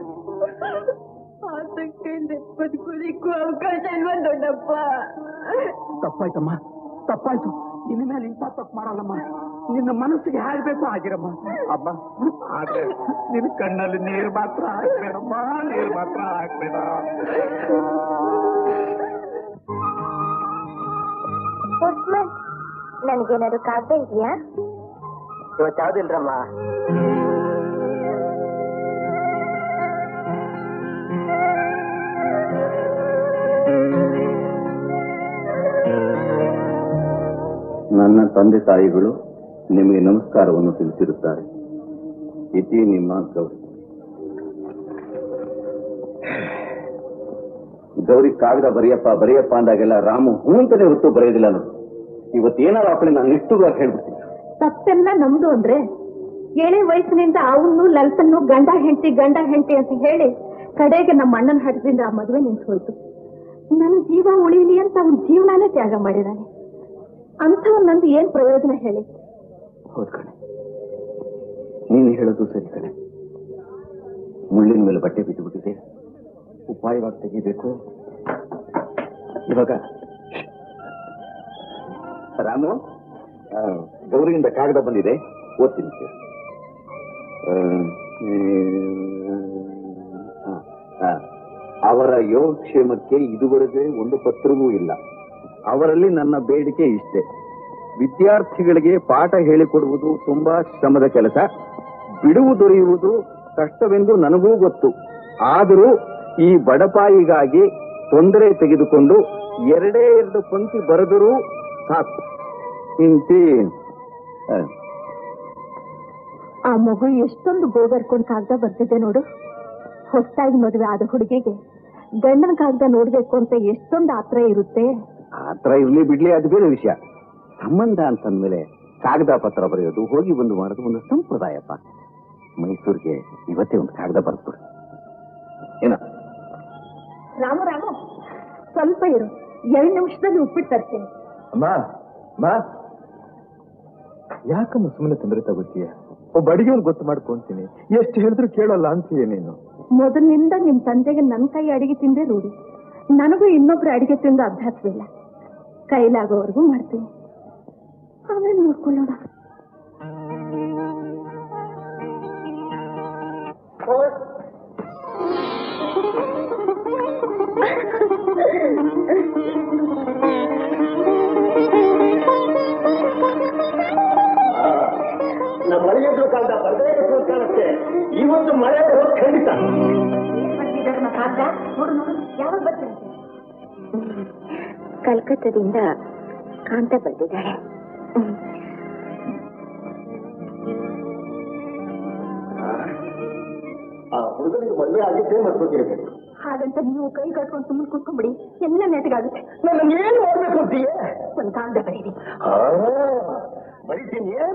ಆಸಕ್ತಿಯಿಂದ ಬದುಕೋದಿಕ್ಕೂ ಅವಕಾಶ ಇಲ್ವಾ ದೊಡ್ಡಪ್ಪ? ತಪ್ಪಾಯ್ತಮ್ಮ, ತಪ್ಪಾಯ್ತು. ಇನ್ಮೇಲೆ ಇಂಥ ತಪ್ಪು ಮಾಡಲ್ಲಮ್ಮ. ನಿನ್ನ ಮನಸ್ಸಿಗೆ ಹಾಕ್ಬೇಕು ಆಗಿರಮ್ಮ. ಅಮ್ಮ, ಆದ್ರೆ ನಿನ್ನ ಕಣ್ಣಲ್ಲಿ ನೀರು ಮಾತ್ರ ಹಾಕ್ಬೇಡಮ್ಮ, ನೀರು ಮಾತ್ರ ಹಾಕ್ಬೇಡ. ನನಗೇನಾದ್ರು ಕಾಗ್ದ ಇದೆಯಾ? ಇವತ್ತು ಯಾವ್ದಿಲ್ರಮ್ಮ. ನನ್ನ ತಂದೆ ತಾಯಿಗಳು ನಿಮಗೆ ನಮಸ್ಕಾರವನ್ನು ತಿಳಿಸಿರುತ್ತಾರೆ. ಇತಿ ನಿಮ್ಮ ಗೌರಿ. ಗೌರಿ ಕಾಗದ ಬರೆಯಪ್ಪ ಅಂದಾಗೆಲ್ಲ ರಾಮು ಹೂ ಅಂತಾನೆ ಹೊತ್ತು ಬರೆಯೋದಿಲ್ಲ ನೋಡಿ. ಇವತ್ತೇನಾದ್ರು ಆ ಕಡೆ ನಾನು ನಿಷ್ಠುರವಾಗಿ ಹೇಳ್ಬಿಡ್ತೀನಿ. ತಪ್ಪೆಲ್ಲ ನಮ್ದು ಅಂದ್ರೆ ಏಳೇ ವಯಸ್ಸಿನಿಂದ ಅವನು ಲಲಿತನ್ನು ಗಂಡ ಹೆಂಡತಿ ಅಂತ ಹೇಳಿ ಕಡೆಗೆ ನಮ್ಮ ಅಣ್ಣನ ಹಠದಿಂದ ಆ ಮದುವೆ ನಿಂತು ಹೋಯ್ತು. ನನ್ನ ಜೀವ ಉಳಿಯಲಿ ಅಂತ ಅವನ ಜೀವನಾನೇ ತ್ಯಾಗ ಮಾಡಿದಾನೆ. ಅಂಥವ್ ನಂದು ಏನ್ ಪ್ರಯೋಜನ ಹೇಳಿ? ಹೌದು ಕಣೆ, ನೀನು ಹೇಳೋದು ಸರಿ ಕಣೆ. ಮುಳ್ಳಿನ ಮೇಲೆ ಬಟ್ಟೆ ಬಿದ್ದುಬಿಟ್ಟಿದೆ, ಉಪಾಯವಾಗಿ ತೆಗಿಬೇಕು. ಇವಾಗ ರಾಮು, ಗೌರಿಯಿಂದ ಕಾಗದ ಬಂದಿದೆ, ಓದ್ತೀನಿ. ಅವರ ಯೋಗಕ್ಷೇಮಕ್ಕೆ ಇದುವರೆಗೆ ಒಂದು ಪತ್ರವೂ ಇಲ್ಲ. ಅವರಲ್ಲಿ ನನ್ನ ಬೇಡಿಕೆ ಇಷ್ಟೇ: ವಿದ್ಯಾರ್ಥಿಗಳಿಗೆ ಪಾಠ ಹೇಳಿಕೊಡುವುದು ತುಂಬಾ ಶ್ರಮದ ಕೆಲಸ, ಬಿಡುವು ದೊರೆಯುವುದು ಕಷ್ಟವೆಂದು ನನಗೂ ಗೊತ್ತು. ಆದರೂ ಈ ಬಡಪಾಯಿಗಾಗಿ ತೊಂದರೆ ತೆಗೆದುಕೊಂಡು 2 ಪಂಕ್ತಿ ಬರೆದರೂ ಸಾಕು. ಇಂತಿ ಆ ಮಗು ಎಷ್ಟೊಂದು ಗೋಗರ್ಕೊಂಡು ಕಾಗ್ದ ಬರ್ತಿದೆ ನೋಡು. ಹೊಸದಾಗಿ ಮದುವೆ ಆದ ಹುಡುಗಿಗೆ ಗಂಡನ ಕಾಗ್ದ ನೋಡ್ಬೇಕು ಅಂತ ಎಷ್ಟೊಂದು ಆತ್ರ ಇರುತ್ತೆ. ಆತರ ಇರ್ಲಿ ಬಿಡ್ಲಿ, ಅದು ಬೇರೆ ವಿಷಯ. ಸಂಬಂಧ ಅಂತಂದ್ಮೇಲೆ ಕಾಗದ ಪತ್ರ ಬರೆಯೋದು, ಹೋಗಿ ಬಂದು ಮಾಡೋದು ಒಂದು ಸಂಪ್ರದಾಯಪ್ಪ. ಮೈಸೂರಿಗೆ ಇವತ್ತೇ ಒಂದು ಕಾಗದ ಬರ್ಸ್ಬಿಡು. ಏನ ರಾಮು ಸ್ವಲ್ಪ ಇರು, 2 ನಿಮಿಷದಲ್ಲಿ ಉಪ್ಪಿಟ್ಟು ತರ್ತೀನಿ. ಅಮ್ಮ, ಯಾಕಮ್ಮ ಸುಮ್ಮನೆ ತೊಂದರೆ ತಗೋತೀಯ? ಒಬ್ಬ ಅಡಿಗೆውን ಗೊತ್ತು ಮಾಡ್ಕೊಂತೀನಿ, ಎಷ್ಟು ಹೇಳಿದ್ರು ಕೇಳೋಲ್ಲ ಅಂತೀಯ ನೀನು. ಮೊದಲಿನಿಂದ ನಿಮ್ ತಂದೆಗೆ ನನ್ನ ಕೈ ಅಡಿಗೆ ತಿಂದೇ ರೂಢಿ. ನನಗೂ ಇನ್ನೊಬ್ರು ಅಡಿಗೆ ತಿಂದು ಅಭ್ಯಾಸವಿಲ್ಲ. ಕೈಲಾಗೋವರೆಗೂ ಮಾಡ್ತೀನಿ, ಆಮೇಲೆ ನೋಡ್ಕೊಳ್ಳೋಣ. ನಮ್ಮ ಮಳೆಯದ್ರು ಕಾಲದ ಬರದೇ ಕಾಣುತ್ತೆ. ಇವತ್ತು ಮಳೆ ಹೋಗ್ತ ಯಾವಾಗ ಬರ್ತಾರೆ? ಕಲ್ಕತ್ತಾದಿಂದ ಕಾಂತ ಬರ್ತಿದ್ದಾಳೆ. ಆ ಹುಡುಗನಿಗೆ ಮದುವೆ ಆಗಿದ್ದೇ ಮರ್ತೋಗಿರಬೇಕು. ಹಾಗಂತ ನೀವು ಕೈ ಕಟ್ಕೊಂಡು ಸುಮ್ಮನೆ ಕೂತ್ಕೊಂಡ್ಬಿಡಿ, ಎಲ್ಲ ನೆಟ್ಟಗಾಗುತ್ತೆ. ನಾನು ಏನ್ ಮಾಡ್ಬೇಕು ಅಂತೀಯ? ಒಂದು ಕಾಗದ ಬರೀರಿ.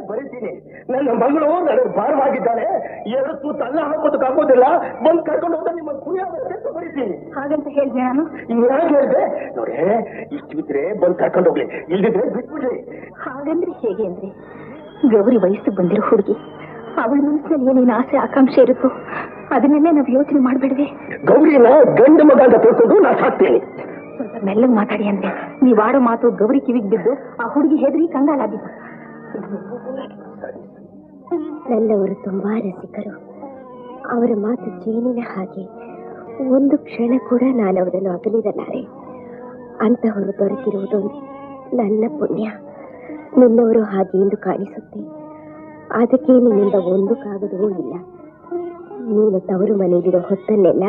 ಬರೀತೀನಿ. ನನ್ನ ಮಗಳು ನನಗೆ ಭಾರವಾಗಿದ್ದಾಳೆ, ಎರಡು ತೂತು ಅನ್ನ ಹಾಕೋದಕ್ಕಾಗೋದಿಲ್ಲ, ಬಂದು ಕರ್ಕೊಂಡು ಹೋದ ನಿಮ್ಮ ಪುಣ್ಯ ಬರೀತೀನಿ. ಹಾಗಂತ ಹೇಳಿದೆ ನಾನು. ಇನ್ಯಾಕೆ ಹೇಳಿದೆ ನೋಡಿ, ಇಷ್ಟಿದ್ರೆ ಬಂದು ಕರ್ಕೊಂಡು ಹೋಗ್ಲಿ, ಇಲ್ದಿದ್ರೆ ಬಿಟ್ಬಿಡ್ಲಿ. ಹಾಗಂದ್ರೆ ಹೇಗೆ ಅಂದ್ರೆ, ಗೌರಿ ವಯಸ್ಸು ಬಂದಿರೋ ಹುಡುಗಿ, ಅವಳ ಮನಸ್ಸಿನಲ್ಲಿ ಏನೇನು ಆಸೆ ಆಕಾಂಕ್ಷೆ ಇರುತ್ತೋ ಅದನ್ನೆಲ್ಲೇ ನಾವು ಯೋಚನೆ ಮಾಡ್ಬೇಡ್ವೆ. ಗೌರಿನ ಗಂಡ ಮಗ ಅಂತ ತಿಳ್ಕೊಂಡು ನಾ ಸಾಕ್ತೇನೆ. ಸ್ವಲ್ಪ ಮೆಲ್ಲಗೆ ಮಾತಾಡಿ ಅಂದ್ರೆ ನೀವ್ ಆಡೋ ಮಾತು ಗೌರಿ ಕಿವಿಗೆ ಬಿದ್ದು ಆ ಹುಡುಗಿ ಹೆದರಿ ಕಂಗಾಲಾಗಿದ್ದು. ನನ್ನವರು ತುಂಬಾ ರಸಿಕರು. ಅವರ ಮಾತು ಜೇನಿನ ಹಾಗೆ, ಒಂದು ಕ್ಷಣ ಕೂಡ ನಾನು ಅವರನ್ನು ಅಗಲಿರಲಾರೆ. ಅಂತಹವರು ದೊರಕಿರುವುದು ನನ್ನ ಪುಣ್ಯ. ನಿನ್ನವರು ಹಾಗೆ ಎಂದು ಕಾಣಿಸುತ್ತೆ, ಅದಕ್ಕೆ ನಿನ್ನಿಂದ ಒಂದು ಕಾಗದವೂ ಇಲ್ಲ. ನೀನು ತವರು ಮನೆಯಲ್ಲಿರೋ ಹೊತ್ತನ್ನೆಲ್ಲ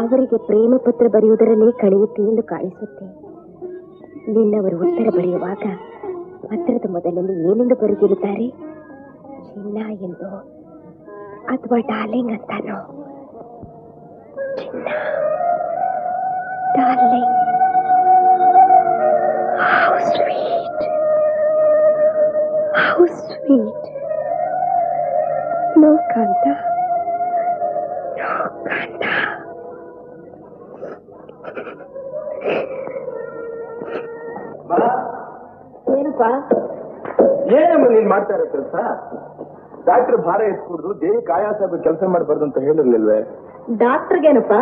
ಅವರಿಗೆ ಪ್ರೇಮ ಪತ್ರ ಬರೆಯುವುದರಲ್ಲೇ ಕಳೆಯುತ್ತೆ ಎಂದು ಕಾಣಿಸುತ್ತೆ. ನಿನ್ನವರು ಉತ್ತರ ಬರೆಯುವಾಗ ಪತ್ರದ ಮೊದಲಲ್ಲಿ ಏನೆಂದು ಬರೆದಿರುತ್ತಾರೆ? ಚಿನ್ನ ಎಂದು ಅಥವಾ ಡಾರ್ಲಿಂಗ್ ಅಂತಾನೋ? ಚಿನ್ನ, darling, how sweet, how sweet. No Kantha, no Kantha. ಏನಪ್ಪಾ? ಏನಮ್ಮ ನೀನ್ ಮಾಡ್ತಾ ಇರೋ ಕೆಲಸ? ಡಾಕ್ಟರ್ ಭಾರ ಎತ್ಕೊಡ್ದು ದೇಹಕ್ಕೆ ಆಯಾಸ ಕೆಲಸ ಮಾಡಬಾರ್ದು ಅಂತ ಹೇಳಿರ್ಲಿಲ್ವೇ? ಡಾಕ್ಟರ್ಗೇನಪ್ಪಾ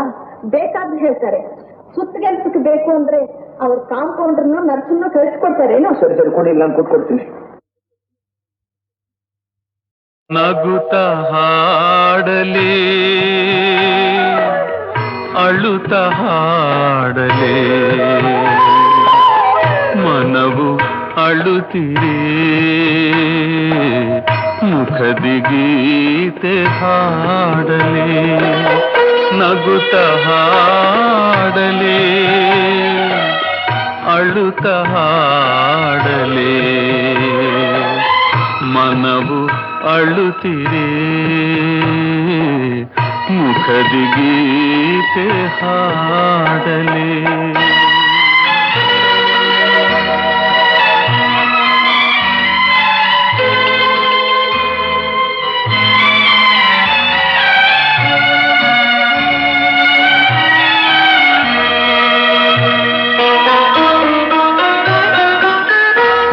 ಬೇಕಾದ್ರೆ ಹೇಳ್ತಾರೆ. ಸುತ್ತಗೆಲ್ಸಕ್ಕೆ ಬೇಕು ಅಂದ್ರೆ ಅವ್ರ ಕಾಂಪೌಂಡ್ರನ್ನು ನರ್ಸನ್ನು ಕಳಿಸ್ಕೊಡ್ತಾರೇನೋ. ಸರಿ ಕೊಡಿ, ನಾನು ಕೊಟ್ಕೊಡ್ತೀನಿ. ನಗುತ್ತ ಹಾಡಲೇ ಅಳುತ್ತ ಹಾಡಲೇ ಮನವು ಅಳುತ್ತಿರೇ ಮುಖದಿ ಗೀತೆ ಹಾಡಲೇ ನಗುತ್ತ ಹಾಡಲೇ ಅಳುತ್ತ ಹಾಡಲೇ ಮನವು ಅಳುತ್ತಿರೇ ಮುಖದಿ ಗೀತೆ ಹಾಡಲೇ.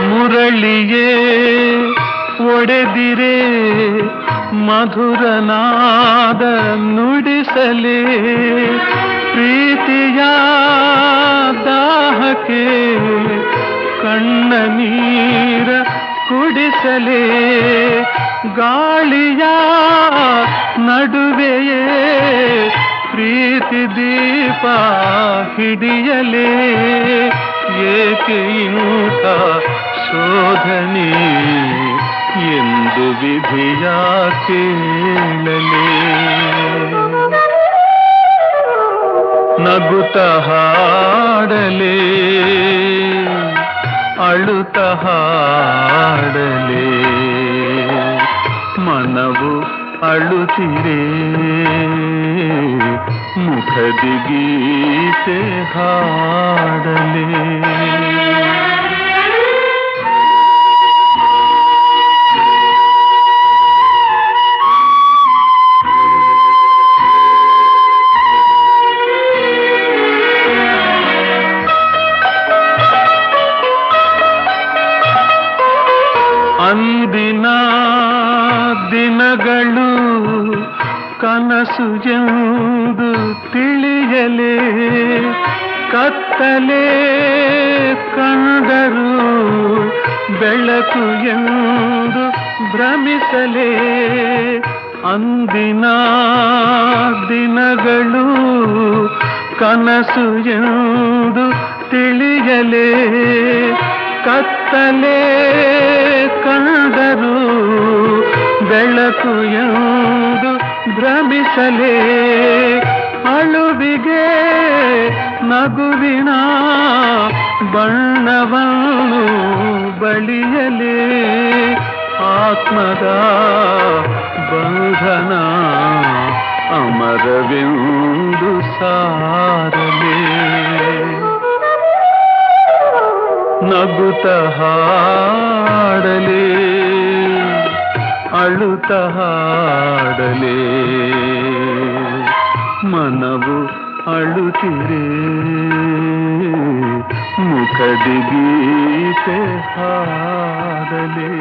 ಮುರಳಿಯೇ ಒಡೆದಿರೆ ಮಧುರನಾದ ನುಡಿಸಲೇ ಪ್ರೀತಿಯ ದಾಹಕ್ಕೆ ಕಣ್ಣ ನೀರ ಕುಡಿಸಲೇ ಗಾಳಿಯ ನಡುವೆಯೇ ಪ್ರೀತಿ ದೀಪ ಹಿಡಿಯಲೇ ಏಕೆ ಇಂಥ ಶೋಧನೆ ಎಂದು ವಿಧಿಯ ಕೇಳಲೇ ನಗುತ್ತ ಹಾಡಲೇ ಅಳುತ್ತ ಹಾಡಲೇ ಮನವು ಅಳುತ್ತಿರೇ ಮುಖದಿ ಗೀತೆ ಹಾಡಲೇ. ಅಂದಿನ ದಿನಗಳು ಕನಸು ಎಂದು ತಿಳಿಯಲೇ ಕತ್ತಲೆ ಕಂಡರು ಬೆಳಕು ಎಂದು ಭ್ರಮಿಸಲೇ ಅಂದಿನ ದಿನಗಳು ಕನಸು ಎಂದು ತಿಳಿಯಲೇ ಕತ್ತಲೆ ಕಂಡರು ಬೆಳಕು ಎಂದು ಭ್ರಮಿಸಲೇ ಅಳುವಿಗೆ ನಗುವಿನ ಬಣ್ಣವನ್ನು ಬಳಿಯಲೇ ಆತ್ಮದ ಬಂಧನ ಅಮರವೆಂದು ಸಾರಲೇ ನಗುತ್ತ ಹಾಡಲೇ ಅಳುತ್ತ ಹಾಡಲೇ ಮನವು ಅಳುತ್ತಿರೆ ಮುಖದಿ ಗೀತೆ ಹಾಡಲೇ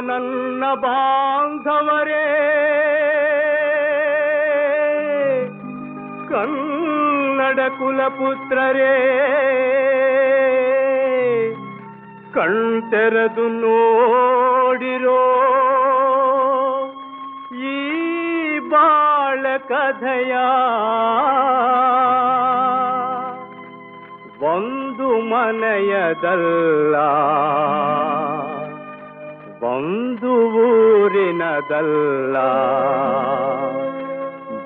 ನನ್ನ ಬಾಂಧವರೇ ಕನ್ನಡ ಕುಲಪುತ್ರರೇ ಕಣ್ತೆರೆದು ನೋಡಿರೋ ಈ ಬಾಳ ಕಥೆಯ ಒಂದು ಮನೆಯದಲ್ಲ ಒಂದು ಊರಿನದಲ್ಲ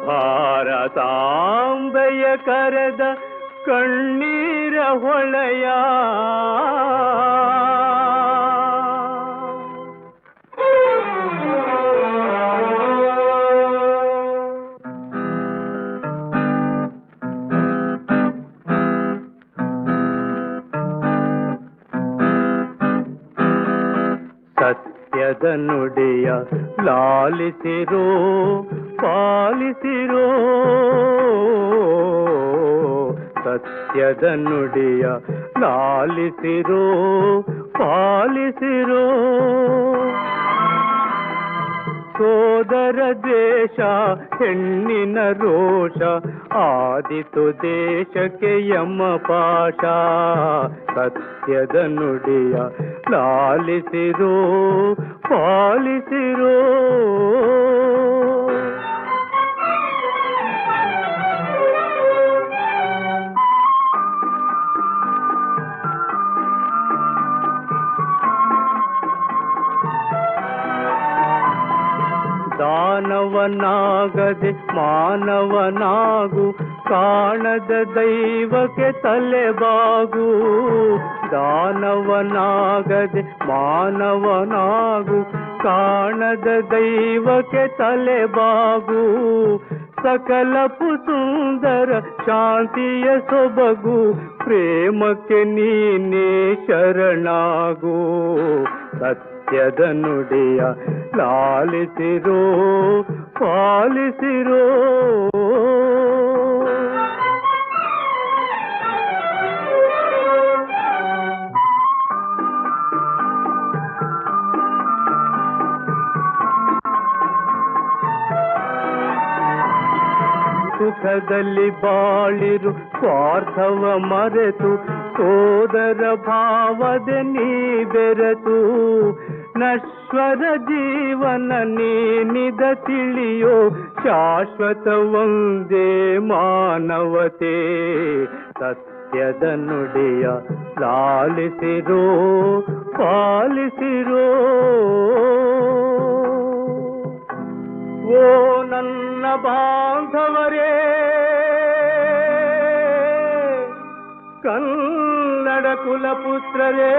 ಭಾರತಾಂಬೆಯ ಕರೆದ ಕಣ್ಣೀರ ಹೊಳೆಯ ಸತ್ಯದ ನುಡಿಯ ಲಾಲಿಸಿರೋ ಪಾಲಿಸಿರೋ ಸತ್ಯದ ನುಡಿಯ ಲಾಲಿಸಿರೋ ಪಾಲಿಸಿರೋ ಸೋದರ ದ್ವೇಷ ಹೆಣ್ಣಿನ ರೋಷ ಆದಿತು ದೇಶಕ್ಕೆ ಯಮ ಪಾಶ ಸತ್ಯದ ನುಡಿಯ ಲಾಲಿಸಿರೋ ಪಾಲಿಸಿರೋ ದಾನವನಾಗದೆ ಮಾನವನಾಗು ಕಾಣದ ದೈವಕ್ಕೆ ತಲೆಬಾಗು ದಾನವನಾಗದೆ ಮಾನವನಾಗು ಕಾಣದ ದೈವಕ್ಕೆ ತಲೆಬಾಗು ಸಕಲ ಸುಂದರ ಶಾಂತಿಯ ಸೊಬಗು ಪ್ರೇಮಕ್ಕೆ ನೀನೇ ಶರಣಾಗು ಸತ್ಯದ ನುಡಿಯ ಲಾಲಿಸಿರೋ ಪಾಲಿಸಿರೋ ಸುಖದಲ್ಲಿ ಬಾಳಿರು ಸ್ವಾರ್ಥವ ಮರೆತು ಸೋದರ ಭಾವದೆ ನೀ ಬೆರೆತು ನಶ್ವರ ಜೀವನ ನೀನಿದ ತಿಳಿಯೋ ಶಾಶ್ವತ ಒಂದೇ ಮಾನವತೆ ಸತ್ಯದ ನುಡಿಯ ಲಾಲಿಸಿರೋ ಪಾಲಿಸಿರೋ ಓ ನನ್ನ ಬಾಂಧವರೇ ಕನ್ನಡ ಕುಲಪುತ್ರರೇ